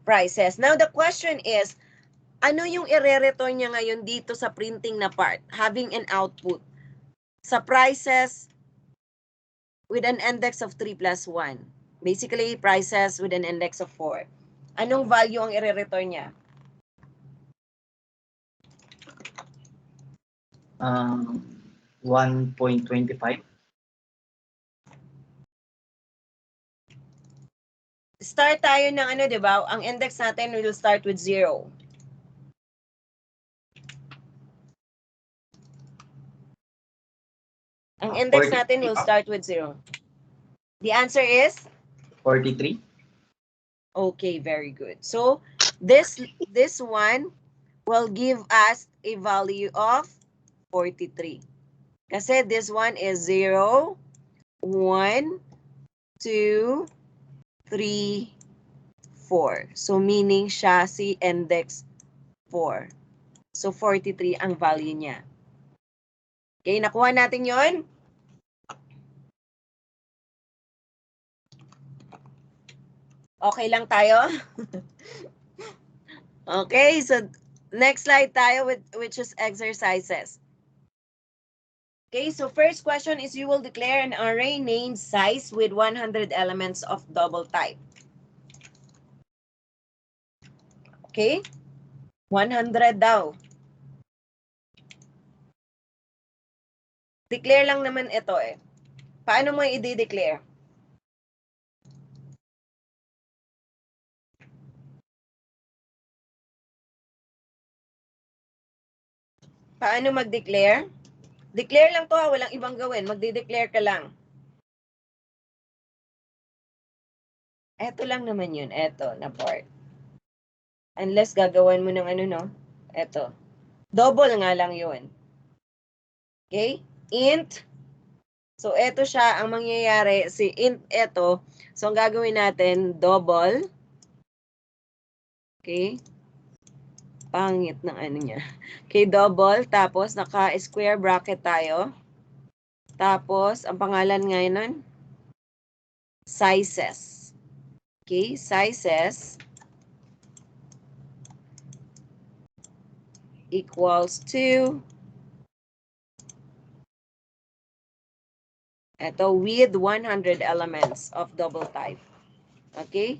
prices. Now, the question is, ano yung i-return niya ngayon dito sa printing na part? Having an output. Sa prices with an index of 3 plus 1. Basically, prices with an index of 4. Anong value ang i-return niya? 1.25. Start tayo ng ano, di ba? Ang index natin will start with 0. Ang index natin will start with 0. The answer is? 43. Okay, very good. So, this one will give us a value of 43. Kasi this one is 0, 1, 2, 3, 4. So, meaning siya si index 4. So, 43 ang value niya. Okay, nakuha natin yon. Okay lang tayo? Okay, so next slide tayo which is exercises. Okay, so first question is you will declare an array named size with 100 elements of double type. Okay? 100 daw. Declare lang naman ito eh. Paano mo i-declare? Paano mag-declare? Declare lang to ha, walang ibang gawin. Magde-declare ka lang. Eto lang naman yun. Eto na part. Unless gagawan mo ng ano no. Eto. Double nga lang yun. Okay? Int. So, eto siya. Ang mangyayari, si int eto. So, ang gagawin natin, double. Okay? Pangit ng ano niya. Okay, double. Tapos, naka-square bracket tayo. Tapos, ang pangalan ngayon nun, sizes. Okay, sizes equals to ito with 100 elements of double type. Okay?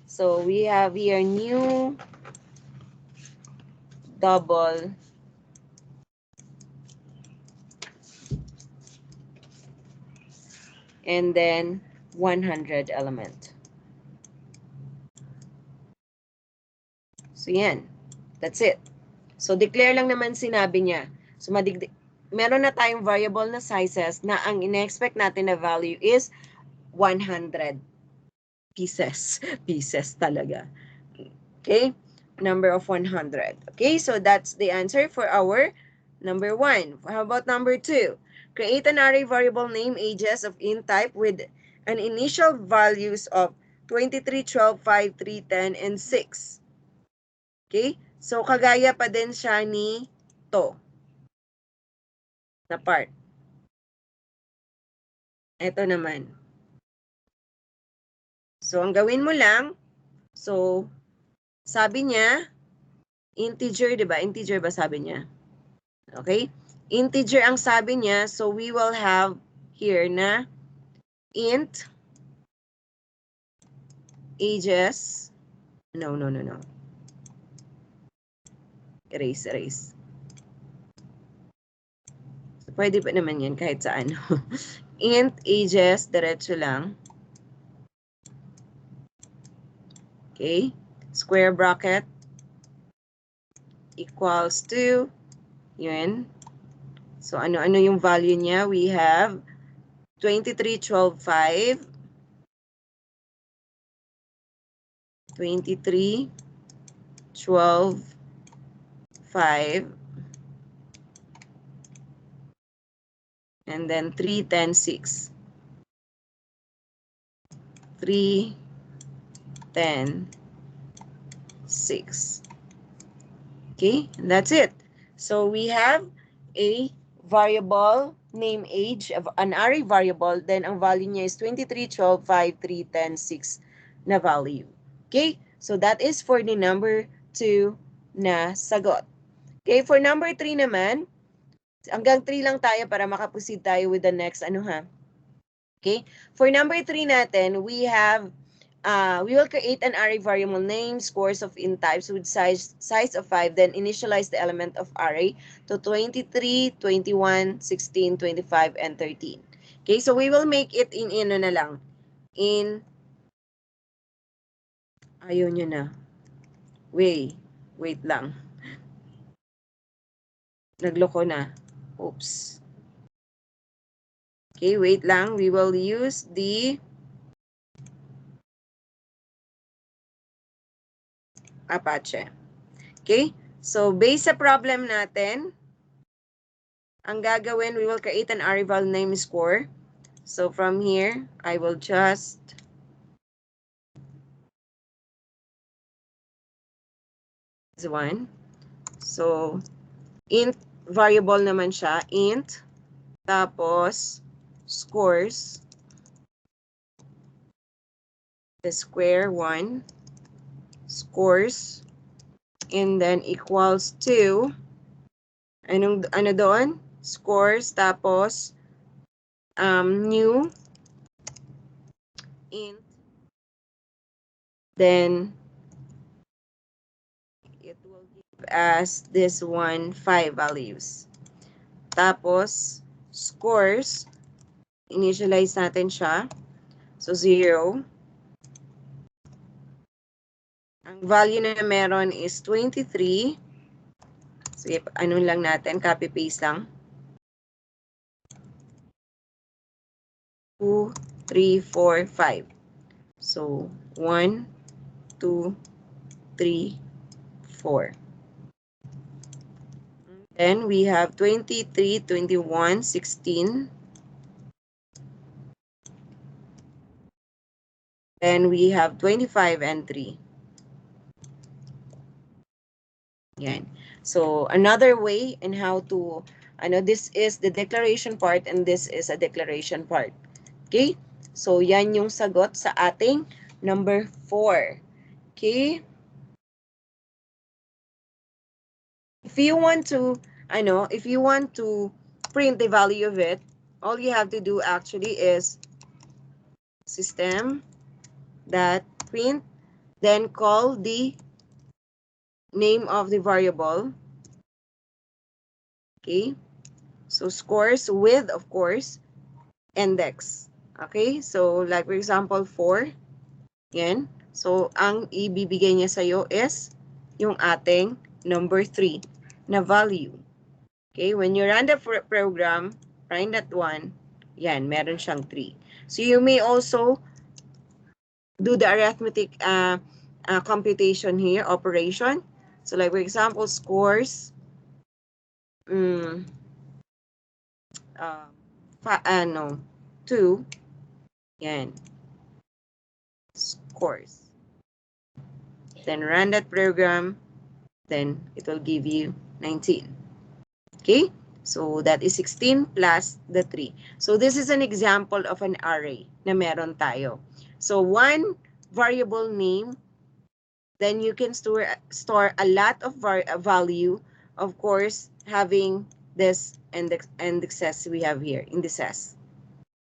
So, we have here new double and then 100 element. So, yan. That's it. So, declare lang naman sinabi niya. So, meron na tayong variable na sizes na ang in-expect natin na value is 100 pieces. Pieces talaga. Okay? Number of 100. Okay? So, that's the answer for our number 1. How about number 2? Create an array variable name ages of int type with an initial values of 23, 12, 5, 3, 10, and 6. Okay? So, kagaya pa din siya ni to na part. Ito naman. So, ang gawin mo lang, so, sabi niya, integer, di ba? Integer ba sabi niya? Okay? Integer ang sabi niya, so we will have here na int ages. No. Erase. So, pwede pa naman yan kahit saan. Int ages, diretso lang. Okay? Square bracket equals to, yun. So, ano yung value niya? We have 23, 12, 5. 23, 12, 5. And then 3, 10, 6. 3, 10, 6. Okay, and that's it. So we have a variable name age of an array variable, then ang value niya is 23, 12, 5, 3, 10, 6 na value. Okay, so that is for the number 2 na sagot. Okay, for number 3 naman, hanggang 3 lang tayo para makaproceed tayo with the next ano ha. Okay, for number 3 natin, we will create an array variable name scores of int types with size of 5, then initialize the element of array to 23, 21, 16, 25, and 13. Okay, so we will make it in ano na lang. Ayaw nyo na. Wait lang. Nagloko na. Oops. Okay, wait lang. We will use the Apache. Okay? So, based sa problem natin, ang gagawin, we will create an array variable name score. So, from here, I will just this one. So, int variable naman siya. Int. Tapos, scores. the square 1 scores and then equals to ano doon? Scores tapos new int, then it will give us this one 5 values. Tapos scores, initialize natin siya. So 0. Ang value na meron is 23. Sige, ano lang natin, copy paste lang. 2, 3, 4, 5. So 1, 2, 3, 4. Then we have 23, 21, 16. Then we have 25 and 3. Yan. So another way in how to, this is the declaration part and this is a declaration part. Okay? So yan yung sagot sa ating number 4. Okay? If you want to, print the value of it, all you have to do actually is system that print, then call the name of the variable. Okay? So scores with, of course, index. Okay? So like for example, 4. Yan. So ang ibibigay niya sa'yo is yung ating number 3 na value. Okay? When you run the program, run that one, yan, meron siyang 3. So you may also do the arithmetic computation here, operation. So like for example, scores 2, yan, scores. Then run that program, then it will give you 19. Okay, so that is 16 plus the 3. So this is an example of an array na meron tayo. So one variable name, then you can store a lot of value, of course, having this indexes we have here, indices.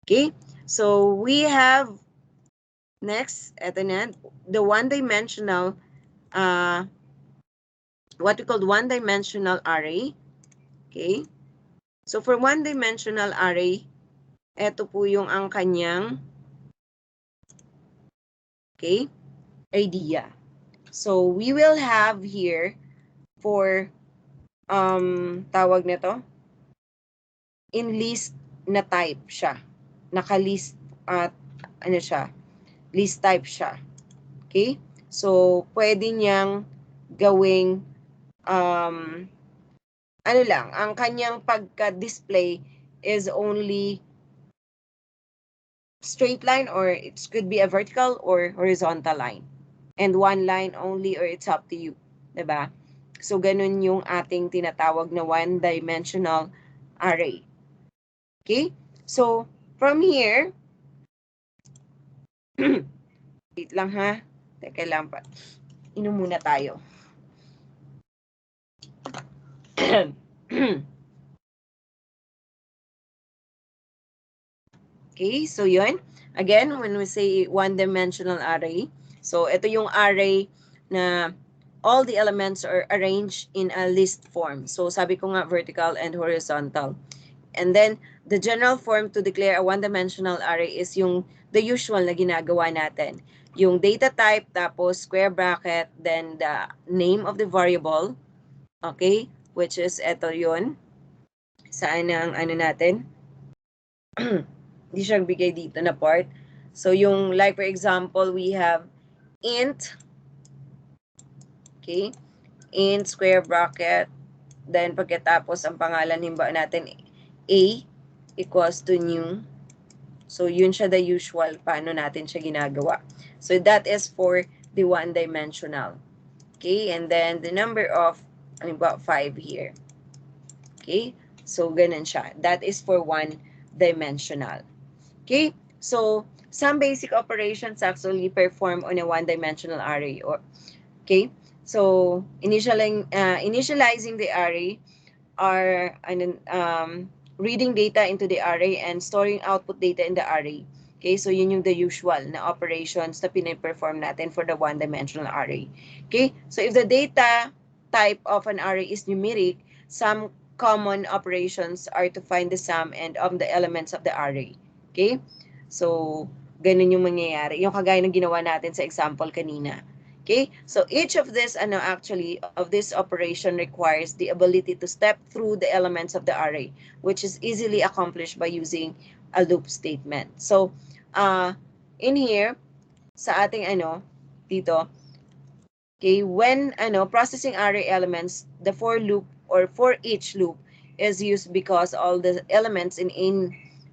Okay, so we have next, eto na, the one-dimensional, what we call one-dimensional array. Okay, so for one-dimensional array, eto po yung ang kanyang, okay, idea. So we will have here for tawag nito, in list na type siya. Naka-list at siya, list type siya. Okay? So pwede niyang gawing ang kanyang pagka-display is only straight line, or it could be a vertical or horizontal line. And one line only, or it's up to you. Diba? So ganun yung ating tinatawag na one-dimensional array. Okay? So from here, wait lang ha. Teka lang pa. Inom muna tayo. Okay, so yun. Again, when we say one-dimensional array, so ito yung array na all the elements are arranged in a list form. So sabi ko nga vertical and horizontal. And then the general form to declare a one-dimensional array is yung the usual na ginagawa natin. Yung data type, tapos square bracket, then the name of the variable, okay, which is ito yun. Saan ang natin? Hindi siya bigay dito na part. So yung like for example, we have int, okay, int square bracket, then pagkatapos ang pangalan himba natin a equals to new. So yun siya the usual paano natin siya ginagawa. So that is for the one-dimensional. Okay, and then the number of about 5 here. Okay, so ganun siya. That is for one-dimensional. Okay, so some basic operations actually perform on a one-dimensional array. Okay, so initializing the array are reading data into the array and storing output data in the array. Okay, so yun yung the usual na operations na pinaperform natin for the one-dimensional array. Okay, so if the data type of an array is numeric, some common operations are to find the sum and of the elements of the array. Okay, so ganun yung mangyayari. Yung kagaya ng ginawa natin sa example kanina. Okay, so each of this actually of this operation requires the ability to step through the elements of the array, which is easily accomplished by using a loop statement. So in here sa ating dito, okay, when processing array elements, the for loop or for each loop is used because all the elements in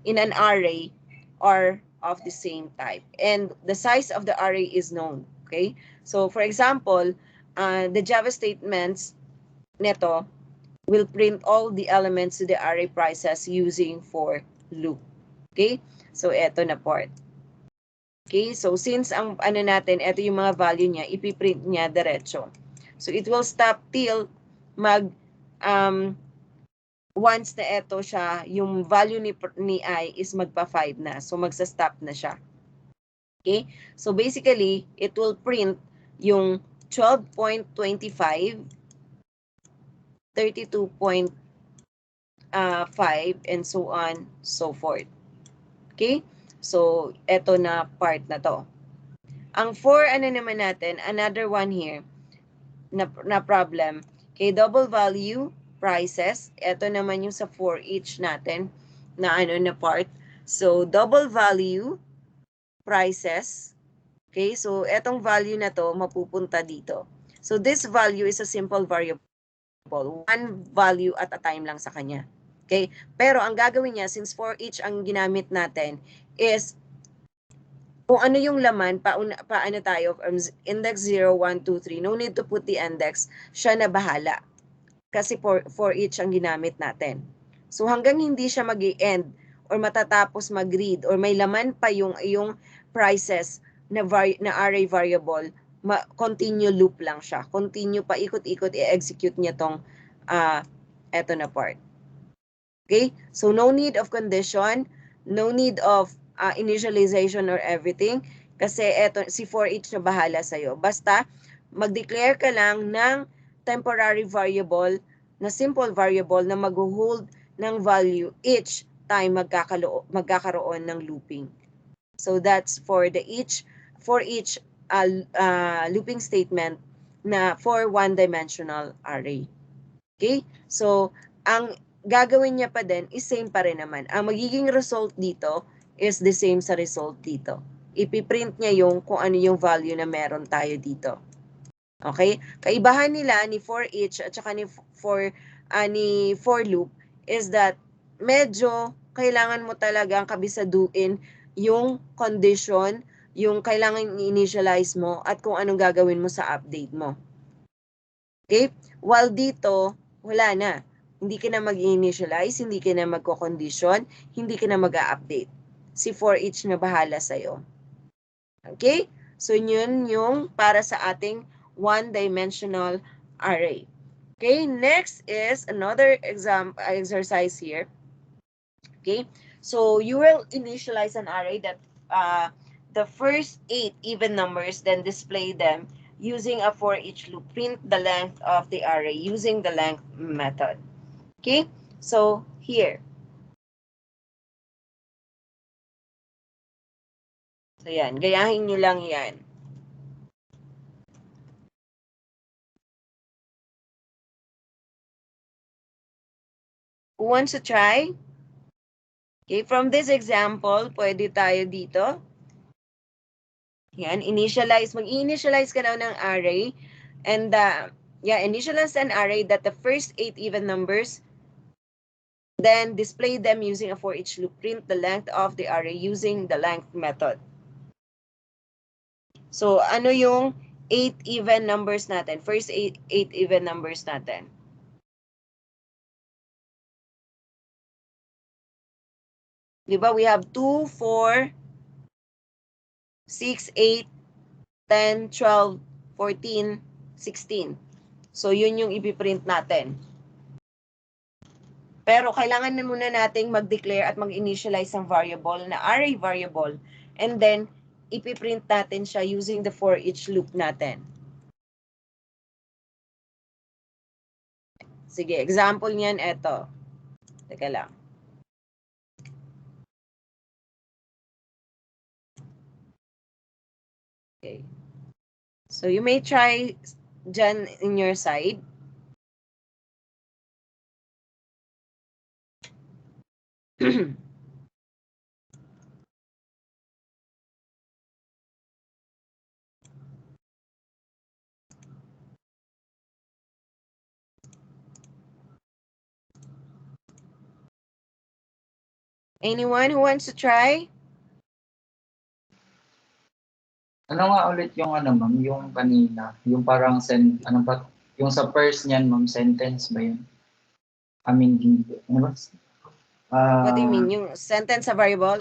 an array are of the same type and the size of the array is known. Okay, so for example, the Java statements neto will print all the elements to the array prices using for loop. Okay, so eto na part. Okay, so since ang natin, eto yung mga value niya, ipiprint niya diretso. So it will stop till once na eto siya, yung value ni I is magpa 5 na. So magsa-stop na siya. Okay? So basically, it will print yung 12.25, 32.5, and so on, so forth. Okay? So, eto na part na to. Ang for naman natin, another one here, na problem. Okay, double value, prices. Eto naman yung sa for each natin, na na part. So, double value, prices. Okay, so etong value na to mapupunta dito. So this value is a simple variable. One value at a time lang sa kanya. Okay, pero ang gagawin niya, since for each ang ginamit natin, is kung ano yung laman, paano tayo, index 0, 1, 2, 3, no need to put the index, siya na bahala. Kasi for each ang ginamit natin. So hanggang hindi siya mag-i-end or matatapos mag-read or may laman pa yung prices na array variable, continue loop lang siya. Continue pa, ikot-ikot, i-execute niya tong eto na part. Okay? So no need of condition, no need of initialization or everything, kasi eto, si for each na bahala sa'yo. Basta, mag-declare ka lang ng temporary variable na simple variable na mag-hold ng value each time magkakaroon ng looping. So that's for each looping statement na for one-dimensional array. Okay? So, ang gagawin niya pa din is same pa rin naman. Ang magiging result dito is the same sa result dito. Ipiprint niya yung kung ano yung value na meron tayo dito. Okay? Kaibahan nila ni for each at saka ni for loop is that medyo kailangan mo talagang kabisaduin yung condition, yung kailangan i-initialize mo at kung anong gagawin mo sa update mo. Okay? While dito, wala na. Hindi ka na mag-initialize, hindi ka na magko-condition, hindi ka na mag-update. Si for each na bahala sa'yo. Okay? So, yun yung para sa ating one-dimensional array. Okay? Next is another exercise here. Okay? So, you will initialize an array that the first 8 even numbers, then display them using a for each loop. Print the length of the array using the length method. Okay? So, here. So, yan. Gayahin nyo lang yan. Who wants to try? Okay, from this example, pwede tayo dito. Yan, mag-initialize ka na ng array. And, initialize an array that the first 8 even numbers, then display them using a for each loop. Print the length of the array using the length method. So, ano yung 8 even numbers natin? First 8 even numbers natin. Diba? We have 2, 4, 6, 8, 10, 12, 14, 16. So, yun yung ipiprint natin. Pero kailangan na muna nating mag-declare at mag-initialize ng variable na array variable. And then, ipiprint natin siya using the for each loop natin. Sige, example niyan, eto. Teka lang. Okay. So, you may try dyan in your side. Anyone who wants to try? Ano nga ulit yung ano, ma'am? Yung kanina. Yung parang ano ba? Yung sa first niyan, ma'am, sentence ba yun? I mean, ano ba? What do you mean? Yung sentence sa variable?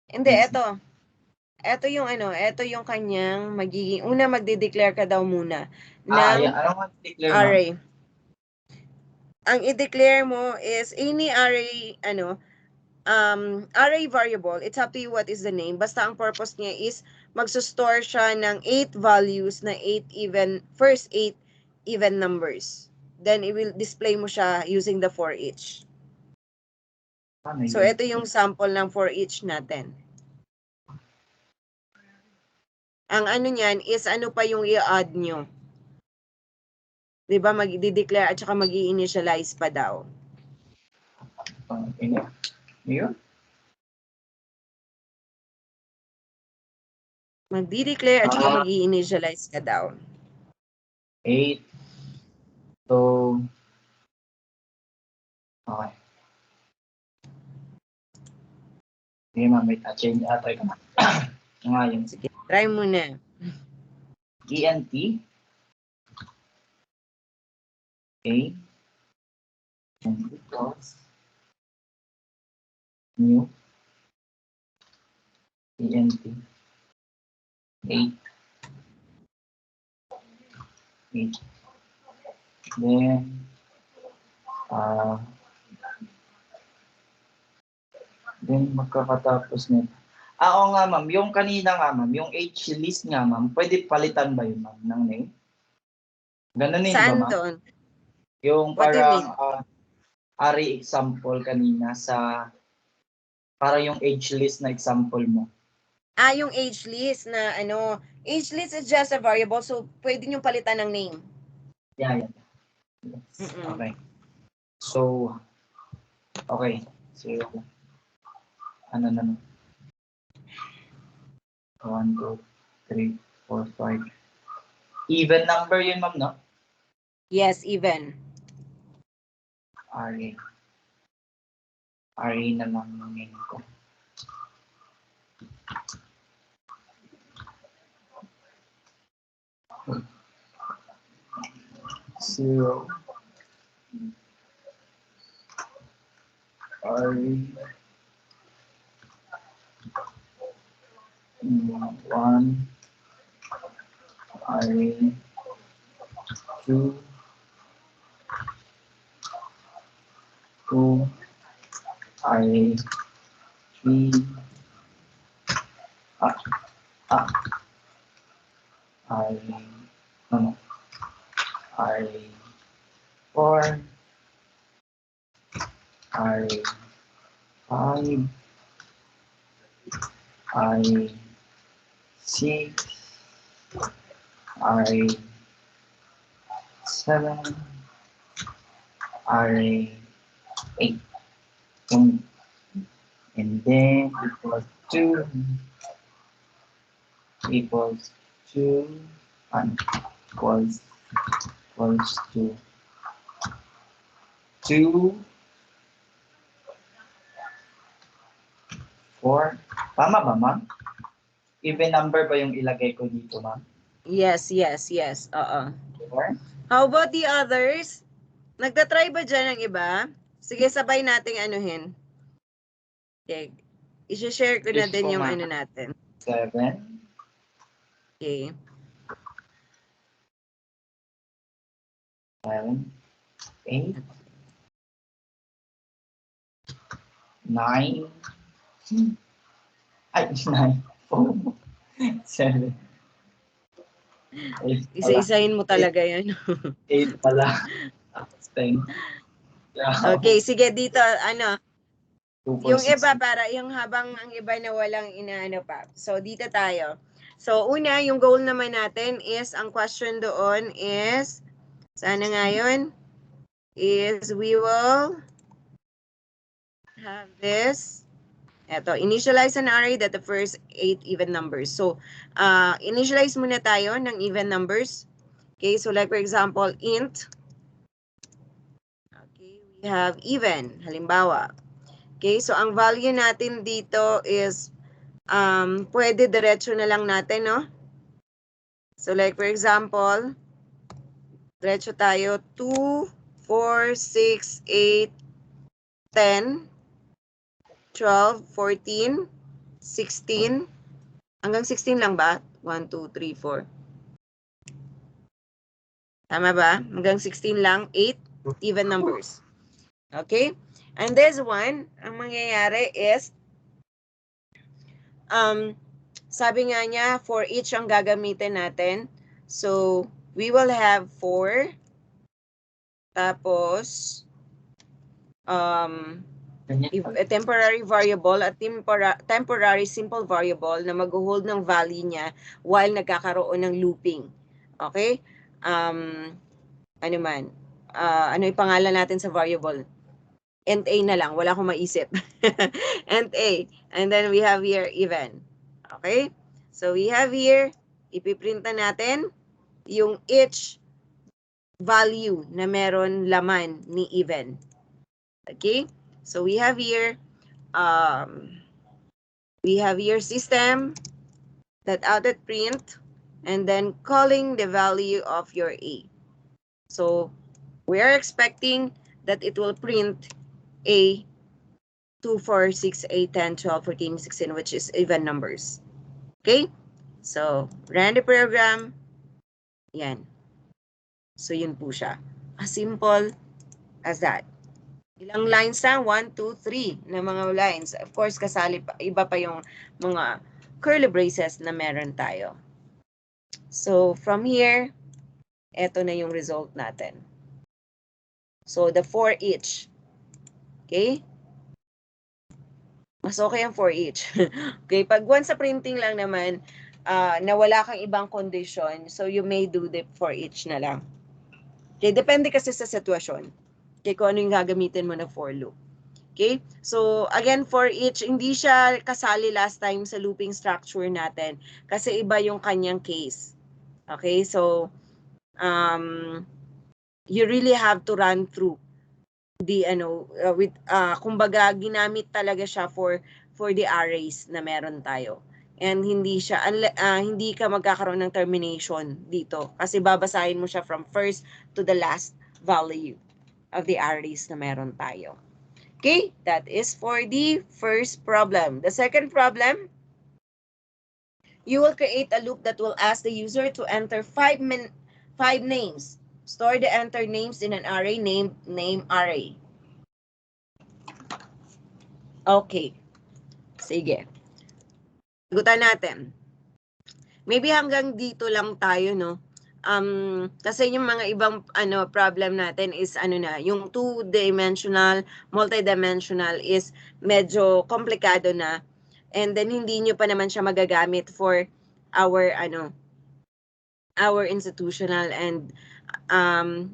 Hindi, Yes. eto. Eto yung ano, eto yung kanyang magiging, una magde-declare ka daw muna ng Yeah. Ano nga declare, ma'am? array. Ang i-declare mo is any array, array variable. It's up to you what is the name. Basta ang purpose niya is magsusstore siya ng 8 values na 8 even, first 8 even numbers. Then, it will display mo siya using the for each. Ano So, yun? ito yung sample ng for each natin. Ang ano niyan is ano pa yung i-add nyo. Diba, mag-declare at saka mag-i-initialize pa daw. Okay. Yun? Mag-declare at saka mag-i-initialize ka daw. 8. So, okay. Okay, ma'am. Wait, change. Try ko na. Ngayon. Sige, try mo na. ENT. Okay. And equals new ENT 8. 8. Then, magkakatapos nito. Oo nga, ma'am. Yung kanina nga, ma'am. Yung H list nga, ma'am. Pwede palitan ba yun, ma'am, ng name? Ganunin ba, Saan ma'am? doon? Yung What do you mean? parang array example kanina sa para yung age list na example mo. Yung age list na age list is just a variable, so pwede nyo palitan ng name. Yeah. Yes. Okay. So, okay. So, ano na? 1, 2, 3, 4, 5. Even number yun, ma'am, no? Yes, even. Array. Array na lang ng name ko. Zero. Array. 1. Array. 2. 2. Array. 3. Array. Array 4. Array 5. Array 6. Array 7. Array 8. And then equals 2. Equals 2. And equals to 2. 4. Tama ba, ma'am? Even number ba yung ilagay ko dito, ma'am? Yes. Oo. 4. How about the others? Nagtatry ba dyan ang iba? Sige, sabay nating anuhin. Okay. I-share ko na Yes din po, yung ma'am. natin. 7. Okay. 7. 8. 9. Ay, 9. 7. 8 pala. Isa-isahin mo talaga yan. 8 pala. Tapos 10. Yeah. Okay, sige dito, ano, 2, 4, yung 6. iba para yung habang ang iba na walang inaano pa. So dito tayo. So una, yung goal naman natin is ang question doon is sana ngayon is we will have this. Eto, initialize an array that the first 8 even numbers. So, initialize muna tayo ng even numbers. Okay, so like for example, int. Okay, we have even, halimbawa. Okay, so ang value natin dito is, pwede diretso na lang natin, no? So like for example, diretso tayo 2, 4, 6, 8, 10, 12, 14, 16, hanggang 16 lang ba? 1, 2, 3, 4. Tama ba? Hanggang 16 lang, 8 even numbers. Okay? And this one, ang mangyayari is, sabi nga niya, for each ang gagamitin natin. So, we will have 4. Tapos, a temporary variable at temporary simple variable na mag-hold ng value niya while nagkakaroon ng looping. Okay? Ano man? Ano yung pangalan natin sa variable? Int A na lang. Wala akong maisip. Int A. And then we have here even. Okay? So we have here, ipiprint na natin yung each value na meron laman ni even. Okay? So we have here system that output print and then calling the value of your A. So we are expecting that it will print A 2, 4, 6, 8, 10, 12, 14, 16, which is even numbers. Okay? So run the program. Yan. So yun po siya. As simple as that. Ilang lines lang? 1, 2, 3 na mga lines. Of course, kasali pa, iba pa yung mga curly braces na meron tayo. So, from here, eto na yung result natin. So, the for each. Okay? Mas okay ang for each. Okay? Pag once sa printing lang naman, na wala kang ibang condition, so you may do the for each na lang. Okay? Depende kasi sa sitwasyon. Okay? Kung ano yung gagamitin mo na for loop. Okay? So, again, for each, hindi siya kasali last time sa looping structure natin kasi iba yung kanyang case. Okay? So, you really have to run through the, kumbaga, ginamit talaga siya for the arrays na meron tayo. And hindi siya, hindi ka magkakaroon ng termination dito kasi babasahin mo siya from first to the last value of the arrays na meron tayo. Okay, that is for the first problem. The second problem, you will create a loop that will ask the user to enter 5 names. Store the entered names in an array named name array. Okay, sige. Sagutan natin. Maybe hanggang dito lang tayo, no? Kasi yung mga ibang problem natin is yung two-dimensional, multi-dimensional is medyo komplikado na. And then hindi nyo pa naman siya magagamit for our institutional and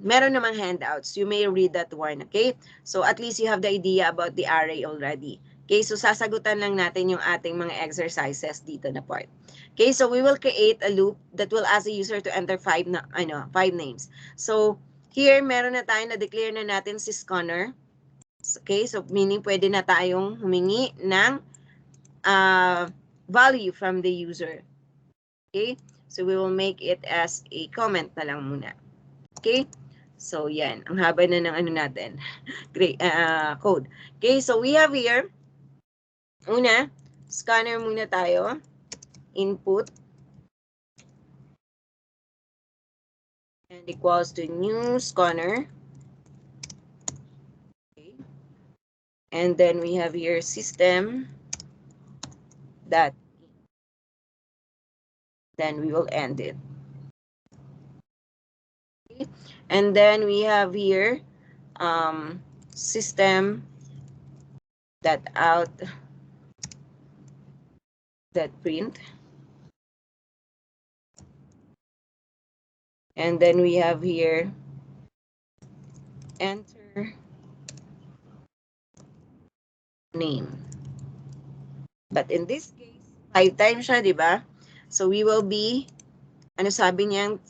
meron namang handouts. You may read that one, okay? So at least you have the idea about the array already. Okay, so sasagutan lang natin yung ating mga exercises dito na part. Okay, so we will create a loop that will ask the user to enter 5 names. So here meron na tayo na declare na natin si scanner. Okay, so meaning pwede na tayong humingi ng value from the user. Okay, so we will make it as a comment na lang muna. Okay, so yan, ang haba na ng natin. Great, code. Okay, so we have here, una, scanner muna tayo. input and equals to new scanner. Okay. And then we have here system that, then we will end it. Okay. And then we have here system that out that print, and then we have here enter name. But in this case, 5 times siya, di ba? So we will be, ano sabi niyang,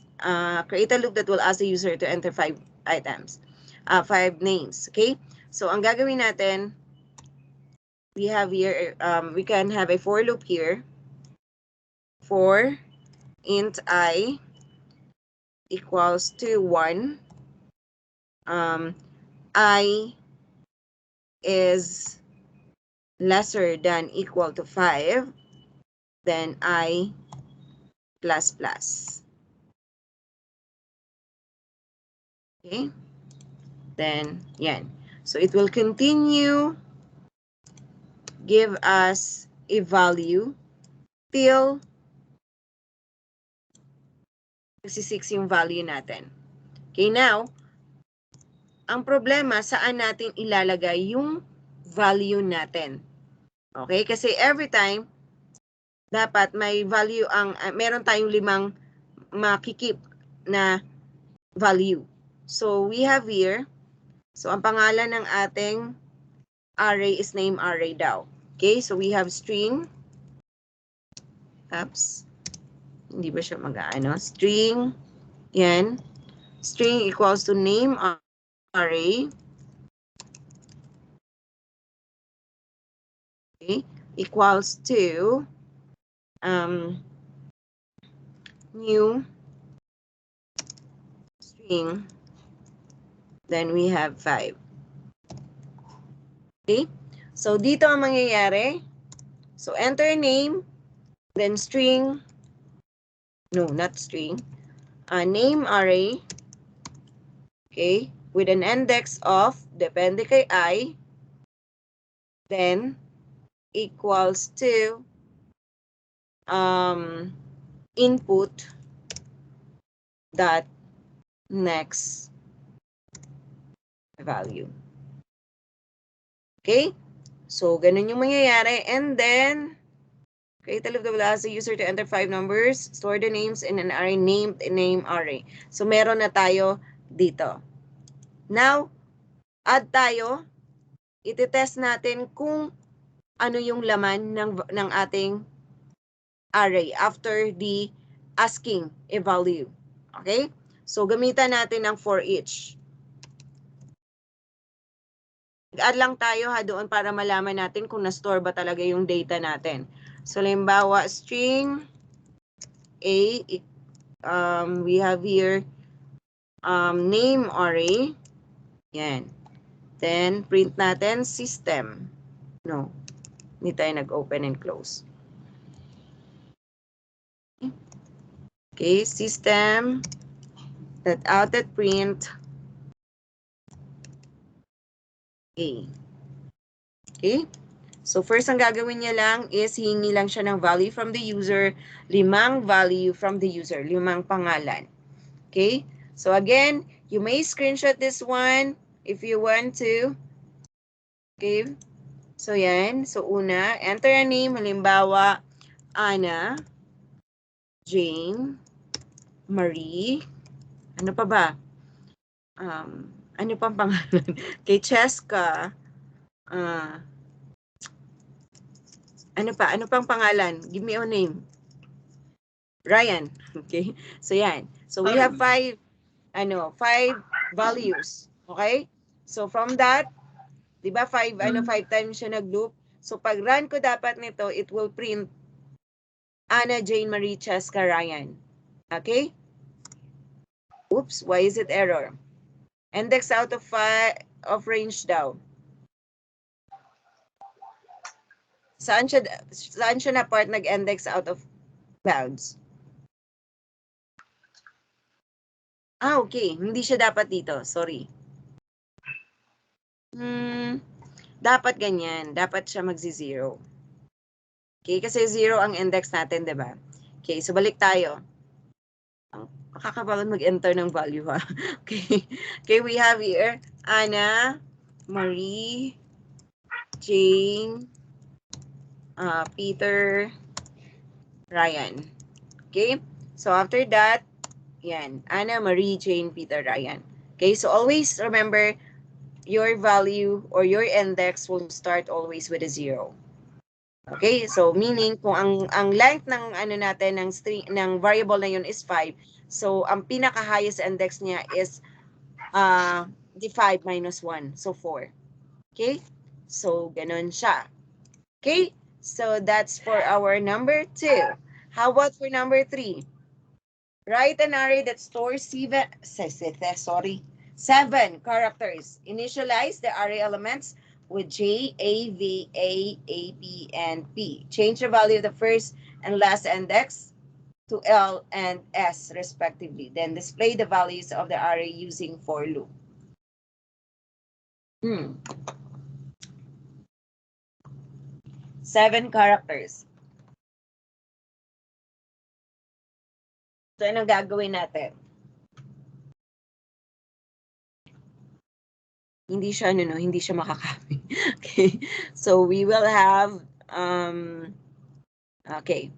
create a loop that will ask the user to enter 5 items, 5 names, okay? So ang gagawin natin, we have here, we can have a for loop here. For int I equals to 1, I is lesser than equal to 5, then I plus plus. Okay? Then, yan. So it will continue give us a value till 66 yung value natin. Okay, now, ang problema, saan natin ilalagay yung value natin? Okay, kasi every time, dapat may value ang, meron tayong 5 makikip na value. So, we have here, so ang pangalan ng ating array is name array daw. Okay, so we have string, oops, hindi ba siya mag-ano? String, yan, string equals to name array, okay, equals to new string, then we have 5. Okay, so dito ang mangyayari, so enter name, then string, no, not string, name array, okay, with an index of, depende kay I, then equals to input dot next value. Okay? So, ganun yung mangyayari. And then, create a loop that will ask the user to enter 5 numbers, store the names in an array named name array. So, meron na tayo dito. Now, add tayo. Iti-test natin kung ano yung laman ng ating array after the asking a value. Okay? So, gamitan natin ng for each. Add lang tayo doon para malaman natin kung na-store ba talaga yung data natin. So, halimbawa, string A, we have here name array. Yan. Then, print natin system. No, hindi tayo nag-open and close. Okay, system that out at print A. Okay? So, first ang gagawin niya lang is hingi lang siya ng value from the user, 5 value from the user, 5 pangalan. Okay? So, again, you may screenshot this one if you want to. Okay? So, yan. So, una, enter a name, halimbawa, Anna, Jane, Marie, ano pa ba? Ano pang pangalan? Kay Cheska, ano pa? Ano pang pangalan? Give me a name. Ryan. Okay? So, yan. So, we have 5 values. Okay? So, from that, di ba 5 times siya nag-loop. So, pag run ko dapat nito, it will print Anna, Jane, Marie, Cheska, Ryan. Okay? Oops, why is it error? Index out of range daw. Saan siya na part nag-index out of Clouds. Okay. Hindi siya dapat dito. Sorry. Dapat ganyan. Dapat siya magsi-0. Okay, kasi 0 ang index natin, di ba? Okay, so balik tayo. Nakakapagod mag-enter ng value, ha? Okay. Okay, we have here Anna, Marie, Jane, Peter, Ryan. Okay? So after that, yan. Anna, Marie, Jane, Peter, Ryan. Okay, so always remember your value or your index will start always with a 0. Okay, so meaning kung ang length ng ano natin ng string ng variable na yun is 5, so ang pinaka highest index niya is the 5 minus 1, so 4. Okay? So ganun siya. Okay? So that's for our number 2. How about for number 3? Write an array that stores 7 characters. Initialize the array elements with J, A, V, A, B, and P. Change the value of the first and last index to L and S respectively. Then display the values of the array using for loop. 7 characters. So, anong gagawin natin? Hindi siya, hindi siya makakopy. Okay. So, we will have, okay.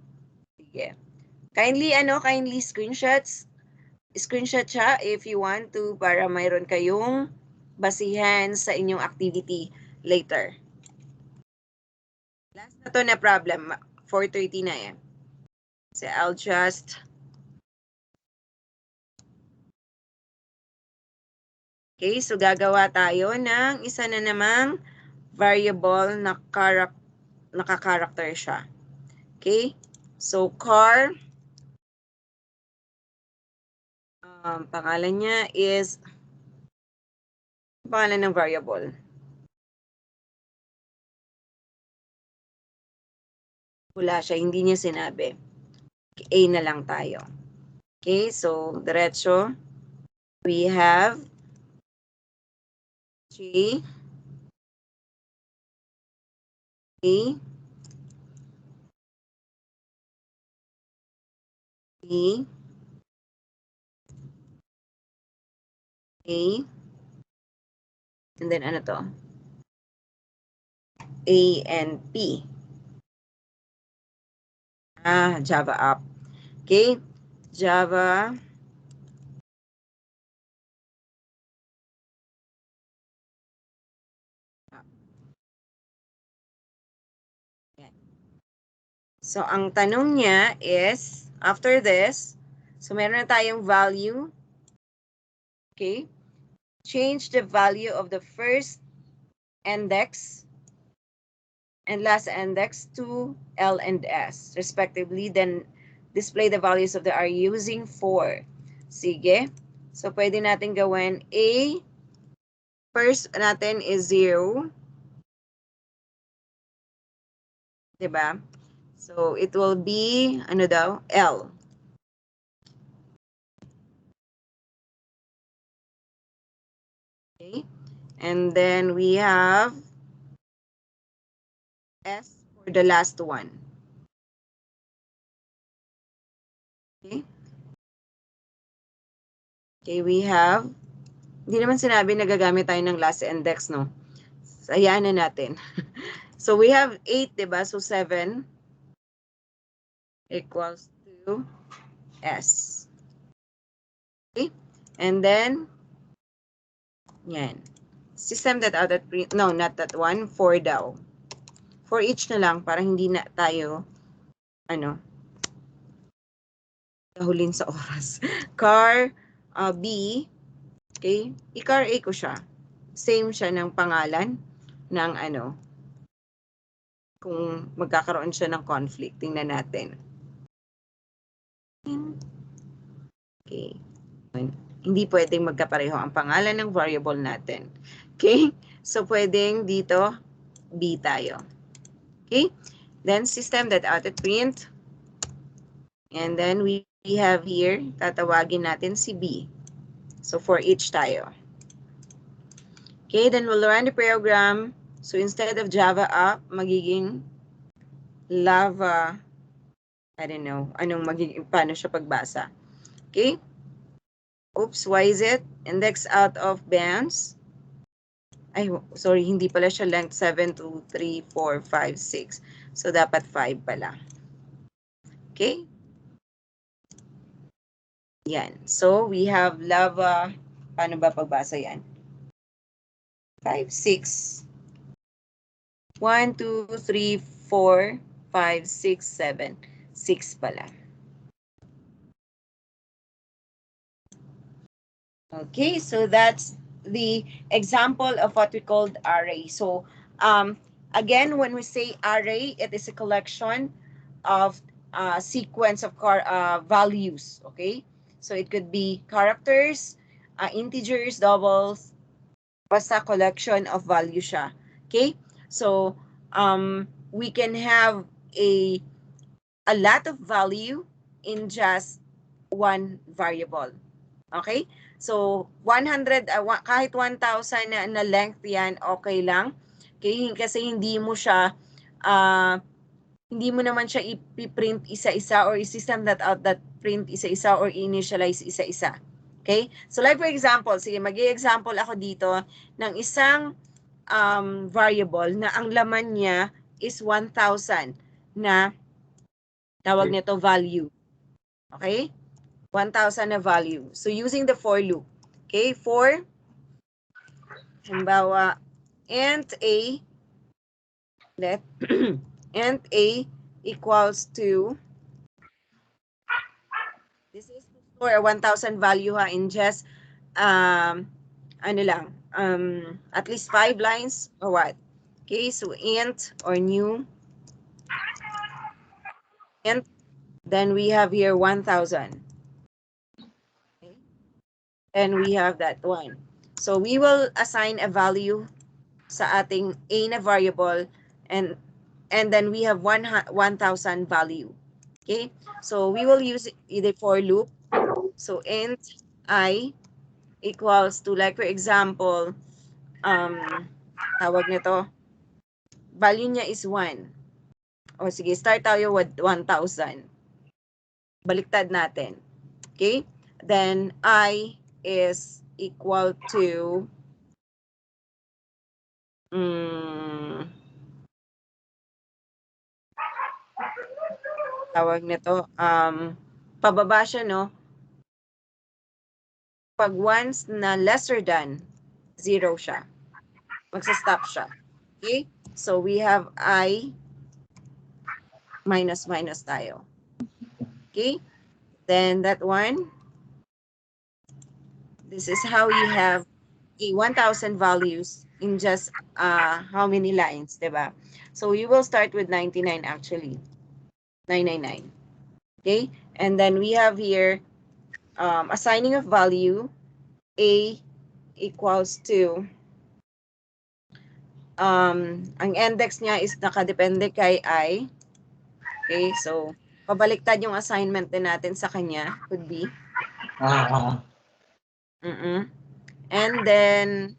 Sige. Kindly screenshot siya if you want to para mayroon kayong basihan sa inyong activity later. Last na to na problem, 4:30 na yan. So, I'll just okay, so gagawa tayo ng isa na namang variable na naka-character siya. Okay? So, car, pangalan niya is, pangalan ng variable. Wala siya, hindi niya sinabi. A na lang tayo. Okay, so, diretso. We have J, A, B, A, and then ano to? A and P. Java app. Okay, Java app. So, ang tanong niya is, after this, so meron na tayong value. Okay, change the value of the first index and last index to L and S respectively, then display the values of the array using for. Sige. So, pwede natin gawin A. First natin is 0. Diba? So, it will be, ano daw? L. Okay. And then we have S for the last one. Okay. Okay, we have, hindi naman sinabi na gagamit tayo ng last index, no? So, hayaan na natin. So, we have 8, diba? So, 7 equals to S. Okay? And then, yan. System that out at print, no, not that one, 4 daw. For each na lang, para hindi na tayo, dahulin sa oras. Car, B, okay? I-car A ko siya. Same siya ng pangalan ng kung magkakaroon siya ng conflict. Tingnan natin. Okay. Hindi pwedeng magkapareho ang pangalan ng variable natin. Okay? So, pwedeng dito, B tayo. Okay? Then, system that out at print And then we have here, tatawagin natin si B. So for each tayo. Okay, then we'll run the program. So instead of Java app, magiging Lava, I don't know, paano siya pagbasa. Okay? Oops, why is it? Index out of bounds. Ay, sorry, hindi pala siya length 7, 2, 3, 4, 5, 6. So dapat 5 pala. Okay? Yan. So we have lava. Paano ba pagbasa yan? 5, 6. 1, 2, 3, 4, 5, 6, 7. 6 pala. Okay, so that's the example of what we called array. So again, when we say array, it is a collection of sequence of values. Okay, so it could be characters, integers, doubles, basta collection of value siya. Okay, so we can have a lot of value in just one variable. Okay? So, 100, kahit 1,000 na length yan, okay lang. Okay? Kasi hindi mo siya, hindi mo naman siya i-print isa-isa or i-system that out that print isa-isa or initialize isa-isa. Okay? So, like for example, sige, mag-i-example ako dito ng isang variable na ang laman niya is 1,000 na tawag nito value. Okay? 1,000 na value. So, using the for loop. Okay, for, halimbawa, int a, int a equals to, this is to store a 1,000 value ha, in just, at least 5 lines or what. Okay, so int or new, int, then we have here 1,000. Okay. And we have that one. So we will assign a value sa ating a na variable and then we have 1,000 value. Okay? So we will use either for loop. So int I equals to, like for example, tawag nito, value niya is 1. O sige, start tayo with 1,000. Baliktad natin. Okay? Then I is equal to tawag nito, pababa siya, no? Pag once na lesser than 0 siya, magsa-stop siya. Okay? So we have I minus tayo. Okay? Then that one, this is how you have a 1,000 values in just how many lines, diba? So you will start with 99 actually. 999. Okay? And then we have here assigning of value, A equals to, ang index niya is nakadepende kay I. Okay, so pabaliktad yung assignment din natin sa kanya, could be. And then,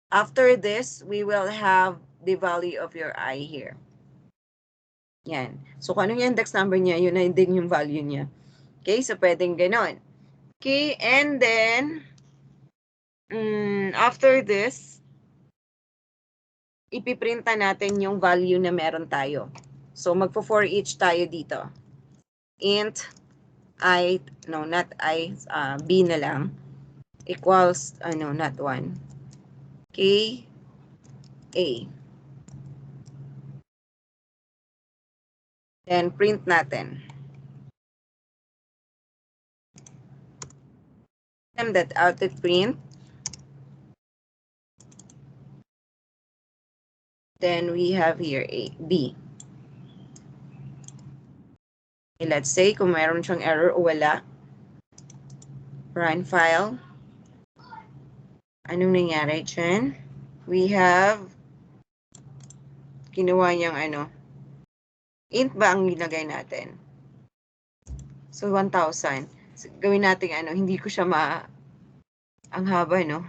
after this, we will have the value of your I here. Yan. So, kung ano yung index number niya, yun na din yung value niya. Okay, so pwedeng ganon. Okay, and then, after this, ipiprinta natin yung value na meron tayo. So, magpo-for each tayo dito. Int I, no, not I, B na lang, equals, not 1. K, A. Then, print natin. That out to print. Then, we have here A, B. Okay, let's say, kung mayroon siyang error o wala. Run file. Anong nangyari dyan? We have, kinuha niyang Int ba ang nilagay natin? So, 1,000. So, gawin natin hindi ko siya ang haba, no?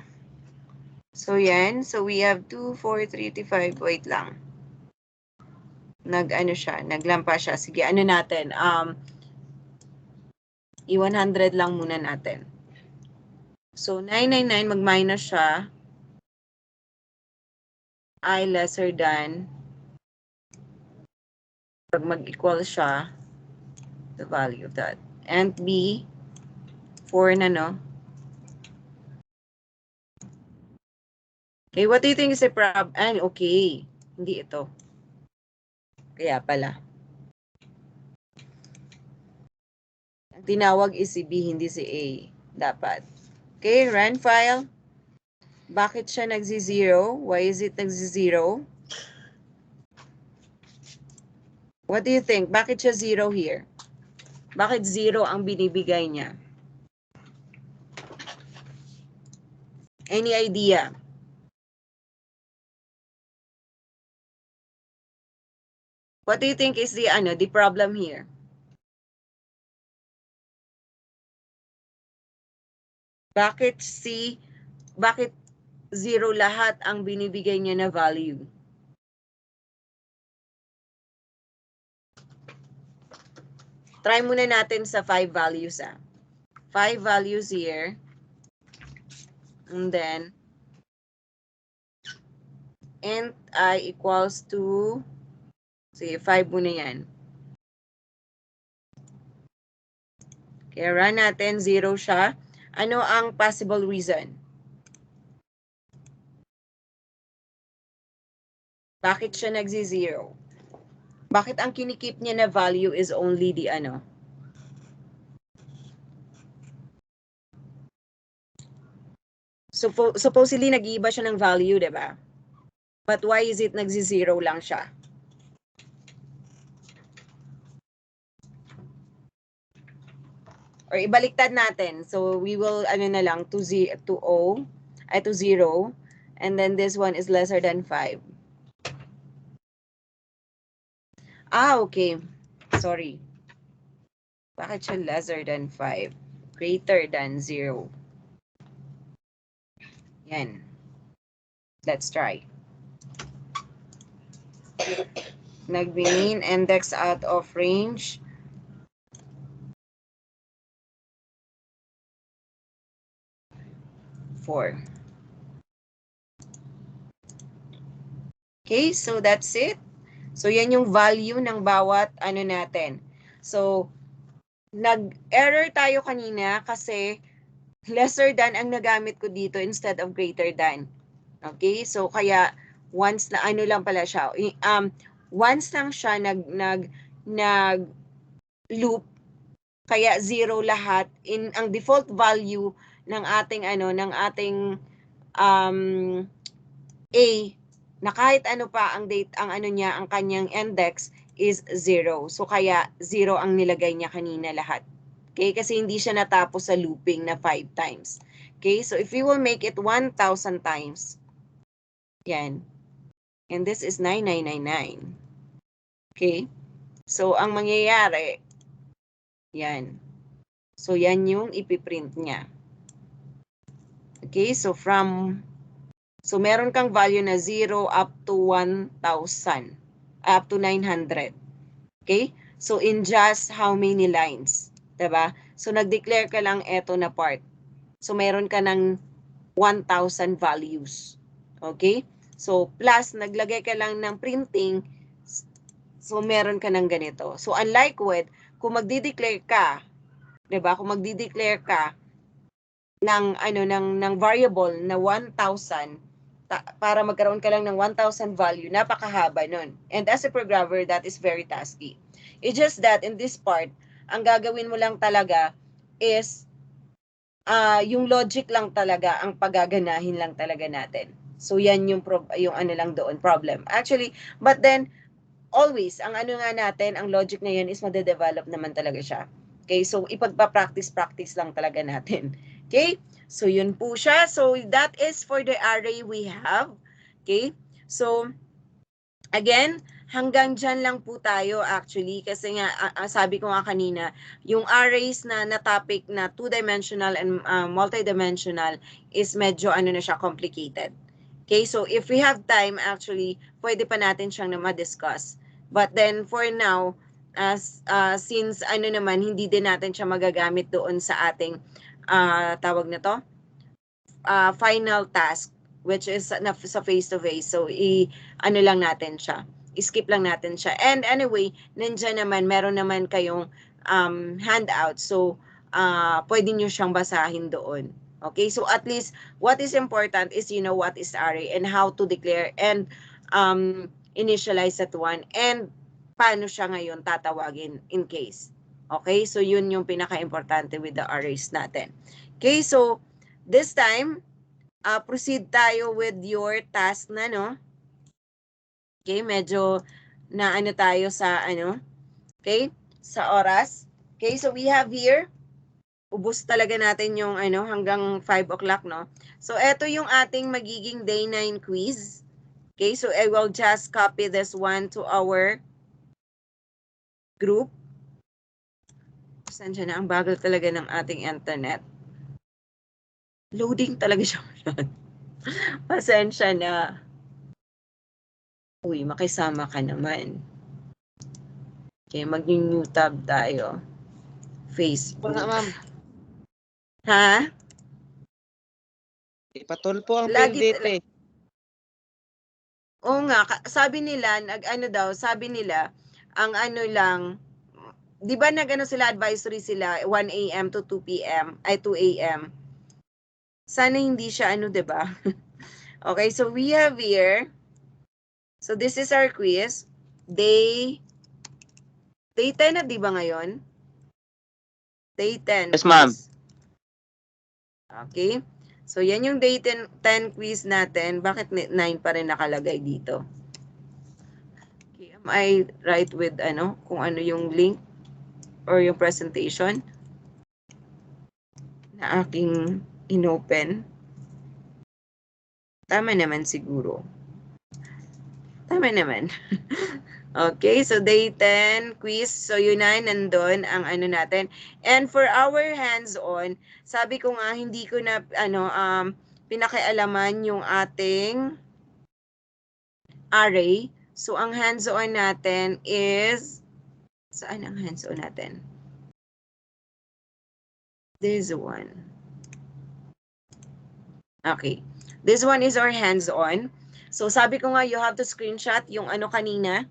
So, yan. So, we have 2, 4, 3, 5. Wait lang. Naglampa siya. Sige, natin? I-100 lang muna natin. So, 999, mag-minus siya. I lesser than, pag mag-equal siya, the value of that. And B, 4 na, no? Okay, what do you think is the problem? Okay. Hindi ito. Kaya pala. Ang tinawag is si B, hindi si A. Dapat. Okay, run file. Bakit siya nagsi-0? Why is it nagsi-0? What do you think? Bakit siya 0 here? Bakit 0 ang binibigay niya? Any idea? What do you think is the problem here? Bakit 0 lahat ang binibigay niya na value? Try muna natin sa 5 values 5 values here. And then int I equals to, sige, 5 muna yan. Kaya run natin, 0 siya. Ano ang possible reason? Bakit siya nagsi-0? Bakit ang kinikip niya na value is only the supposedly nag-iiba siya ng value, diba? But why is it nagsi-0 lang siya? Or ibaliktad natin. So we will na lang to 0 and then this one is lesser than 5. Okay. Sorry. Bakit siya lesser than 5? Greater than 0. Yan. Let's try. Nag-mean index out of range. Four. Okay, so that's it. So yan yung value ng bawat natin. So nag-error tayo kanina kasi lesser than ang nagamit ko dito instead of greater than. Okay, so kaya once na lang pala siya. Once lang siya nag loop, kaya 0 lahat in ang default value ng ating A na kahit ano pa ang date ang ang kanyang index is 0. So kaya 0 ang nilagay niya kanina lahat. Okay, kasi hindi siya natapos sa looping na 5 times. Okay, so if we will make it 1,000 times, yan. And this is 9999. Okay, so ang mangyayari, yan. So yan yung ipiprint niya. Okay, so so meron kang value na 0 up to 1,000, up to 900. Okay, so in just how many lines? Diba? So nag-declare ka lang eto na part. So meron ka ng 1,000 values. Okay? So plus naglagay ka lang ng printing, so meron ka ng ganito. So unlike with kung magdi-declare ka, 'di ba? Kung magdi-declare ka ng ng variable na 1,000 para magkaroon ka lang ng 1,000 value, napakahaba nun. And as a programmer, that is very tasky. It's just that in this part, ang gagawin mo lang talaga is yung logic lang talaga ang paggaganahin lang talaga natin. So yan yung lang doon problem. Actually, but then always ang nga natin, ang logic na yan is made-develop naman talaga siya. Okay? So ipagpa-practice lang talaga natin. Okay? So yun po siya. So that is for the array we have. Okay? So again, hanggang dyan lang po tayo actually kasi nga sabi ko nga kanina, yung arrays na topic na two-dimensional and multidimensional is medyo ano na siya, complicated. Okay, so if we have time actually, pwede pa natin siyang na ma-discuss. But then for now, since ano naman, hindi din natin siya magagamit doon sa ating tawag na to, final task, which is sa face-to-face. So, ano lang natin siya. Skip lang natin siya. And anyway, nandiyan naman, meron naman kayong handout. So, pwede nyo siyang basahin doon. Okay? So, at least, what is important is you know what is array and how to declare and initialize that one. And paano siya ngayon tatawagin in case. Okay? So, yun yung pinaka-importante with the arrays natin. Okay? So, this time, proceed tayo with your task na, no? Okay, medyo na ano tayo sa ano, okay, sa oras. Okay, so we have here, ubos talaga natin yung ano, hanggang 5 o'clock, no? So, eto yung ating magiging day 9 quiz. Okay, so I will just copy this one to our group. Saan siya na? Ang bagal talaga ng ating internet. Loading talaga siya. Pasensya na. Uy, makisama ka naman. Okay, mag-new tab tayo. Facebook. Wala, ma'am. Ha? Ipatol po ang Lagi field dito eh. Oo nga, sabi nila, sabi nila, ang ano lang, di ba nag-ano sila, advisory sila, 1 a.m. to 2 p.m., ay 2 a.m. Sana hindi siya ano, di ba? Okay, so we have here, so this is our quiz. Day 10 na, di ba ngayon? Day 10. Yes, ma'am. Okay. So, yan yung day 10 quiz natin. Bakit 9 pa rin nakalagay dito? Okay. Am I right with ano? Kung ano yung link or yung presentation na aking inopen? Tama naman siguro. Tama naman. Okay, so day 10 quiz. So yun na, nandun ang ano natin. And for our hands-on, sabi ko nga hindi ko na ano pinakialaman yung ating array. So ang hands-on natin is, saan ang hands-on natin? This one. Okay. This one is our hands-on. So sabi ko nga you have to screenshot yung ano kanina.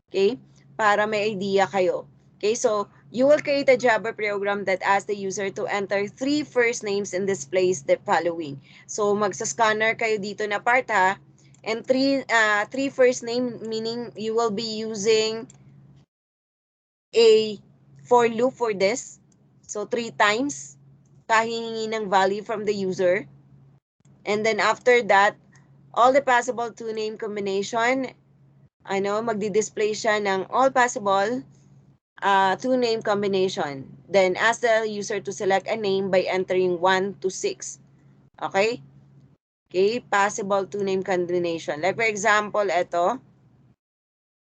Okay? Para may idea kayo. Okay, so you will create a Java program that asks the user to enter 3 first names and displays the following. So magsa-scanner kayo dito na part ha. And 3 first name meaning you will be using a for loop for this. So 3 times kahihingi ng value from the user. And then after that, all the possible 2 name combination, magdi-display siya ng all possible 2 name combination. Then ask the user to select a name by entering 1 to 6. Okay? Okay, possible 2 name combination. Like for example, ito.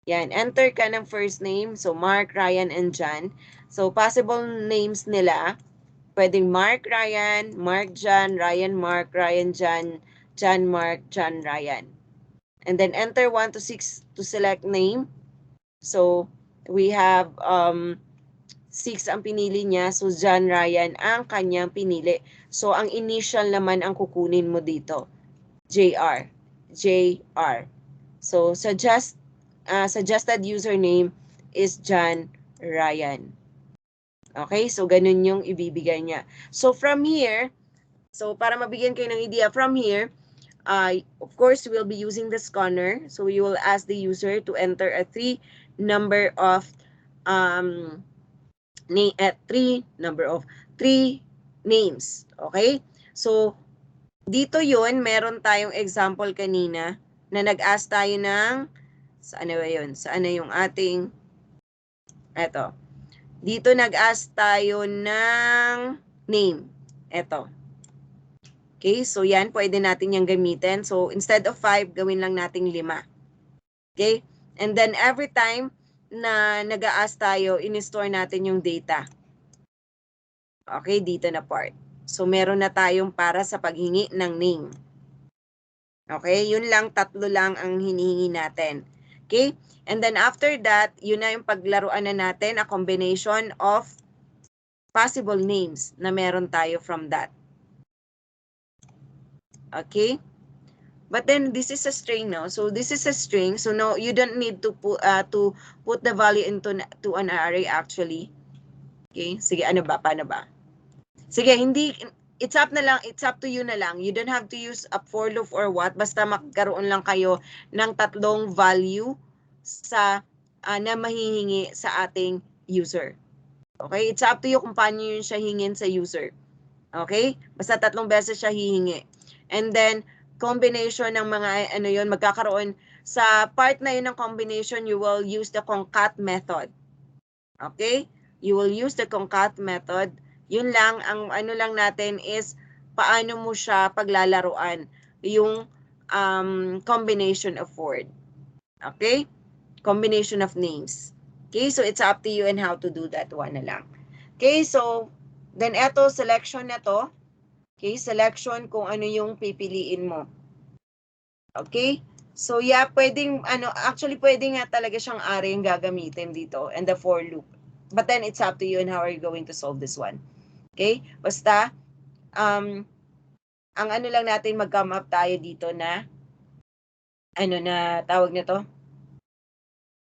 Yan, enter ka ng first name. So Mark, Ryan, and John. So possible names nila, pwedeng Mark, Ryan, Mark, John, Ryan, Mark, Ryan, John, John, Mark, John, Ryan. And then enter 1 to 6 to select name. So, we have 6 ang pinili niya. So, John Ryan ang kanyang pinili. So, ang initial naman ang kukunin mo dito. JR. JR. So, suggested username is John Ryan. Okay? So, ganun yung ibibigay niya. So, from here, so para mabigyan kayo ng idea, from here, of course, we'll be using the scanner. So we will ask the user to enter a 3 number of 3 names. Okay? So dito yun, meron tayong example kanina na nag-ask tayo ng, saan na ba yun? Saan na yung ating, eto. Dito nag-ask tayo ng name. Eto. Okay, so yan, pwede natin yung gamitin. So, instead of 5, gawin lang nating 5. Okay? And then every time na nag-a-ask tayo, in-store natin yung data. Okay, dito na part. So meron na tayong para sa paghingi ng name. Okay, yun lang, 3 lang ang hinihingi natin. Okay, and then after that, yun na yung paglaruan na natin, a combination of possible names na meron tayo from that. Okay, but then this is a string, no? So this is a string, so no, you don't need to put the value into to an array actually. Okay, sige, ano ba, paano ba? Sige, hindi, it's up to you na lang. You don't have to use a for loop or what, basta magkaroon lang kayo ng 3 value sa na mahihingi sa ating user. Okay, it's up to you kung paano yun siya hingin sa user. Okay, basta 3 beses siya hihingi. And then combination ng mga ano yun, magkakaroon sa part na yun ng combination, you will use the concat method. Okay, you will use the concat method. Yun lang, ang ano lang natin is paano mo siya paglalaruan yung combination of word. Okay, combination of names. Okay, so it's up to you and how to do that one na lang. Okay, so then eto, selection na to. Okay, selection kung ano yung pipiliin mo. Okay, so yeah, pwedeng, actually pwedeng nga talaga siyang array yung gagamitin dito and the for loop. But then it's up to you and how are you going to solve this one. Okay, basta, ang ano lang natin, mag-come up tayo dito na, na tawag nito,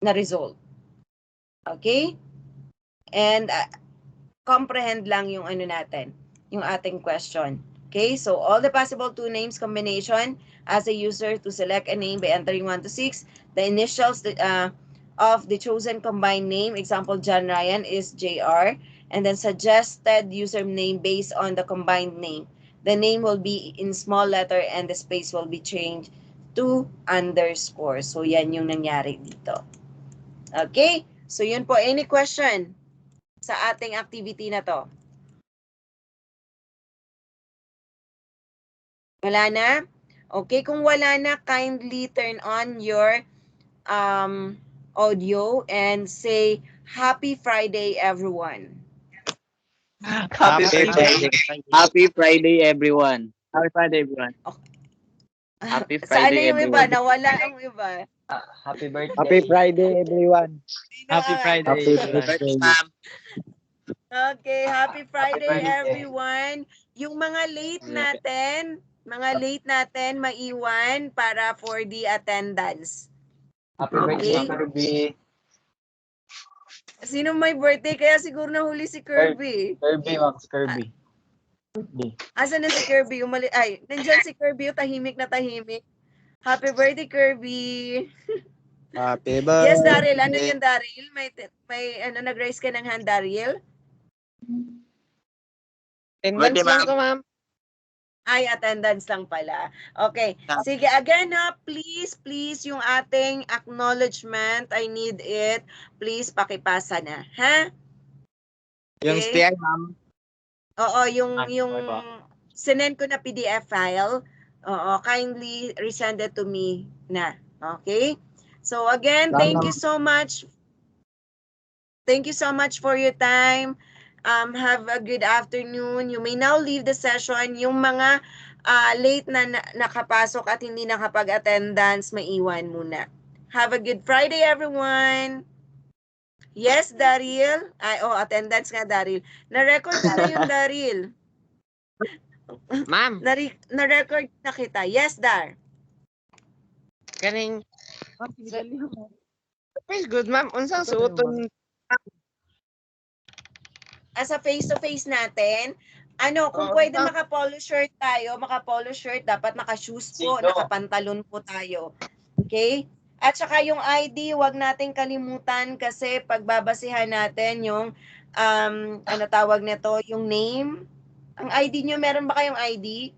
na result. Okay, and comprehend lang yung ano natin, yung ating question. Okay, so all the possible 2 names combination as a user to select a name by entering 1 to 6. The initials of the chosen combined name, example John Ryan, is JR, and then suggested username based on the combined name. The name will be in small letter and the space will be changed to underscore. So yan yung nangyari dito. Okay, so yun po. Any question sa ating activity na to? Wala na? Okay, kung wala na, kindly turn on your audio and say, Happy Friday, everyone. Happy Friday. Happy Friday, everyone. Happy Friday, everyone. Happy Saan na Friday, yung iba? everyone. Nawala ang iba. Happy birthday. Happy Friday, everyone. Happy Friday. Happy everyone. birthday. Ma'am. Okay, Happy Friday, Friday. everyone. Yung mga late natin, maiwan para for the attendance. Happy birthday, Okay. Kirby. Sino may birthday? Kaya siguro nahuli si Kirby. Kirby, Max Kirby. Birthday. Asan na si Kirby? Nandyan si Kirby, tahimik na tahimik. Happy birthday, Kirby. Happy birthday. Yes, Daryl. Ano yun, Daryl? May nag-raise ka ng hand, Daryl? Birthday, ma'am. ma'am. Ay, attendance lang pala. Okay. Sige, again ha, please, yung ating acknowledgement, I need it. Please, pakipasa na, ha? Yung Okay. STI, ma'am. Oo, yung okay po. sinend ko na PDF file. Oo, kindly resend it to me na. Okay? So again, thank you so much. Thank you so much for your time. Have a good afternoon. You may now leave the session. Yung mga late na nakapasok at hindi nakapag-attendance, maiwan muna. Have a good Friday, everyone. Yes, Daryl. Attendance nga, Daryl. Na-record ko na yung Daryl. Ma'am, Na-record na kita. Yes, Dar. kaning feels good, ma'am. Unsang suoton? Sa face-to-face natin, kung pwede maka-polo shirt tayo, maka-polo shirt, dapat naka-shoes po, naka-pantalon po tayo. Okay? At saka yung ID, wag nating kalimutan kasi pagbabasihan natin yung, tawag nito, yung name. Ang ID nyo, meron ba kayong ID?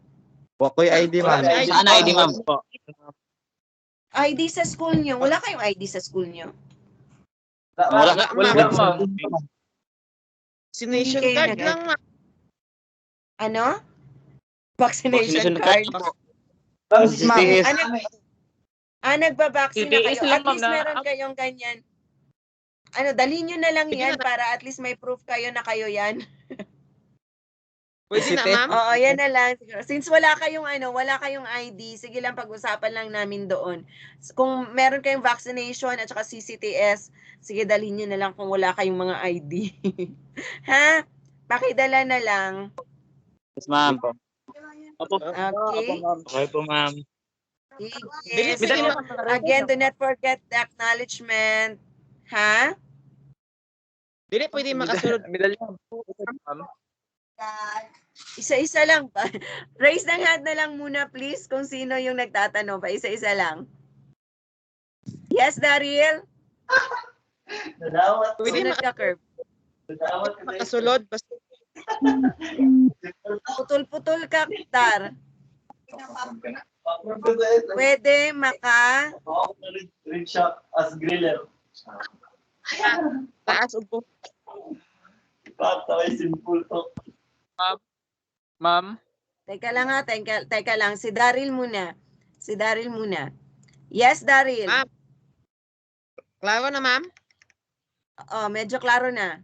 Wakoy ID, ma'am. Saan ID, ma'am? ID sa school nyo. Wala kayong ID sa school nyo? Wala, ma'am. Vaccination Hindi kayo card lang, ma'am. Ano? Vaccination Vaccination card. card po. Nagbabaksin na kayo. TTS lang, At ma'am, least meron kayong ganyan. Dalhin nyo na lang yan para at least may proof kayo na kayo yan. Pwede na, ma'am? Oo, yan na lang. Since wala kayong ID, sige lang pag-usapan lang namin doon. Kung meron kayong vaccination at saka CCTS, sige dalhin nyo na lang kung wala kayong mga ID. Ha? Pakidala na lang. Yes, ma'am. Opo. Okay? Okay po, ma'am. Yes. Pwede So, again, do not forget the acknowledgement. Ha? Dili pwede makasunod. Medalya. Ma'am. Isa-isa lang pa. Raise ng hand na lang muna please kung sino yung nagtatanong pa. Isa-isa lang. Yes, Daryl? Pwede Sunod ka, Curve. makasulod. Basta Putol-putol ka, Tar. Pwede taas o po. Ma'am. Teka lang ha, teka lang. Si Daryl muna. Yes, Daryl. Ma'am. Klaro na, ma'am? Oh, medyo klaro na.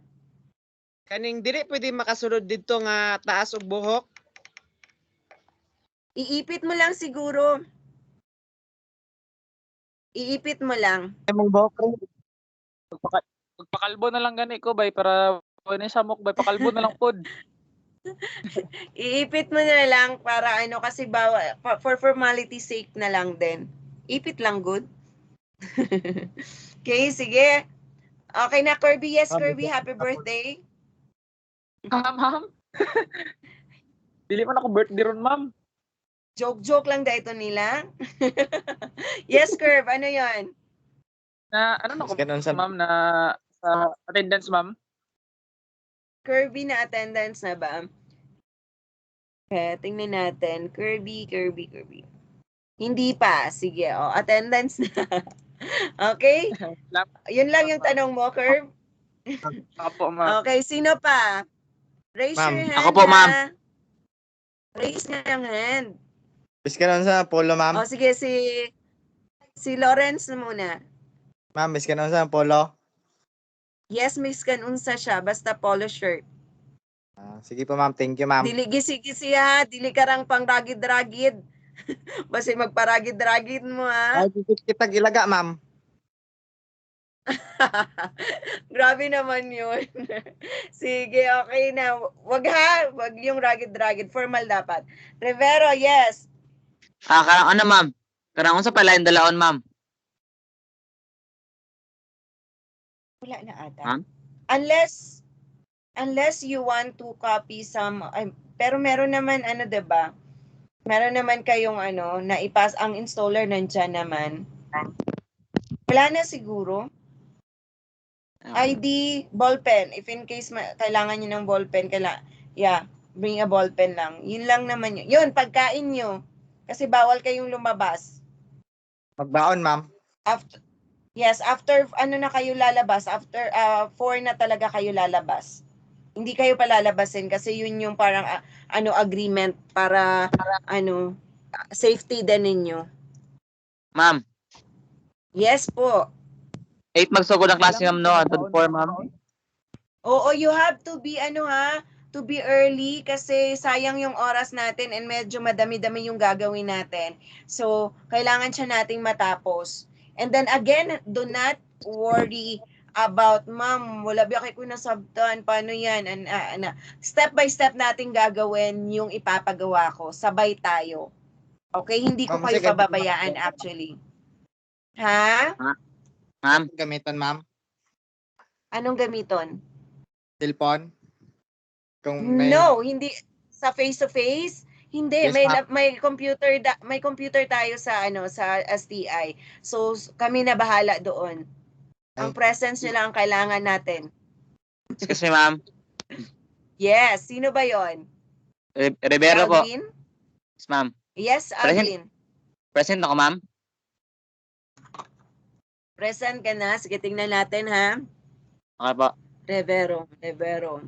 Kaning dili pwede makasulod dito nga taas og buhok. Iipit mo lang siguro. Iipit mo lang. Ay, mong buhok. Magpakalbo na lang gani ko, bay, para wala sa muk, bay, pakalbo na lang pod. Iipit mo na lang para kasi for formality sake na lang din. Ipit lang, good. Okay, sige. Okay na, Kirby. Yes, Kirby. Happy birthday. Ma'am. Dili man ako birthday ron, ma'am. Joke lang da ito nila. Yes, Curve. Ano yon? Na, ano na ko, Ganun sa- ma'am, na sa attendance, ma'am. Kirby na attendance na ba? Okay, tingnan natin. Kirby. Hindi pa. Sige, attendance na. Okay? Yun lang yung tanong mo, Curve. Ako po, ma'am. Okay, sino pa? Raise Ma'am. your hand. Ako po, ma'am. ha? Raise nga yung hand. Bis ka nun sa polo, ma'am. Sige, si Lawrence na muna. Ma'am, bis ka nun sa polo. Yes, Miss Kanunsa siya. Basta polo shirt. Sige po, ma'am. Thank you, ma'am. Dili gisi-gisi ha. Dili ka rang pang ragid-ragid. Basta magparagid-ragid mo ha. Ay, kita gilaga, ma'am. Grabe naman yun. Sige, okay na. Wag ha. Wag yung ragid-ragid. Formal dapat. Rivero, yes. Karang ano, ma'am? Karang unsa pala yung dalaon, ma'am? Wala na ata. Ma'am? Unless you want to copy some, pero meron naman, 'diba? Meron naman kayong na ipas ang installer nandyan naman. Wala na siguro. ID, ballpen. If in case kailangan nyo ng ballpen, bring a ballpen lang. Yun lang naman yun. Yun, pagkain nyo. Kasi bawal kayong lumabas. Magbaon, ma'am. After na kayo lalabas, after 4 na talaga kayo lalabas. Hindi kayo palalabasin kasi yun yung parang agreement para safety din ninyo. Ma'am. Yes po. 8 magsugod ang klase, ma'am, no? Until 4, ma'am. Oo, you have to be to be early kasi sayang yung oras natin and medyo madami-dami yung gagawin natin. So, kailangan siya nating matapos. And then again, do not worry about, ma'am, wala ba kayo nasabtan, paano yan? Step by step natin gagawin yung ipapagawa ko. Sabay tayo. Okay? Hindi ko Ma'am, kayo sige. pababayaan actually. Ha? Ma'am. Gamitan, ma'am. Anong gamiton? Cellphone. Kung may... No, hindi sa face-to-face. Hindi, Yes, ma'am. may computer tayo sa sa STI. So kami na bahala doon. Ang Ay. presence nyo lang ang kailangan natin. Excuse me, ma'am. Yes, sino ba 'yon? Rivero po. Alvin? Yes, ma'am. Yes, Alvin. Present ako, ma'am. Present ka na. Sige, tingnan natin ha. Okay po. Rivero.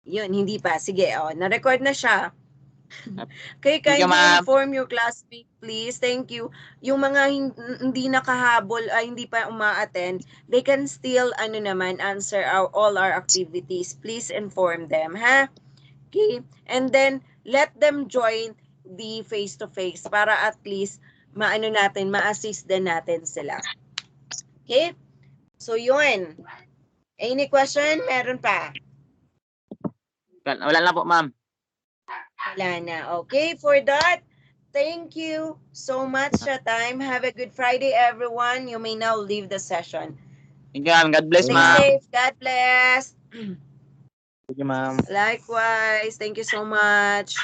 Yun, hindi pa. Sige, na-record na siya. Okay, Thank you, kindly ma'am. inform your classmate, please. Thank you. Yung mga hindi nakahabol, hindi pa uma-attend, they can still, answer all our activities. Please inform them, ha? Okay? And then, let them join the face-to-face para at least, ma-assist din natin sila. Okay? So, yun. Any question? Meron pa? Wala na po, ma'am. Wala na. Okay, for that, thank you so much sa time. Have a good Friday, everyone. You may now leave the session. Thank you, ma'am. God bless, Stay ma'am. safe. God bless. Thank you, ma'am. Likewise. Thank you so much.